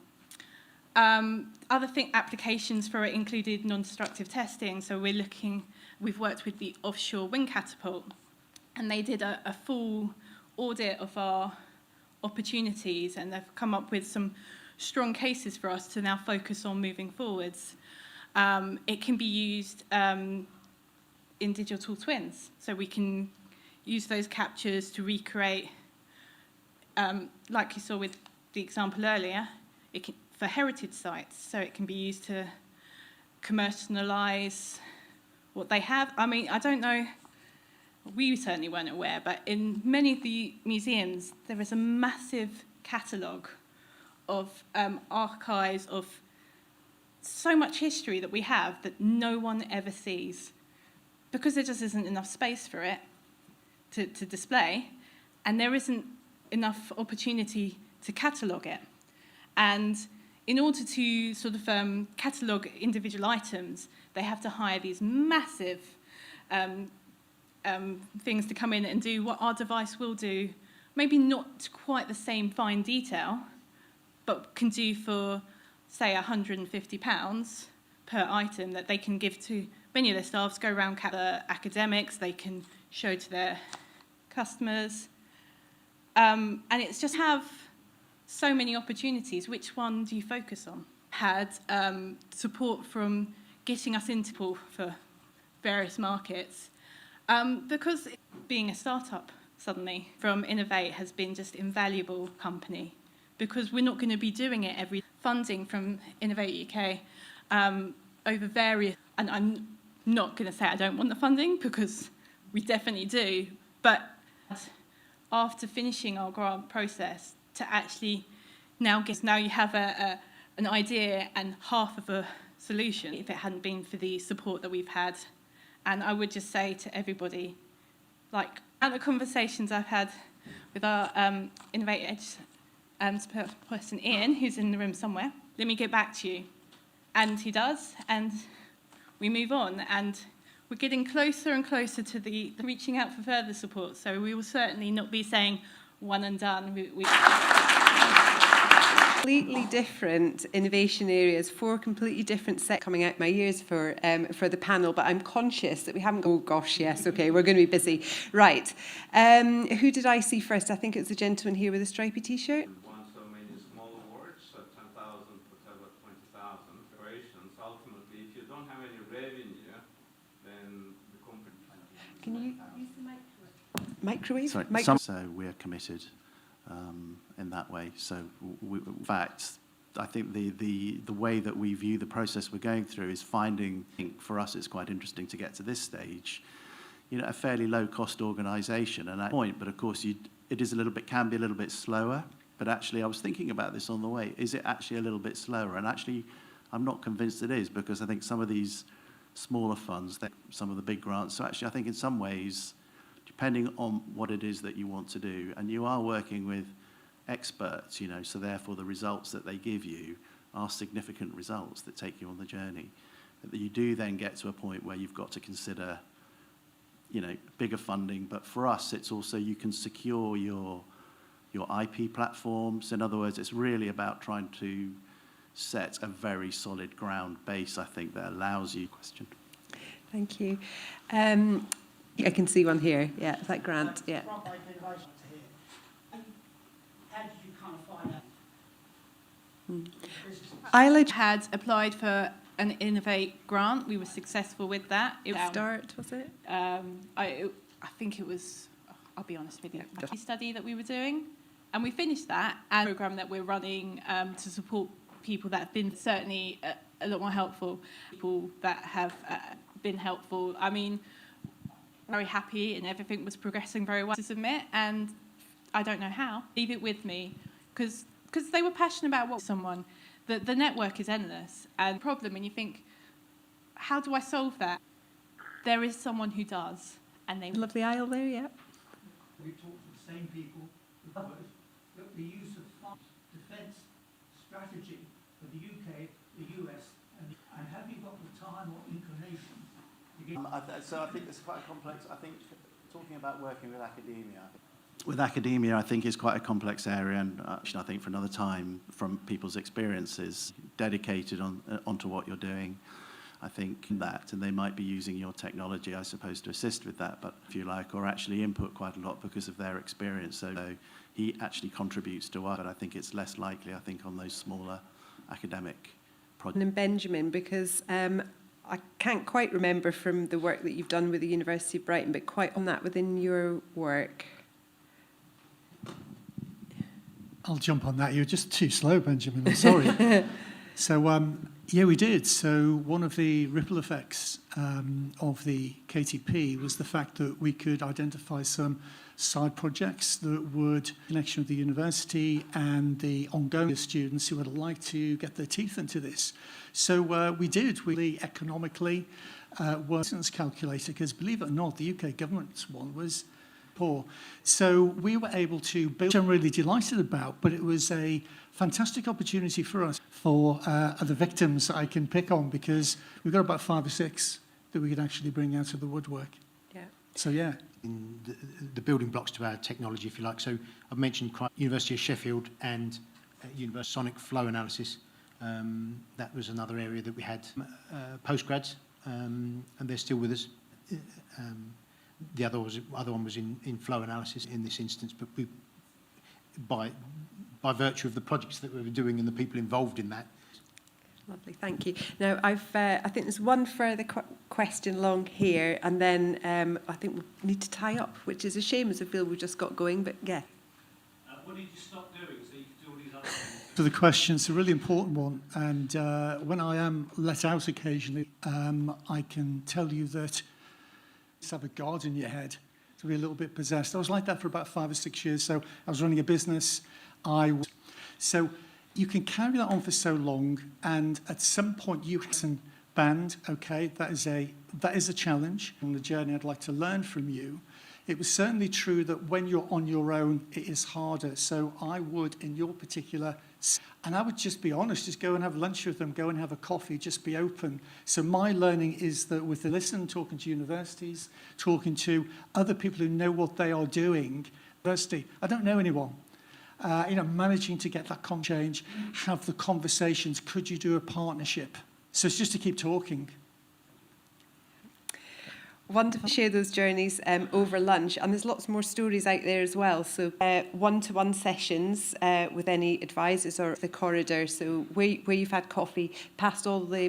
Other applications for it included non-destructive testing. So we've worked with the offshore wind catapult, and they did a full audit of our opportunities, and they've come up with some strong cases for us to now focus on moving forwards. It can be used in digital twins, so we can use those captures to recreate, like you saw with the example earlier, for heritage sites, so it can be used to commercialise what they have. I mean, I don't know, we certainly weren't aware, but in many of the museums, there is a massive catalogue of archives of so much history that we have that no one ever sees, because there just isn't enough space for it to display, and there isn't enough opportunity to catalogue it. And in order to sort of catalogue individual items, they have to hire these massive things to come in and do what our device will do, maybe not quite the same fine detail, but can do for, say, £150 per item that they can give to many of their staffs, go around the academics, they can show to their customers. And it's just have so many opportunities. Which one do you focus on? Had support from getting us into pool for various markets, because being a startup suddenly from Innovate has been just invaluable company, because we're not going to be doing it every funding from Innovate UK over various, and I'm not going to say I don't want the funding, because we definitely do, but after finishing our grant process to actually now you have an idea and half of a solution if it hadn't been for the support that we've had. And I would just say to everybody, like, at the conversations I've had with our Innovate Edge person Ian, who's in the room somewhere, let me get back to you. And he does, and we move on, and we're getting closer and closer to the reaching out for further support. So we will certainly not be saying one and done. Completely different innovation areas, 4 completely different sets coming out my ears for the panel, but I'm conscious that we haven't. Oh gosh, yes, okay, we're going to be busy. Right, who did I see first? I think it was the gentleman here with a stripy t-shirt. Won so many small awards, 10,000, whatever, 20,000 operations. Ultimately, if you don't have any revenue, then the company. Can you use the microwave? Sorry, Microwave. so we're committed in that way. So, in fact, I think the way that we view the process we're going through is finding. I think for us, it's quite interesting to get to this stage. You know, a fairly low-cost organisation, and at that point, but of course, it is can be a little bit slower. But actually, I was thinking about this on the way. Is it actually a little bit slower? And actually, I'm not convinced it is, because I think some of these smaller funds, some of the big grants. So actually, I think in some ways, depending on what it is that you want to do, and you are working with experts, you know, so therefore the results that they give you are significant results that take you on the journey. That you do then get to a point where you've got to consider, you know, bigger funding. But for us, it's also you can secure your IP platforms. In other words, it's really about trying to set a very solid ground base, I think, that allows you. Question. Thank you. I can see one here. Yeah, is that Grant? Yeah. How did you kind of find out? Isla had applied for an Innovate grant. We were successful with that. It was Start, was it? I think it was, I'll be honest with you, a study that we were doing. And we finished that and a program that we're running to support people that have been certainly a lot more helpful, people that have been helpful. I mean, very happy and everything was progressing very well to submit, and I don't know how. Leave it with me, because they were passionate about what someone. The network is endless, and the problem, and you think, how do I solve that? There is someone who does, and they lovely aisle there, yeah. We talked to the same people who covered the use of defence strategy for the UK, the US, and have you got the time or inclination? So I think it's quite a complex. I think talking about working with academia. With academia, I think is quite a complex area, and I think for another time, from people's experiences, dedicated onto what you're doing. I think that, and they might be using your technology, I suppose, to assist with that, but if you like, or actually input quite a lot because of their experience. So he actually contributes to us, but I think it's less likely, I think, on those smaller academic projects. And Benjamin, because I can't quite remember from the work that you've done with the University of Brighton, but quite on that within your work. I'll jump on that. You're just too slow, Benjamin. I'm sorry. So, yeah, we did. So one of the ripple effects of the KTP was the fact that we could identify some side projects that would, in connection with the university and the ongoing students who would like to get their teeth into this. So we did. We economically was calculated, because believe it or not, the UK government's one was poor. So we were able to build, which I'm really delighted about, but it was a fantastic opportunity for us, for other victims that I can pick on, because we've got about 5 or 6 that we could actually bring out of the woodwork. Yeah. So, yeah. In the building blocks to our technology, if you like. So I've mentioned University of Sheffield and University Sonic Flow Analysis. That was another area that we had postgrads, and they're still with us. The other one was in flow analysis in this instance, but we, by virtue of the projects that we were doing and the people involved in that. Lovely, thank you. Now, I think there's one further question along here, and then I think we need to tie up, which is a shame as I feel we've just got going, but yeah. What did you stop doing so you could do all these other things? So the question's a really important one, and when I am let out occasionally, I can tell you that just have a guard in your head to be a little bit possessed. I was like that for about 5 or 6 years. So I was running a business. So you can carry that on for so long, and at some point you listen, band. Okay, that is a challenge on the journey. I'd like to learn from you. It was certainly true that when you're on your own, it is harder. So I would, in your particular, and I would just be honest, just go and have lunch with them, go and have a coffee, just be open. So my learning is that with the listen, talking to universities, talking to other people who know what they are doing, university, I don't know anyone. managing to get that change, have the conversations, could you do a partnership? So it's just to keep talking. Wonderful. Share those journeys over lunch, and there's lots more stories out there as well. So one-to-one sessions with any advisors or the corridor. So where you've had coffee, past all the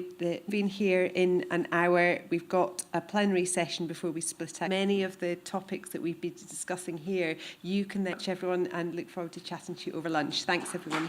been here in an hour. We've got a plenary session before we split out. Many of the topics that we've been discussing here, you can then everyone and look forward to chatting to you over lunch. Thanks, everyone.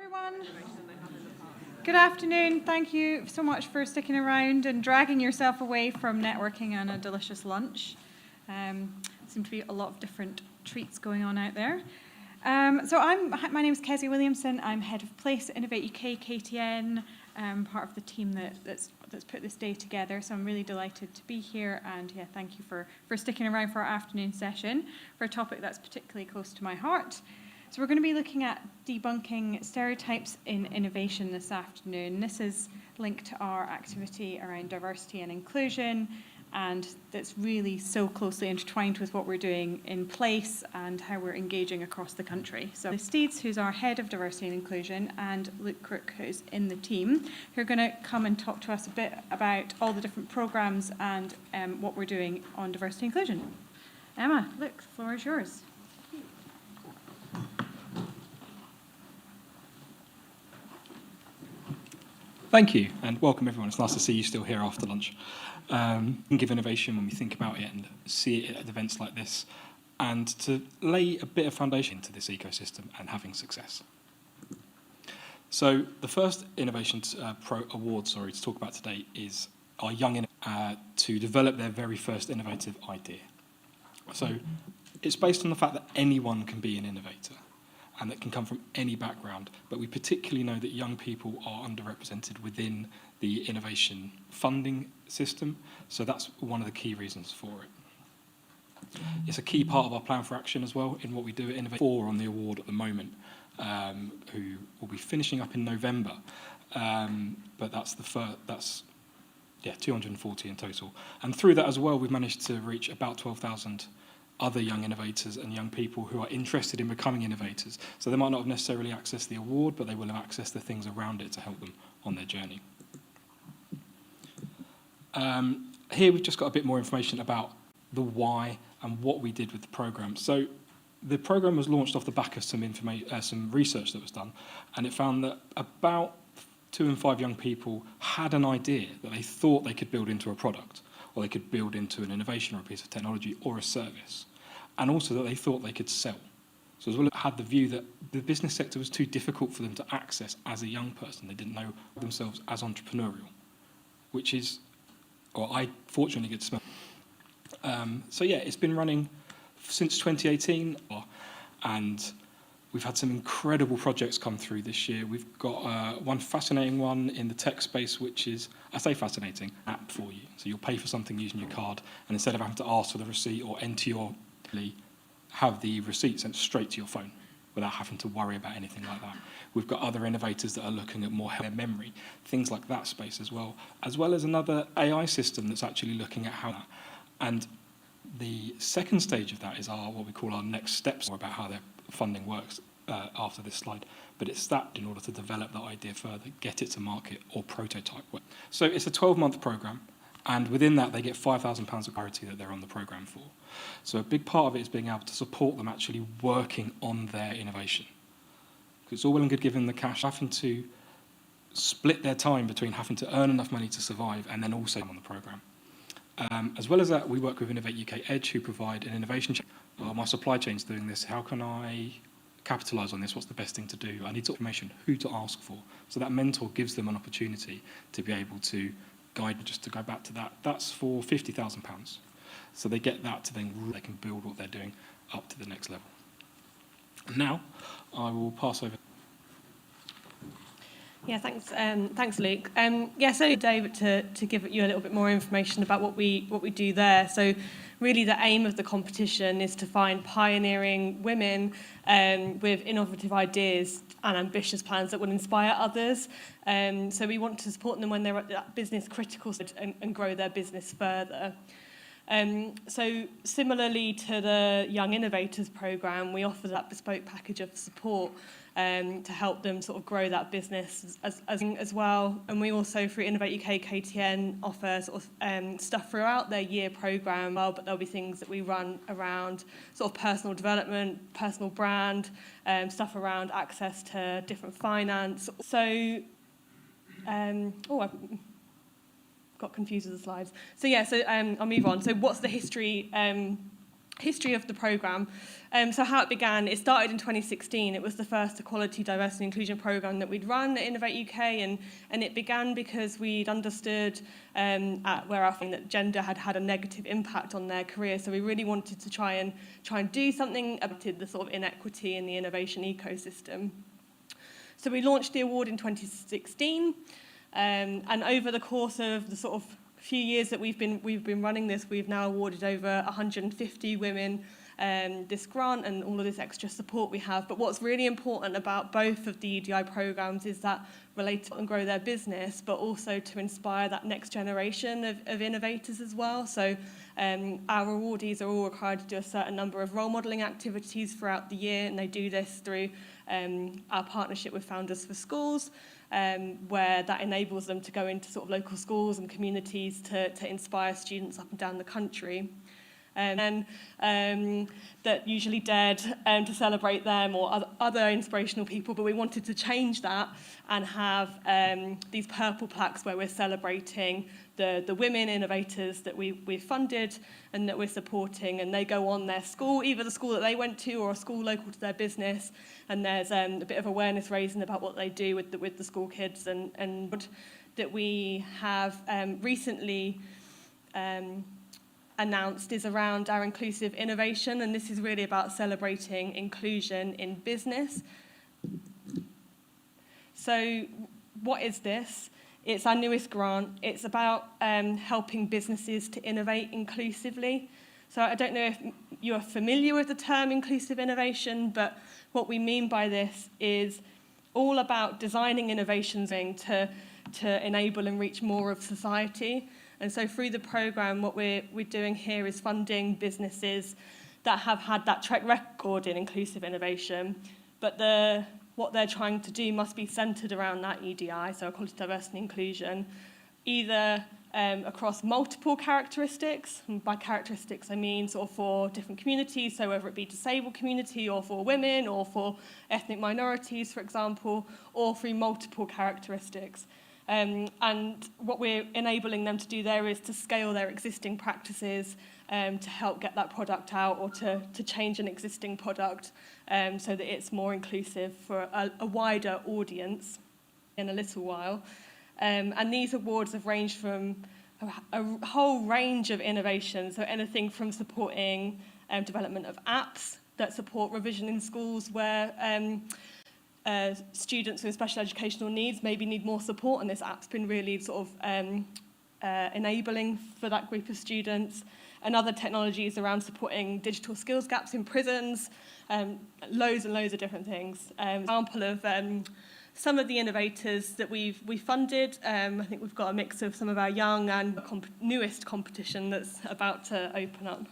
everyone. Good afternoon. Thank you so much for sticking around and dragging yourself away from networking and a delicious lunch. Seem to be a lot of different treats going on out there. My name is Kezia Williamson. I'm head of Place at Innovate UK KTN, part of the team that's put this day together. So I'm really delighted to be here, and yeah, thank you for sticking around for our afternoon session for a topic that's particularly close to my heart. So we're going to be looking at debunking stereotypes in innovation this afternoon. This is linked to our activity around diversity and inclusion, and that's really so closely intertwined with what we're doing in Place and how we're engaging across the country. So Steeds, who's our head of diversity and inclusion, and Luke Crook, who's in the team, who are going to come and talk to us a bit about all the different programmes and what we're doing on diversity and inclusion. Emma, Luke, the floor is yours. Thank you, and welcome everyone. It's nice to see you still here after lunch. Think of innovation when we think about it and see it at events like this, and to lay a bit of foundation into this ecosystem and having success. So the first Innovation Award, to talk about today is our young to develop their very first innovative idea. So it's based on the fact that anyone can be an innovator, and that can come from any background, but we particularly know that young people are underrepresented within the innovation funding system, so that's one of the key reasons for it. It's a key part of our plan for action as well in what we do at Innovate. 4 on the award at the moment, who will be finishing up in November, but that's 240 in total. And through that as well, we've managed to reach about 12,000 other young innovators and young people who are interested in becoming innovators. So they might not have necessarily accessed the award, but they will have accessed the things around it to help them on their journey. Here we've just got a bit more information about the why and what we did with the programme. So the programme was launched off the back of some research that was done, and it found that about 2 in 5 young people had an idea that they thought they could build into a product, or they could build into an innovation or a piece of technology or a service, and also that they thought they could sell. So as well as had the view that the business sector was too difficult for them to access as a young person. They didn't know themselves as entrepreneurial, which is, or I fortunately get to smell. So yeah, it's been running since 2018, and we've had some incredible projects come through this year. We've got one fascinating one in the tech space, which is, I say fascinating, app for you. So you'll pay for something using your card, and instead of having to ask for the receipt or enter have the receipt sent straight to your phone without having to worry about anything like that. We've got other innovators that are looking at more their memory, things like that space as well as another AI system that's actually looking at how that. And the second stage of that is what we call our next steps, or about how their funding works after this slide. But it's that in order to develop that idea further, get it to market or prototype. So it's a 12-month programme, and within that they get £5,000 of priority that they're on the programme for. So a big part of it is being able to support them actually working on their innovation. Because it's all well and good giving the cash, having to split their time between having to earn enough money to survive and then also on the programme. As well as that, we work with Innovate UK Edge, who provide an innovation check. My supply chain's doing this. How can I capitalise on this? What's the best thing to do? I need information, who to ask for. So that mentor gives them an opportunity to be able to guide. Just to go back to that, that's for £50,000. So they get that to then they can build what they're doing up to the next level. And now I will pass over. Yeah, thanks, Luke. So David, to give you a little bit more information about what we do there. So really the aim of the competition is to find pioneering women with innovative ideas and ambitious plans that will inspire others. So we want to support them when they're at that business critical stage and grow their business further. So similarly to the Young Innovators programme, we offer that bespoke package of support to help them sort of grow that business as well. And we also, through Innovate UK KTN, offer sort of stuff throughout their year programme, but there'll be things that we run around sort of personal development, personal brand, stuff around access to different finance. So, I've got confused with the slides. So I'll move on. So what's the history history of the programme. So how it began, it started in 2016. It was the first equality, diversity and inclusion programme that we'd run at Innovate UK, and it began because we'd understood at where I think that gender had had a negative impact on their career. So we really wanted to try and do something about the sort of inequity in the innovation ecosystem. So we launched the award in 2016, and over the course of the sort of few years that we've been running this, we've now awarded over 150 women this grant and all of this extra support we have. But what's really important about both of the EDI programs is that relate to and grow their business, but also to inspire that next generation of innovators as well. So our awardees are all required to do a certain number of role modelling activities throughout the year, and they do this through our partnership with Founders for Schools, where that enables them to go into sort of local schools and communities to inspire students up and down the country. And that usually dared to celebrate them or other inspirational people, but we wanted to change that and have these purple plaques where we're celebrating the women innovators that we've funded and that we're supporting, and they go on their school, either the school that they went to or a school local to their business, and there's a bit of awareness raising about what they do with the school kids, and that we have recently announced is around our inclusive innovation, and this is really about celebrating inclusion in business. So what is this? It's our newest grant. It's about helping businesses to innovate inclusively. So I don't know if you're familiar with the term inclusive innovation, but what we mean by this is all about designing innovations to enable and reach more of society. And so through the programme, what we're doing here is funding businesses that have had that track record in inclusive innovation, but what they're trying to do must be centred around that EDI, so equality, diversity and inclusion, either across multiple characteristics, and by characteristics I mean sort of for different communities, so whether it be disabled community or for women or for ethnic minorities, for example, or through multiple characteristics. And what we're enabling them to do there is to scale their existing practices to help get that product out, or to change an existing product so that it's more inclusive for a wider audience in a little while. And these awards have ranged from a whole range of innovations, so anything from supporting development of apps that support revision in schools where students with special educational needs maybe need more support, and this app's been really sort of enabling for that group of students, and other technologies around supporting digital skills gaps in prisons, loads and loads of different things. Example of some of the innovators that we've funded. I think we've got a mix of some of our young and newest competition that's about to open up.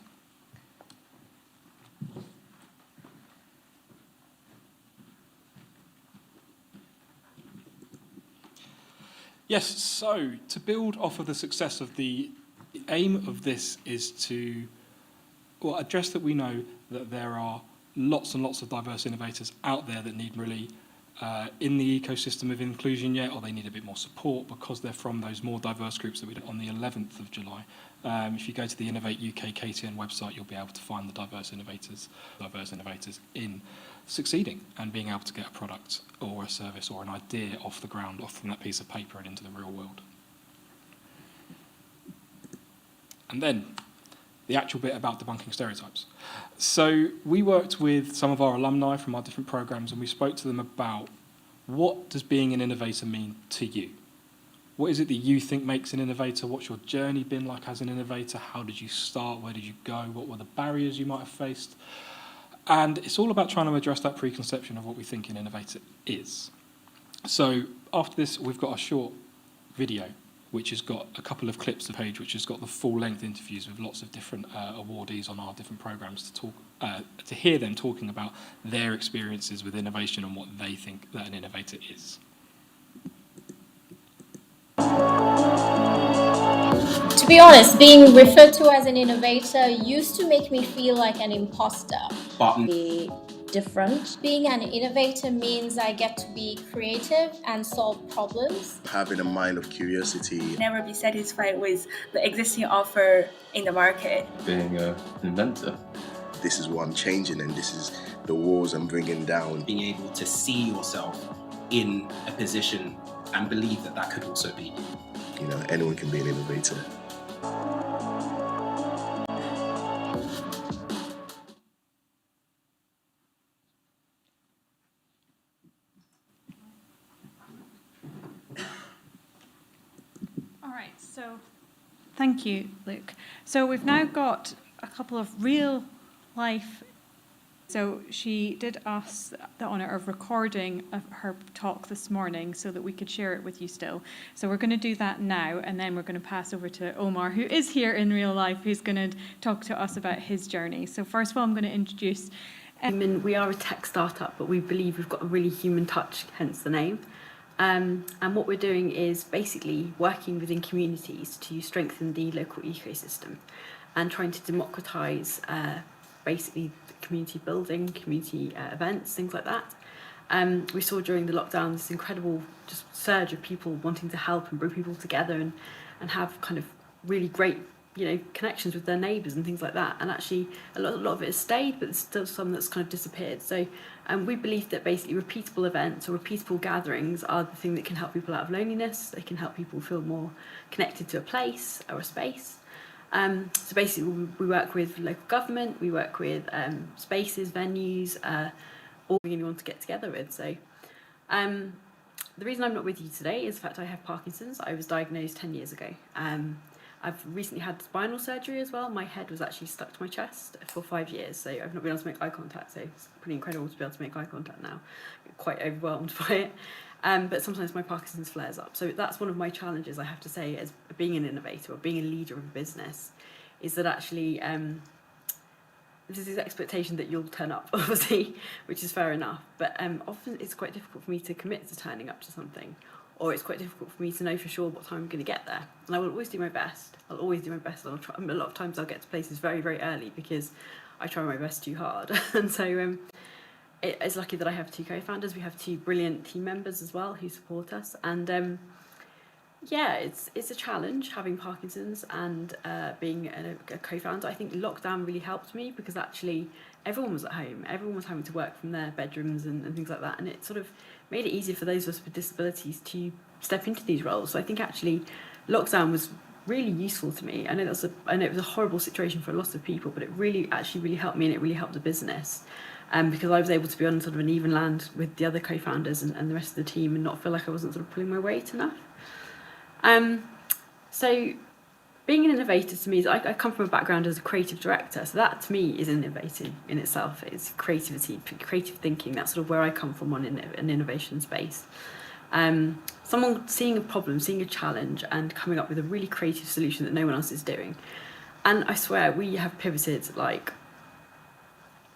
Yes, so to build off of the success of the aim of this is to address that we know that there are lots and lots of diverse innovators out there that need really in the ecosystem of inclusion yet, or they need a bit more support because they're from those more diverse groups that we did on the 11th of July. If you go to the Innovate UK KTN website, you'll be able to find the diverse innovators in succeeding and being able to get a product or a service or an idea off the ground, off from that piece of paper and into the real world. And then the actual bit about debunking stereotypes. So we worked with some of our alumni from our different programs, and we spoke to them about what does being an innovator mean to you? What is it that you think makes an innovator? What's your journey been like as an innovator? How did you start? Where did you go? What were the barriers you might have faced? And it's all about trying to address that preconception of what we think an innovator is. So after this, we've got a short video which has got a couple of clips of page, which has got the full-length interviews with lots of different awardees on our different programs to hear them talking about their experiences with innovation and what they think that an innovator is. To be honest, being referred to as an innovator used to make me feel like an imposter. Different. Being an innovator means I get to be creative and solve problems. Having a mind of curiosity. Never be satisfied with the existing offer in the market. Being an inventor this is what I'm changing and this is the walls I'm bringing down. Being able to see yourself in a position and believe that that could also be you. You know, anyone can be an innovator. All right, so thank you, Luke. So we've now got a couple of real life. So she did us the honour of recording of her talk this morning so that we could share it with you still. So we're going to do that now, and then we're going to pass over to Omar, who is here in real life, who's going to talk to us about his journey. So first of all, I'm going to introduce... We are a tech startup, but we believe we've got a really human touch, hence the name. And what we're doing is basically working within communities to strengthen the local ecosystem and trying to democratise basically community building, community events, things like that. We saw during the lockdown this incredible just surge of people wanting to help and bring people together and have kind of really great, you know, connections with their neighbours and things like that. And actually a lot of it has stayed, but there's still some that's kind of disappeared. So we believe that basically repeatable events or repeatable gatherings are the thing that can help people out of loneliness. They can help people feel more connected to a place or a space. So basically we work with local government, we work with spaces, venues, or anyone to get together with. So the reason I'm not with you today is the fact I have Parkinson's. I was diagnosed 10 years ago. I've recently had spinal surgery as well. My head was actually stuck to my chest for 5 years, so I've not been able to make eye contact, so it's pretty incredible to be able to make eye contact now. I'm quite overwhelmed by it. But sometimes my Parkinson's flares up. So that's one of my challenges, I have to say, as being an innovator or being a leader of a business, is that actually there's this expectation that you'll turn up, obviously, which is fair enough. But often it's quite difficult for me to commit to turning up to something, or it's quite difficult for me to know for sure what time I'm going to get there. And I will always do my best. I'll always do my best. I'll try, a lot of times I'll get to places very, very early because I try my best too hard. And so it's lucky that I have 2 co-founders. We have 2 brilliant team members as well who support us. And yeah, it's a challenge having Parkinson's and being a co-founder. I think lockdown really helped me because actually everyone was at home. Everyone was having to work from their bedrooms and things like that. And it sort of made it easier for those of us with disabilities to step into these roles. So I think actually lockdown was really useful to me. I know it was a horrible situation for lots of people, but it really helped me, and it really helped the business. Because I was able to be on sort of an even land with the other co-founders and the rest of the team and not feel like I wasn't sort of pulling my weight enough. So being an innovator to me is, I come from a background as a creative director, so that to me is innovating in itself. It's creativity, creative thinking. That's sort of where I come from on an innovation space. Someone seeing a problem, seeing a challenge and coming up with a really creative solution that no one else is doing. And I swear we have pivoted like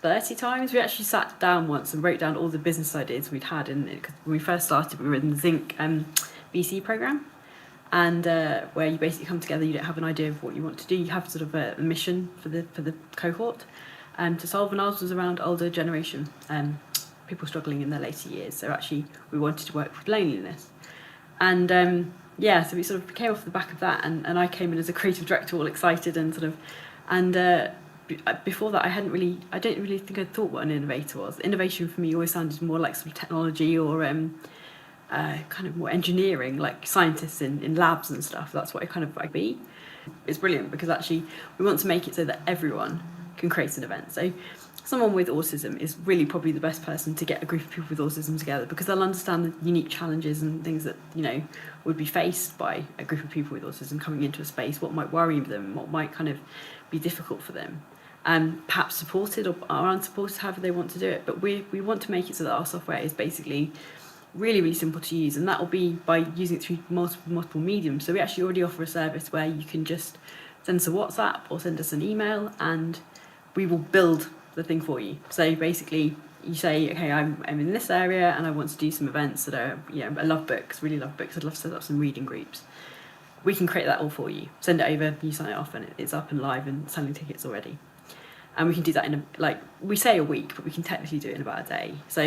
30 times. We actually sat down once and wrote down all the business ideas we'd had. And when we first started, we were in the Zinc BC programme, and where you basically come together. You don't have an idea of what you want to do. You have sort of a mission for the cohort to solve. And ours was around older generation, people struggling in their later years. So actually, we wanted to work with loneliness, and yeah, so we sort of came off the back of that. And I came in as a creative director, all excited and sort of, and. Before that, I don't really think I thought what an innovator was. Innovation for me always sounded more like sort of technology or kind of more engineering, like scientists in labs and stuff. That's what I kind of like be. It's brilliant because actually we want to make it so that everyone can create an event. So someone with autism is really probably the best person to get a group of people with autism together because they'll understand the unique challenges and things that, you know, would be faced by a group of people with autism coming into a space, what might worry them, what might kind of be difficult for them. Perhaps supported or unsupported, however they want to do it. But we want to make it so that our software is basically really, really simple to use, and that will be by using it through multiple mediums. So we actually already offer a service where you can just send us a WhatsApp or send us an email, and we will build the thing for you. So basically, you say, okay, I'm in this area and I want to do some events that are, you know, I love books, really love books. I'd love to set up some reading groups. We can create that all for you. Send it over, you sign it off, and it's up and live and selling tickets already. And we can do that in we say a week, but we can technically do it in about a day. So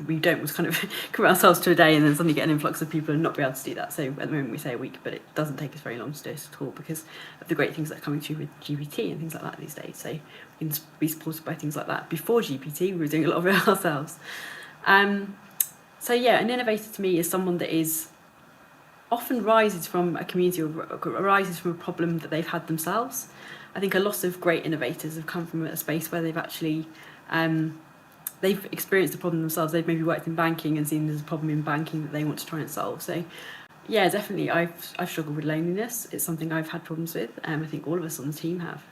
we don't kind of commit ourselves to a day and then suddenly get an influx of people and not be able to do that. So at the moment we say a week, but it doesn't take us very long to do it at all because of the great things that are coming through with GPT and things like that these days. So we can be supported by things like that. Before GPT, we were doing a lot of it ourselves. So yeah, an innovator to me is someone that is often rises from a community or arises from a problem that they've had themselves. I think a lot of great innovators have come from a space where they've actually they've experienced a problem themselves. They've maybe worked in banking and seen there's a problem in banking that they want to try and solve. So yeah, definitely I've struggled with loneliness. It's something I've had problems with. I think all of us on the team have.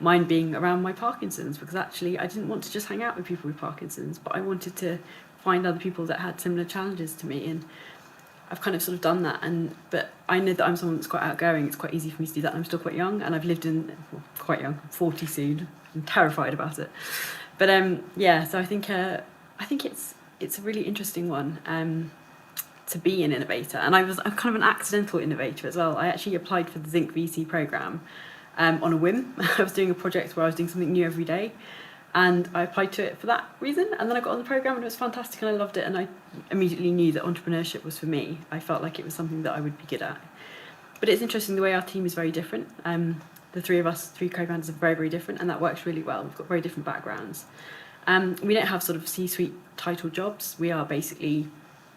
Mine being around my Parkinson's, because actually I didn't want to just hang out with people with Parkinson's, but I wanted to find other people that had similar challenges to me, and I've kind of sort of done that. But I know that I'm someone that's quite outgoing. It's quite easy for me to do that. I'm still quite young, and I've lived in quite young, 40 soon. I'm terrified about it. But yeah, so I think it's a really interesting one to be an innovator. And I'm kind of an accidental innovator as well. I actually applied for the Zinc VC programme on a whim. I was doing a project where I was doing something new every day, and I applied to it for that reason, and then I got on the programme and it was fantastic and I loved it, and I immediately knew that entrepreneurship was for me. I felt like it was something that I would be good at. But it's interesting, the way our team is very different. The three of us, three co-founders, are very, very different, and that works really well. We've got very different backgrounds. We don't have sort of C-suite title jobs. We are basically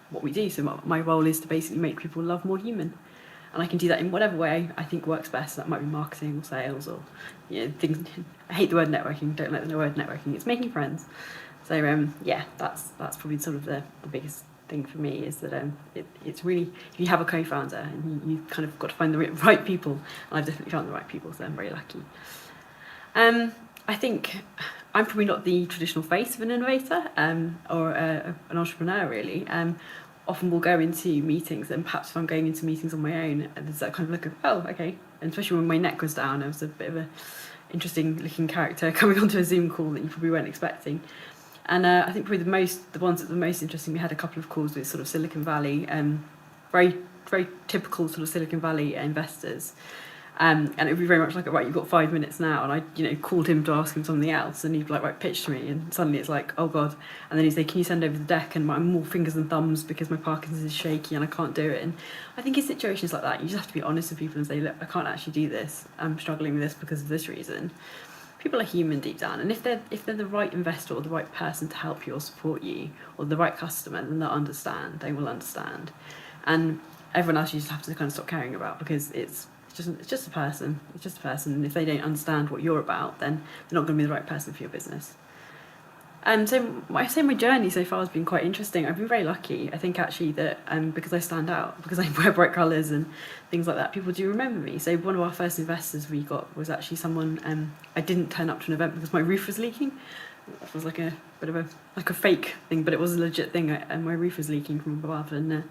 what we do. So my role is to basically make people love more human. And I can do that in whatever way I think works best. That might be marketing or sales or things. I hate the word networking. Don't like the word networking. It's making friends. So yeah, that's probably sort of the biggest thing for me, is that it's really, if you have a co-founder and you kind of got to find the right people. And I've definitely found the right people, so I'm very lucky. I think I'm probably not the traditional face of an innovator or an entrepreneur really. Often we'll go into meetings, and perhaps if I'm going into meetings on my own, there's that kind of look of, oh, okay. And especially when my neck was down, I was a bit of a interesting looking character coming onto a Zoom call that you probably weren't expecting. And I think probably the ones that were the most interesting, we had a couple of calls with sort of Silicon Valley, very, very typical sort of Silicon Valley investors. And it would be very much like, right, you've got 5 minutes now. And I called him to ask him something else, and he'd be like, right, pitch to me. And suddenly it's like, oh God. And then he'd say, can you send over the deck? And I'm more fingers and thumbs because my Parkinson's is shaky and I can't do it. And I think in situations like that, you just have to be honest with people and say, look, I can't actually do this. I'm struggling with this because of this reason. People are human deep down. And if they're the right investor or the right person to help you or support you, or the right customer, then they'll understand. They will understand. And everyone else you just have to kind of stop caring about, because it's just a person. It's just a person, and if they don't understand what you're about, then they're not going to be the right person for your business. So I say my journey so far has been quite interesting. I've been very lucky. I think actually that because I stand out, because I wear bright colours and things like that, people do remember me. So one of our first investors we got was actually someone, I didn't turn up to an event because my roof was leaking. It was like a bit of a fake thing, but it was a legit thing, and my roof was leaking from above, and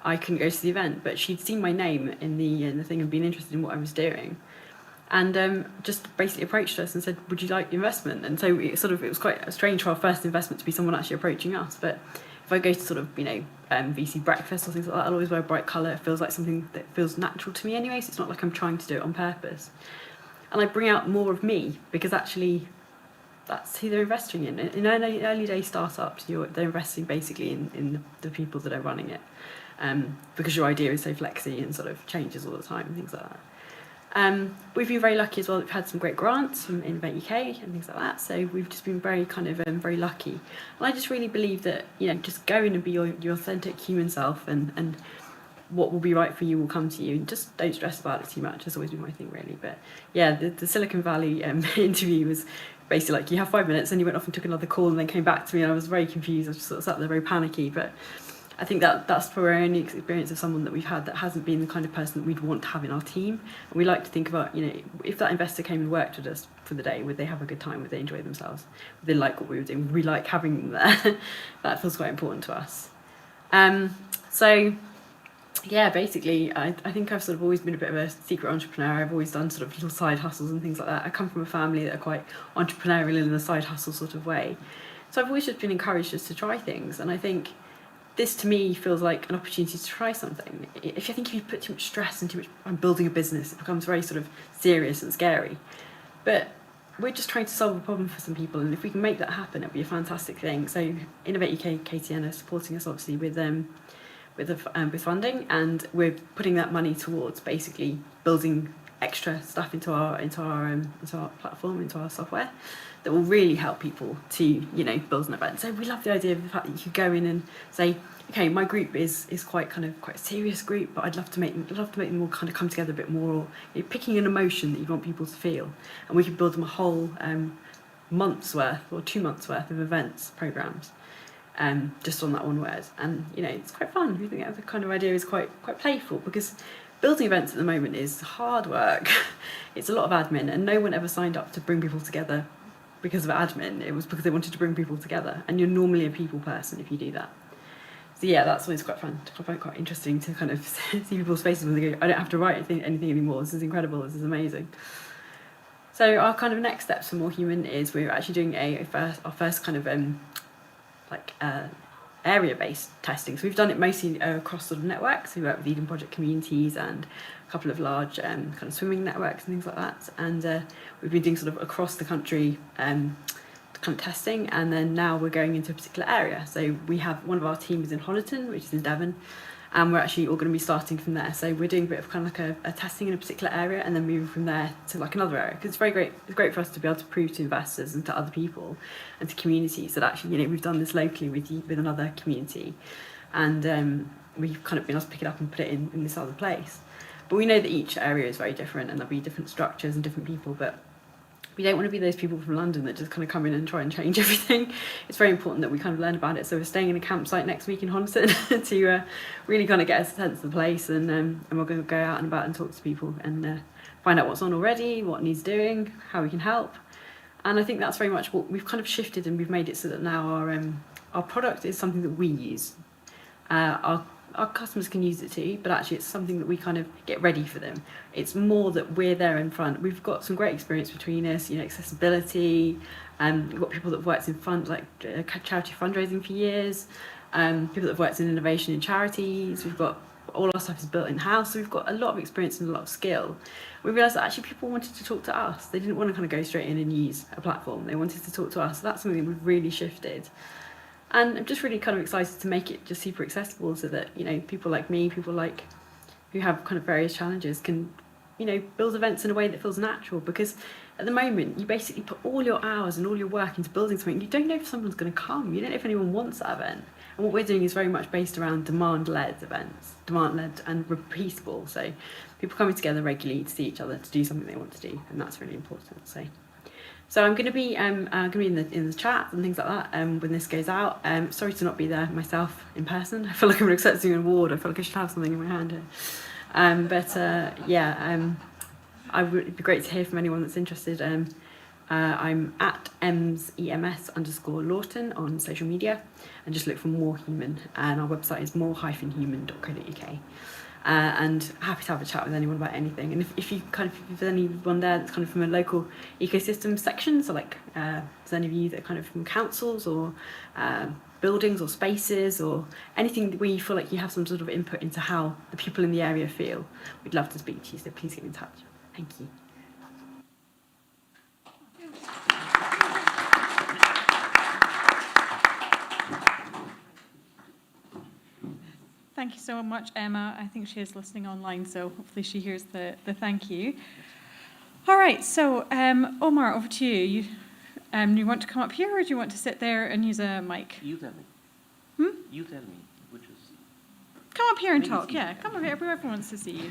I couldn't go to the event, but she'd seen my name in the thing and been interested in what I was doing, and just basically approached us and said, would you like investment? And so it was quite strange for our first investment to be someone actually approaching us. But if I go to sort of VC breakfast or things like that, I'll always wear a bright colour. It feels like something that feels natural to me anyway, so it's not like I'm trying to do it on purpose. And I bring out more of me, because actually that's who they're investing in. In early day startups, they're investing basically in the people that are running it. Because your idea is so flexy and sort of changes all the time and things like that. We've been very lucky as well. We've had some great grants from Innovate UK and things like that. So we've just been very very lucky. And I just really believe that just go in and be your authentic human self, and what will be right for you will come to you. And just don't stress about it too much. That's always been my thing really. But yeah, the Silicon Valley interview was basically like, you have 5 minutes, and you went off and took another call and then came back to me, and I was very confused. I just sort of sat there very panicky, but I think that's probably our only experience of someone that we've had that hasn't been the kind of person that we'd want to have in our team. And we like to think about, if that investor came and worked with us for the day, would they have a good time? Would they enjoy themselves? Would they like what we were doing? Would we like having them there? That feels quite important to us. So yeah, basically, I think I've sort of always been a bit of a secret entrepreneur. I've always done sort of little side hustles and things like that. I come from a family that are quite entrepreneurial in a side hustle sort of way. So I've always just been encouraged just to try things. And I think this to me feels like an opportunity to try something. If you put too much stress and too much, I'm building a business, it becomes very sort of serious and scary. But we're just trying to solve a problem for some people, and if we can make that happen, it'd be a fantastic thing. So Innovate UK KTN are supporting us obviously with funding, and we're putting that money towards basically building extra stuff into our platform, into our software, that will really help people to, you know, build an event. So we love the idea of the fact that you could go in and say, okay, my group is quite a serious group, but I'd love to make them all kind of come together a bit more, or you're picking an emotion that you want people to feel, and we could build them a whole month's worth or 2 months worth of events programs, just on that one word. And you know, it's quite fun. We think that the kind of idea is quite playful, because building events at the moment is hard work. It's a lot of admin, and no one ever signed up to bring people together because of admin. It was because they wanted to bring people together, and you're normally a people person if you do that. So yeah, that's always quite fun. I find it quite interesting to kind of see people's faces when they go, I don't have to write anything anymore. This is incredible. This is amazing. So our kind of next steps for More Human is we're actually doing our first kind of area-based testing. So we've done it mostly across sort of networks. We work with Eden Project communities and a couple of large kind of swimming networks and things like that. And we've been doing sort of across the country kind of testing, and then now we're going into a particular area. So we have one of our teams in Honiton, which is in Devon, and we're actually all going to be starting from there. So we're doing a bit of kind of like a testing in a particular area, and then moving from there to like another area, because it's very great. It's great for us to be able to prove to investors and to other people and to communities that actually, you know, we've done this locally with another community, and we've kind of been able to pick it up and put it in this other place. But we know that each area is very different, and there'll be different structures and different people, but we don't want to be those people from London that just kind of come in and try and change everything. It's very important that we kind of learn about it. So we're staying in a campsite next week in Honiton to really kind of get a sense of the place, and we're going to go out and about and talk to people and find out what's on already, what needs doing, how we can help. And I think that's very much what we've kind of shifted, and we've made it so that now our product is something that we use. Our customers can use it too, but actually it's something that we kind of get ready for them. It's more that we're there in front. We've got some great experience between us, you know, accessibility, we've got people that have worked in charity fundraising for years, people that have worked in innovation in charities. We've got all our stuff is built in-house, so we've got a lot of experience and a lot of skill. We realised that actually people wanted to talk to us. They didn't want to kind of go straight in and use a platform. They wanted to talk to us. So that's something that we've really shifted. And I'm just really kind of excited to make it just super accessible, so that, you know, people like me, people like who have kind of various challenges can, you know, build events in a way that feels natural. Because at the moment, you basically put all your hours and all your work into building something. You don't know if someone's going to come. You don't know if anyone wants that event. And what we're doing is very much based around demand-led events, demand-led and repeatable. So people coming together regularly to see each other to do something they want to do, and that's really important. So I'm going to be in the chat and things like that when this goes out. Sorry to not be there myself in person. I feel like I'm accepting an award. I feel like I should have something in my hand here. It'd be great to hear from anyone that's interested. I'm at EMS_Lawton on social media, and just look for More Human, and our website is more-human.co.uk. And happy to have a chat with anyone about anything. And if there's anyone there that's kind of from a local ecosystem section, so like there's any of you that are kind of from councils or buildings or spaces or anything where you feel like you have some sort of input into how the people in the area feel, we'd love to speak to you, so please get in touch. Thank you. Thank you so much, Emma. I think she is listening online, so hopefully she hears the thank you. All right, so Omar, over to you. Do you want to come up here, or do you want to sit there and use a mic? You tell me. You tell me which is. Come up here and talk. Yeah, come up here. Everyone wants to see you.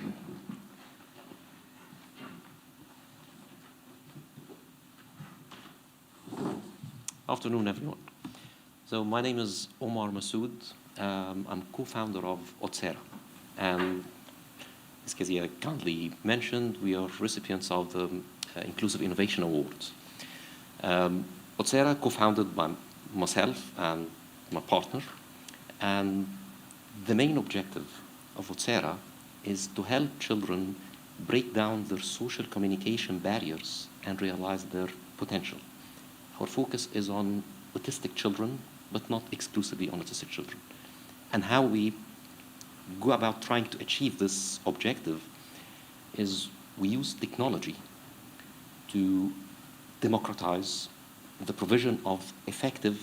Afternoon, everyone. So my name is Omar Masood. I'm co-founder of Otsera, and as Kezia kindly mentioned, we are recipients of the Inclusive Innovation Awards. Otsera co-founded by myself and my partner, and the main objective of Otsera is to help children break down their social communication barriers and realize their potential. Our focus is on autistic children, but not exclusively on autistic children. And how we go about trying to achieve this objective is we use technology to democratize the provision of effective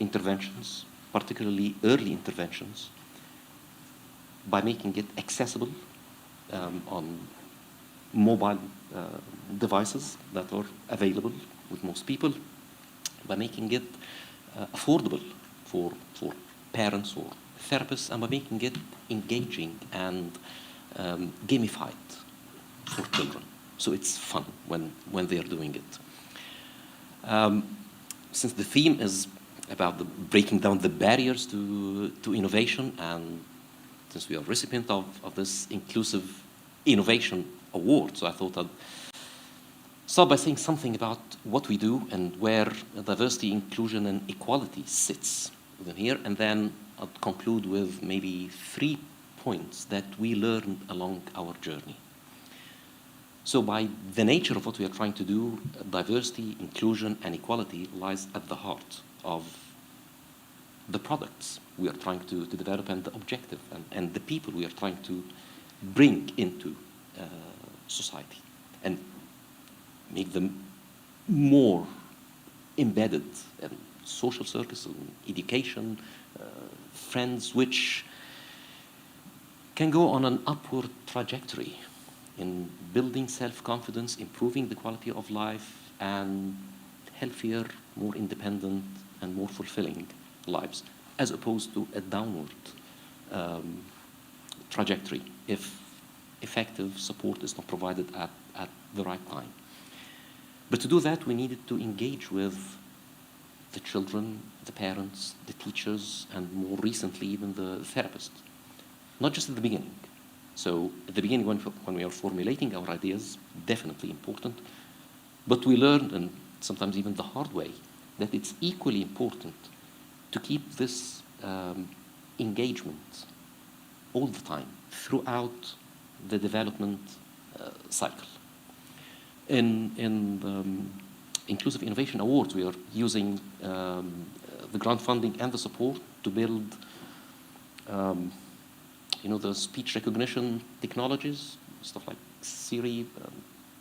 interventions, particularly early interventions, by making it accessible on mobile devices that are available with most people, by making it affordable for parents or therapists, and by making it engaging and gamified for children. So it's fun when they are doing it. Since the theme is about breaking down the barriers to innovation, and since we are recipient of this Inclusive Innovation Award, so I thought I'd start by saying something about what we do and where diversity, inclusion, and equality sits within here, and then I'll conclude with maybe 3 points that we learned along our journey. So by the nature of what we are trying to do, diversity, inclusion, and equality lies at the heart of the products we are trying to develop, and the objective, and the people we are trying to bring into society and make them more embedded in social circles, in education, friends, which can go on an upward trajectory in building self-confidence, improving the quality of life, and healthier, more independent, and more fulfilling lives, as opposed to a downward trajectory if effective support is not provided at the right time. But to do that, we needed to engage with the children, the parents, the teachers, and more recently, even the therapist. Not just at the beginning. So at the beginning, when we are formulating our ideas, definitely important. But we learned, and sometimes even the hard way, that it's equally important to keep this engagement all the time throughout the development cycle. In the Inclusive Innovation Awards, we are using the grant funding and the support to build the speech recognition technologies, stuff like Siri,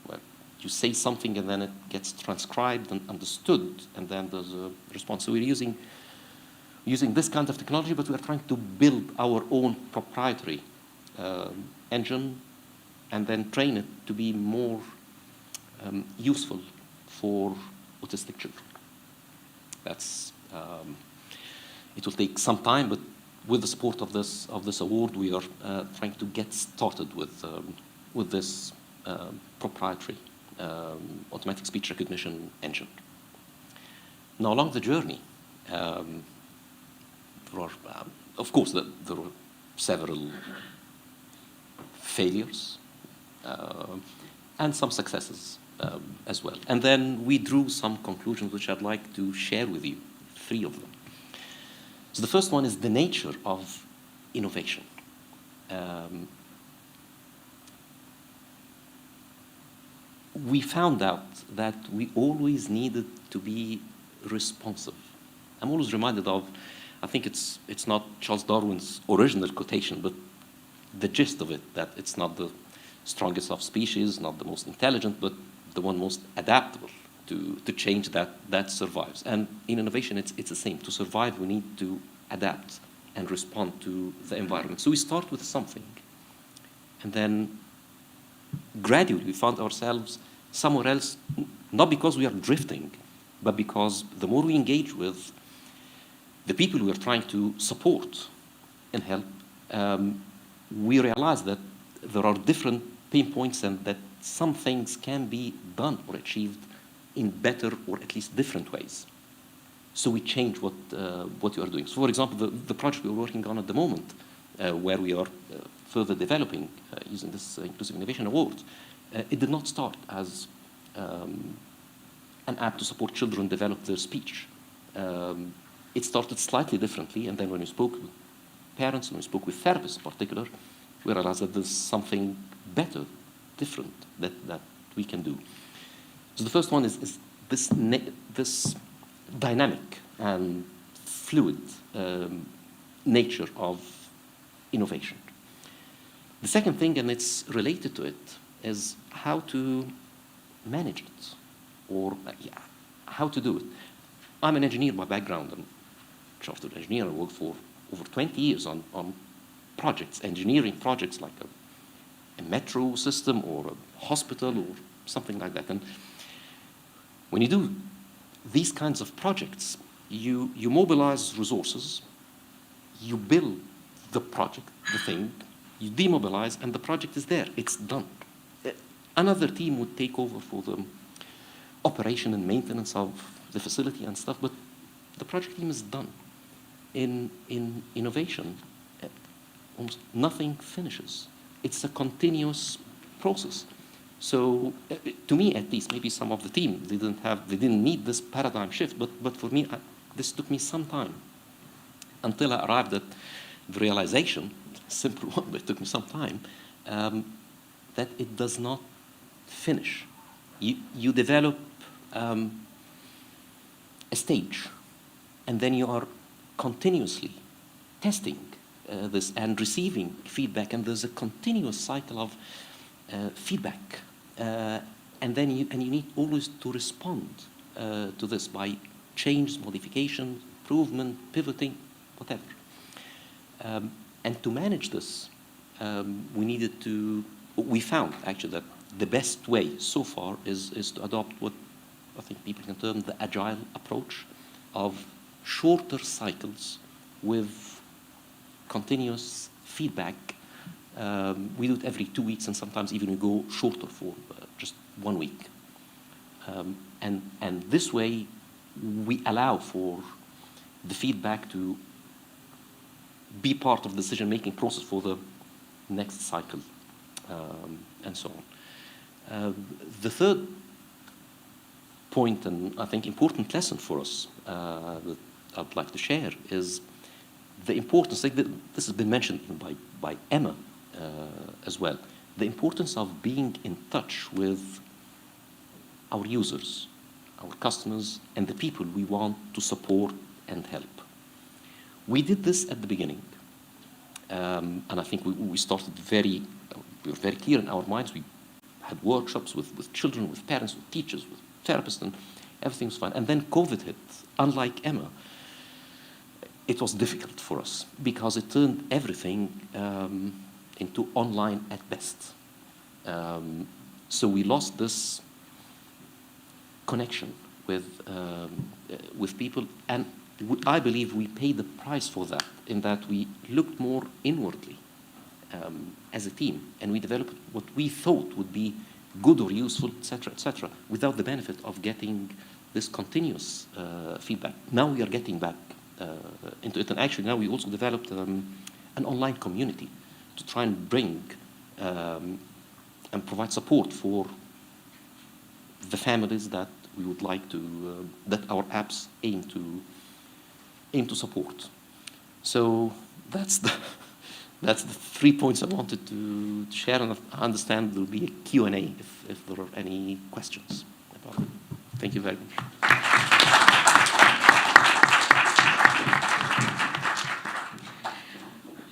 where you say something and then it gets transcribed and understood, and then there's a response. So we're using this kind of technology, but we're trying to build our own proprietary engine and then train it to be more useful for autistic children. That's it will take some time, but with the support of this award, we are trying to get started with this proprietary automatic speech recognition engine. Now, along the journey, there are, of course, there were several failures and some successes as well. And then we drew some conclusions which I'd like to share with you, 3 of them. So the first one is the nature of innovation. We found out that we always needed to be responsive. I'm always reminded of, I think it's not Charles Darwin's original quotation, but the gist of it, that it's not the strongest of species, not the most intelligent, but the one most adaptable to change that survives. And in innovation, it's the same. To survive, we need to adapt and respond to the environment. So we start with something, and then gradually we found ourselves somewhere else, not because we are drifting, but because the more we engage with the people we are trying to support and help, we realize that there are different pain points and that some things can be done or achieved in better or at least different ways. So we change what you are doing. So for example, the project we're working on at the moment, where we are further developing using this Inclusive Innovation Award, it did not start as an app to support children develop their speech. It started slightly differently, and then when we spoke with parents and we spoke with therapists in particular, we realized that there's something better, different that we can do. So the first one is this dynamic and fluid nature of innovation. The second thing, and it's related to it, is how to manage it or how to do it. I'm an engineer by background, and chartered engineer. I worked for over 20 years on projects, engineering projects like a metro system or a hospital or something like that. And when you do these kinds of projects, you mobilize resources, you build the project, the thing, you demobilize, and the project is there. It's done. Another team would take over for the operation and maintenance of the facility and stuff, but the project team is done. In innovation, almost nothing finishes. It's a continuous process. So to me, at least, maybe some of the team, they didn't need this paradigm shift, but for me, this took me some time until I arrived at the realization, simple one, but it took me some time, that it does not finish. You develop a stage, and then you are continuously testing this and receiving feedback, and there's a continuous cycle of feedback, and then you need always to respond to this by change, modification, improvement, pivoting, whatever. And to manage this, we found actually that the best way so far is to adopt what I think people can term the agile approach of shorter cycles with continuous feedback. We do it every 2 weeks, and sometimes even we go shorter for just 1 week. And this way, we allow for the feedback to be part of the decision-making process for the next cycle, and so on. The third point, and I think important lesson for us that I'd like to share, is the importance, like this has been mentioned by Emma as well, the importance of being in touch with our users, our customers, and the people we want to support and help. We did this at the beginning, and I think we started we were very clear in our minds. We had workshops with children, with parents, with teachers, with therapists, and everything was fine. And then COVID hit. Unlike Emma, it was difficult for us because it turned everything into online at best. So we lost this connection with people, and I believe we paid the price for that, in that we looked more inwardly as a team, and we developed what we thought would be good or useful, etc., without the benefit of getting this continuous feedback. Now we are getting back into it, and actually now we also developed an online community to try and bring and provide support for the families that we would like to, that our apps aim to support. So that's the 3 points I wanted to share, and I understand there will be a Q&A if there are any questions about it. Thank you very much.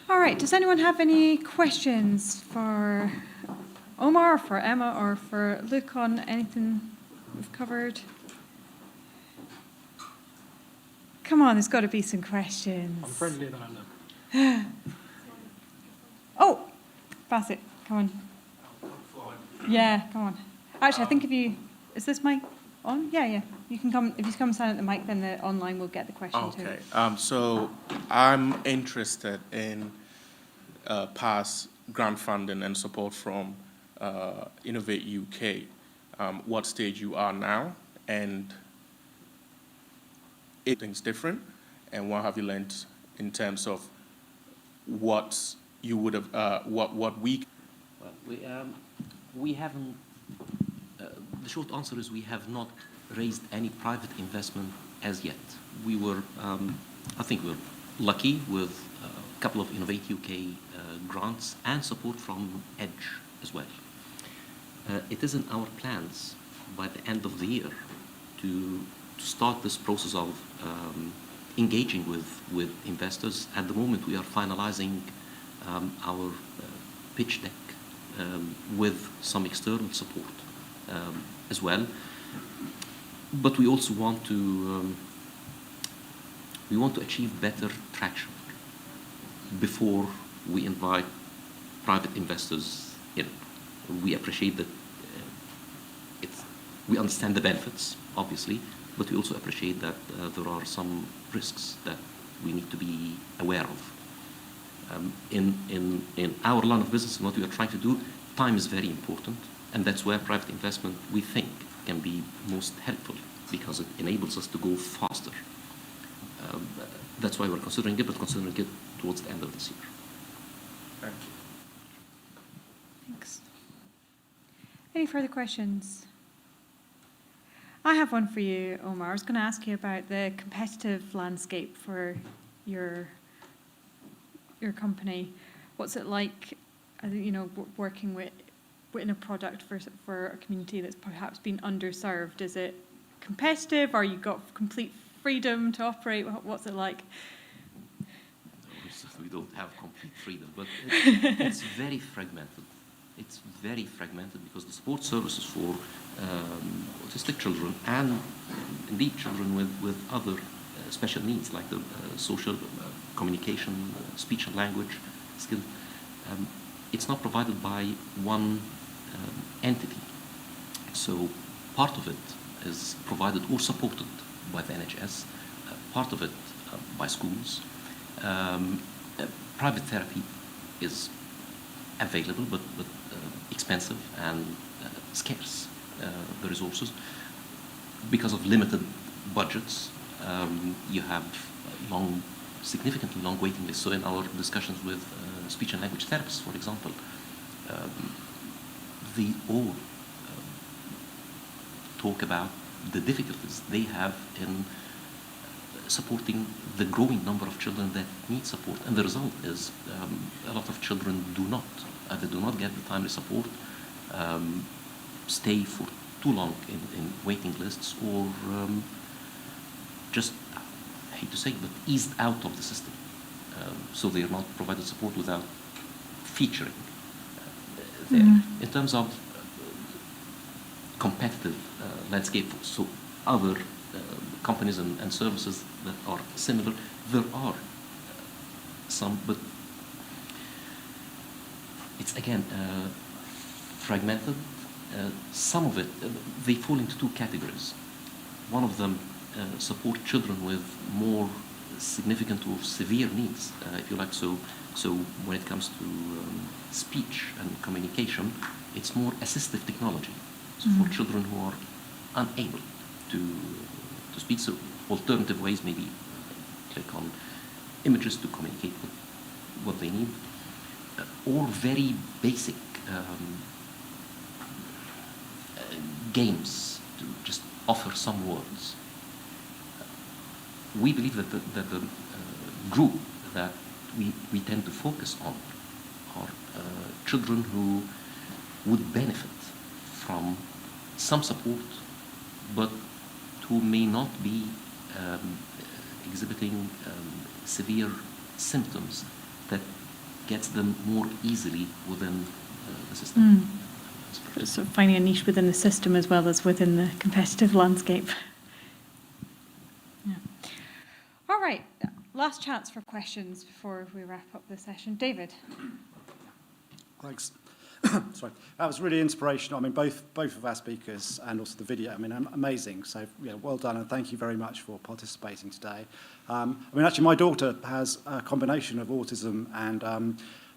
All right, does anyone have any questions for Omar, or for Emma, or for Luke on anything we've covered? Come on, there's got to be some questions. I'm friendlier than I look. Oh, Bassett, come on. Yeah, come on. Actually, I think is this mic on? Yeah. You can come, if you come stand at the mic, then the online will get the question too. Okay, so I'm interested in past grant funding and support from Innovate UK, what stage you are now, and if things different, and what have you learned in terms of what you would have, what we... Well, we haven't, the short answer is we have not raised any private investment as yet. We were, I think we're lucky with a couple of Innovate UK grants and support from Edge as well. It is in our plans by the end of the year to start this process of engaging with investors. At the moment, we are finalizing our pitch deck with some external support as well. but we also want to achieve better traction before we invite private investors in. We appreciate that we understand the benefits, obviously, but we also appreciate that there are some risks that we need to be aware of. In our line of business and what we are trying to do, time is very important, and that's where private investment, we think, can be most helpful, because it enables us to go faster. That's why we're considering it, but considering it towards the end of this year. Thank you. Thanks. Any further questions? I have one for you, Omar. I was going to ask you about the competitive landscape for your company. What's it like, working within a product for a community that's perhaps been underserved? Is it competitive, or you got complete freedom to operate? What's it like? We don't have complete freedom, but it's very fragmented. It's very fragmented because the support services for autistic children and indeed children with other special needs, like the social communication, speech and language skill, it's not provided by one entity. So part of it is provided or supported by the NHS, part of it by schools. Private therapy is available, but expensive and scarce, the resources. Because of limited budgets, you have significantly long waiting lists. So in our discussions with speech and language therapists, for example, they all talk about the difficulties they have in supporting the growing number of children that need support. And the result is a lot of children do not get the timely support, stay for too long in waiting lists, or just, I hate to say it, but eased out of the system. So they are not provided support without featuring there. Mm-hmm. In terms of competitive landscape, so other companies and services that are similar, there are some, but it's again fragmented. Some of it, they fall into two categories. One of them support children with more significant or severe needs, if you like. So when it comes to speech and communication, it's more assistive technology. So for children who are unable to speak, so alternative ways, maybe click on images to communicate what they need, or very basic games to just offer some words. We believe that the group that we tend to focus on are children who would benefit from some support, but who may not be exhibiting severe symptoms that gets them more easily within the system. So finding a niche within the system as well as within the competitive landscape. Yeah. All right, last chance for questions before we wrap up the session. David. Thanks. Sorry, that was really inspirational. I mean, both of our speakers and also the video. I mean, amazing. So, yeah, well done, and thank you very much for participating today. I mean, actually, my daughter has a combination of autism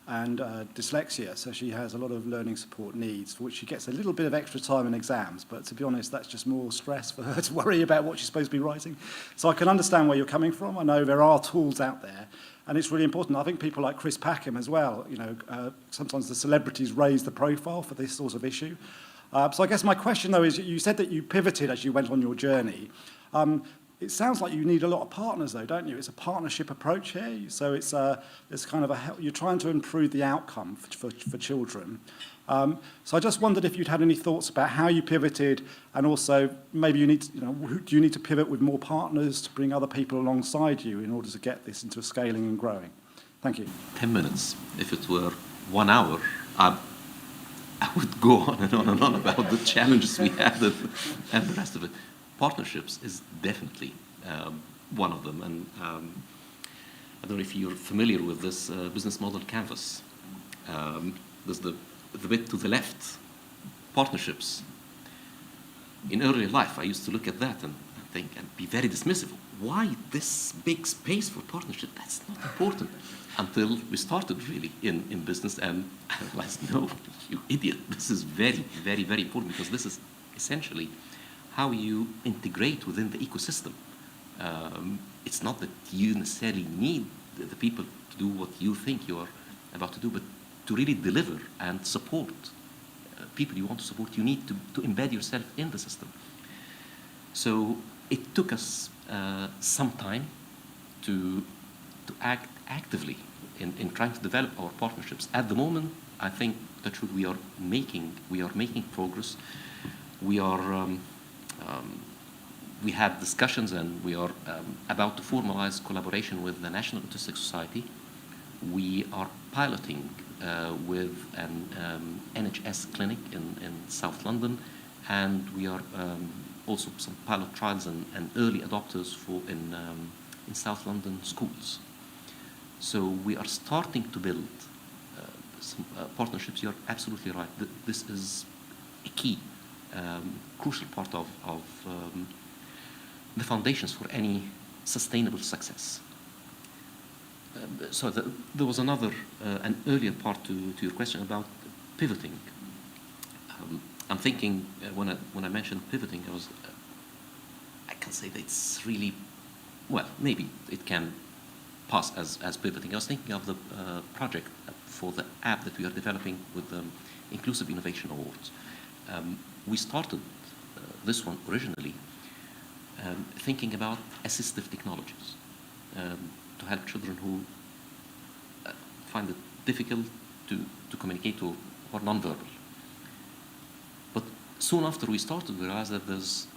and dyslexia, so she has a lot of learning support needs, for which she gets a little bit of extra time in exams. But to be honest, that's just more stress for her to worry about what she's supposed to be writing. So I can understand where you're coming from. I know there are tools out there. And it's really important. I think people like Chris Packham as well, sometimes the celebrities raise the profile for this sort of issue. So I guess my question, though, is you said that you pivoted as you went on your journey. It sounds like you need a lot of partners, though, don't you? It's a partnership approach here. So it's kind of you're trying to improve the outcome for children. So I just wondered if you'd had any thoughts about how you pivoted, and also maybe do you need to pivot with more partners to bring other people alongside you in order to get this into scaling and growing? Thank you. 10 minutes. If it were 1 hour, I would go on and on and on about the challenges we had and the rest of it. partnerships is definitely one of them. And I don't know if you're familiar with this business model canvas. There's the bit to the left, partnerships. In early life, I used to look at that and think and be very dismissive. Why this big space for partnership? That's not important. Until we started really in business and I realized, no, you idiot, this is very, very, very important because this is essentially how you integrate within the ecosystem. It's not that you necessarily need the people to do what you think you're about to do, but to really deliver and support people you want to support, you need to embed yourself in the system. So it took us some time to act actively in trying to develop our partnerships. At the moment, I think that we are making progress. We had discussions and we are about to formalize collaboration with the National Autistic Society. We are piloting with an NHS clinic in South London, and we are also some pilot trials and early adopters in South London schools. So we are starting to build some partnerships. You're absolutely right. This is a key, crucial part of the foundations for any sustainable success. So there was another, an earlier part to your question about pivoting. I'm thinking when I mentioned pivoting, I can say that it's really, well, maybe it can pass as pivoting. I was thinking of the project for the app that we are developing with the Inclusive Innovation Awards. We started this one originally thinking about assistive technologies to help children who find it difficult to communicate or nonverbal. But soon after we started, we realized that there's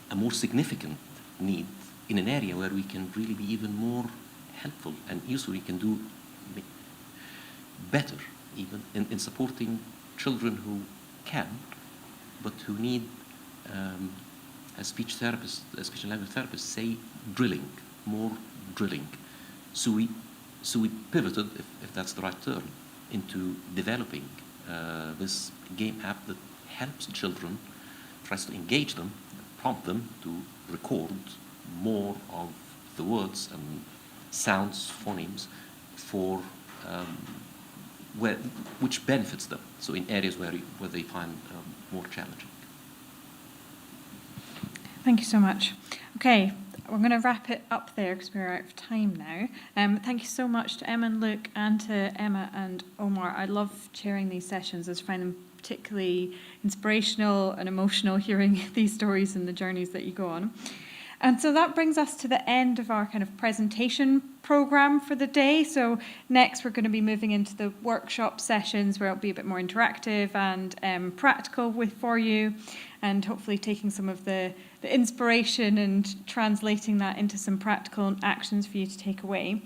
a more significant need in an area where we can really be even more helpful and useful. We can do better even in supporting children who can, but who need, as speech therapists, speech and language therapists say, drilling, more drilling. So we pivoted, if that's the right term, into developing this game app that helps children, tries to engage them, prompt them to record more of the words and sounds, phonemes, for which benefits them. So in areas where they find more challenging. Thank you so much. Okay, we're going to wrap it up there because we're out of time now. Thank you so much to Emma and Luke and to Emma and Omar. I love chairing these sessions. I find them particularly inspirational and emotional hearing these stories and the journeys that you go on. And so that brings us to the end of our kind of presentation program for the day. So next we're going to be moving into the workshop sessions where it'll be a bit more interactive and practical for you, and hopefully taking some of the inspiration and translating that into some practical actions for you to take away.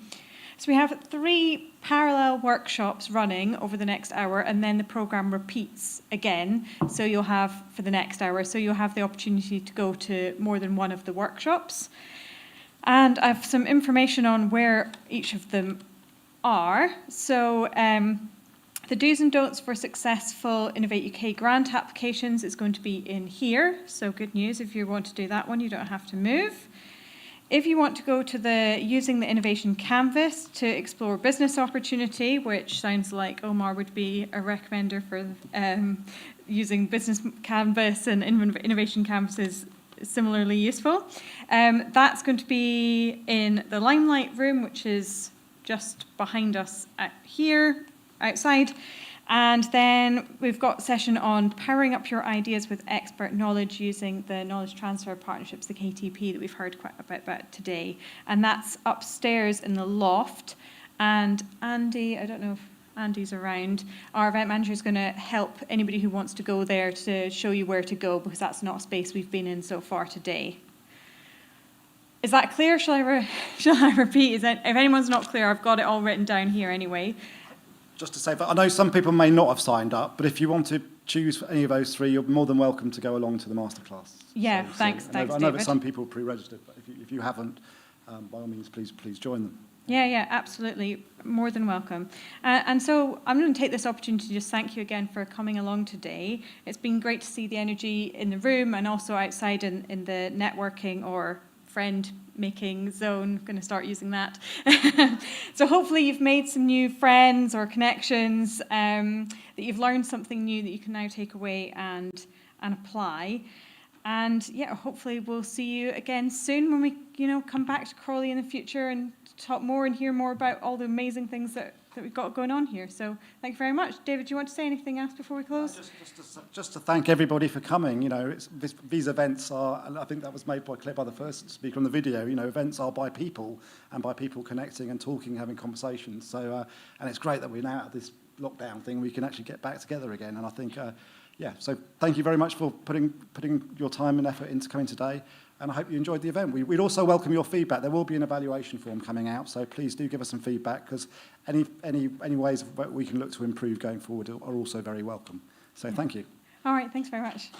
So we have 3 parallel workshops running over the next hour, and then the programme repeats again. So you'll have, for the next hour, so you'll have the opportunity to go to more than one of the workshops. And I have some information on where each of them are. So the do's and don'ts for successful Innovate UK grant applications is going to be in here. So good news, if you want to do that one, you don't have to move. If you want to go to using the innovation canvas to explore business opportunity, which sounds like Omar would be a recommender for using business canvas, and innovation canvas is similarly useful. That's going to be in the Limelight room, which is just behind us here outside. And then we've got a session on powering up your ideas with expert knowledge using the knowledge transfer partnerships, the KTP, that we've heard quite a bit about today. And that's upstairs in the loft. And Andy, I don't know if Andy's around, our event manager is going to help anybody who wants to go there to show you where to go, because that's not a space we've been in so far today. Is that clear? Shall I repeat? If anyone's not clear, I've got it all written down here anyway. Just to say that I know some people may not have signed up, but if you want to choose any of those three, you're more than welcome to go along to the masterclass. Yeah, So, thanks, I know that David. some people pre-registered, but if you haven't, by all means, please join them. Yeah, absolutely. More than welcome. And so I'm going to take this opportunity to just thank you again for coming along today. It's been great to see the energy in the room and also outside in the networking or friend-making zone. I'm going to start using that. So hopefully you've made some new friends or connections, that you've learned something new that you can now take away and apply. And yeah, hopefully we'll see you again soon when we, come back to Crawley in the future and talk more and hear more about all the amazing things that we've got going on here. So thank you very much. David, do you want to say anything else before we close? Just to thank everybody for coming. These events are, and I think that was made clear by the first speaker on the video, events are by people and by people connecting and talking, having conversations. So, and it's great that we're now at this lockdown thing, we can actually get back together again. And I think, so thank you very much for putting your time and effort into coming today. And I hope you enjoyed the event. We'd also welcome your feedback. There will be an evaluation form coming out, so please do give us some feedback, because any ways we can look to improve going forward are also very welcome. So thank you. All right, thanks very much.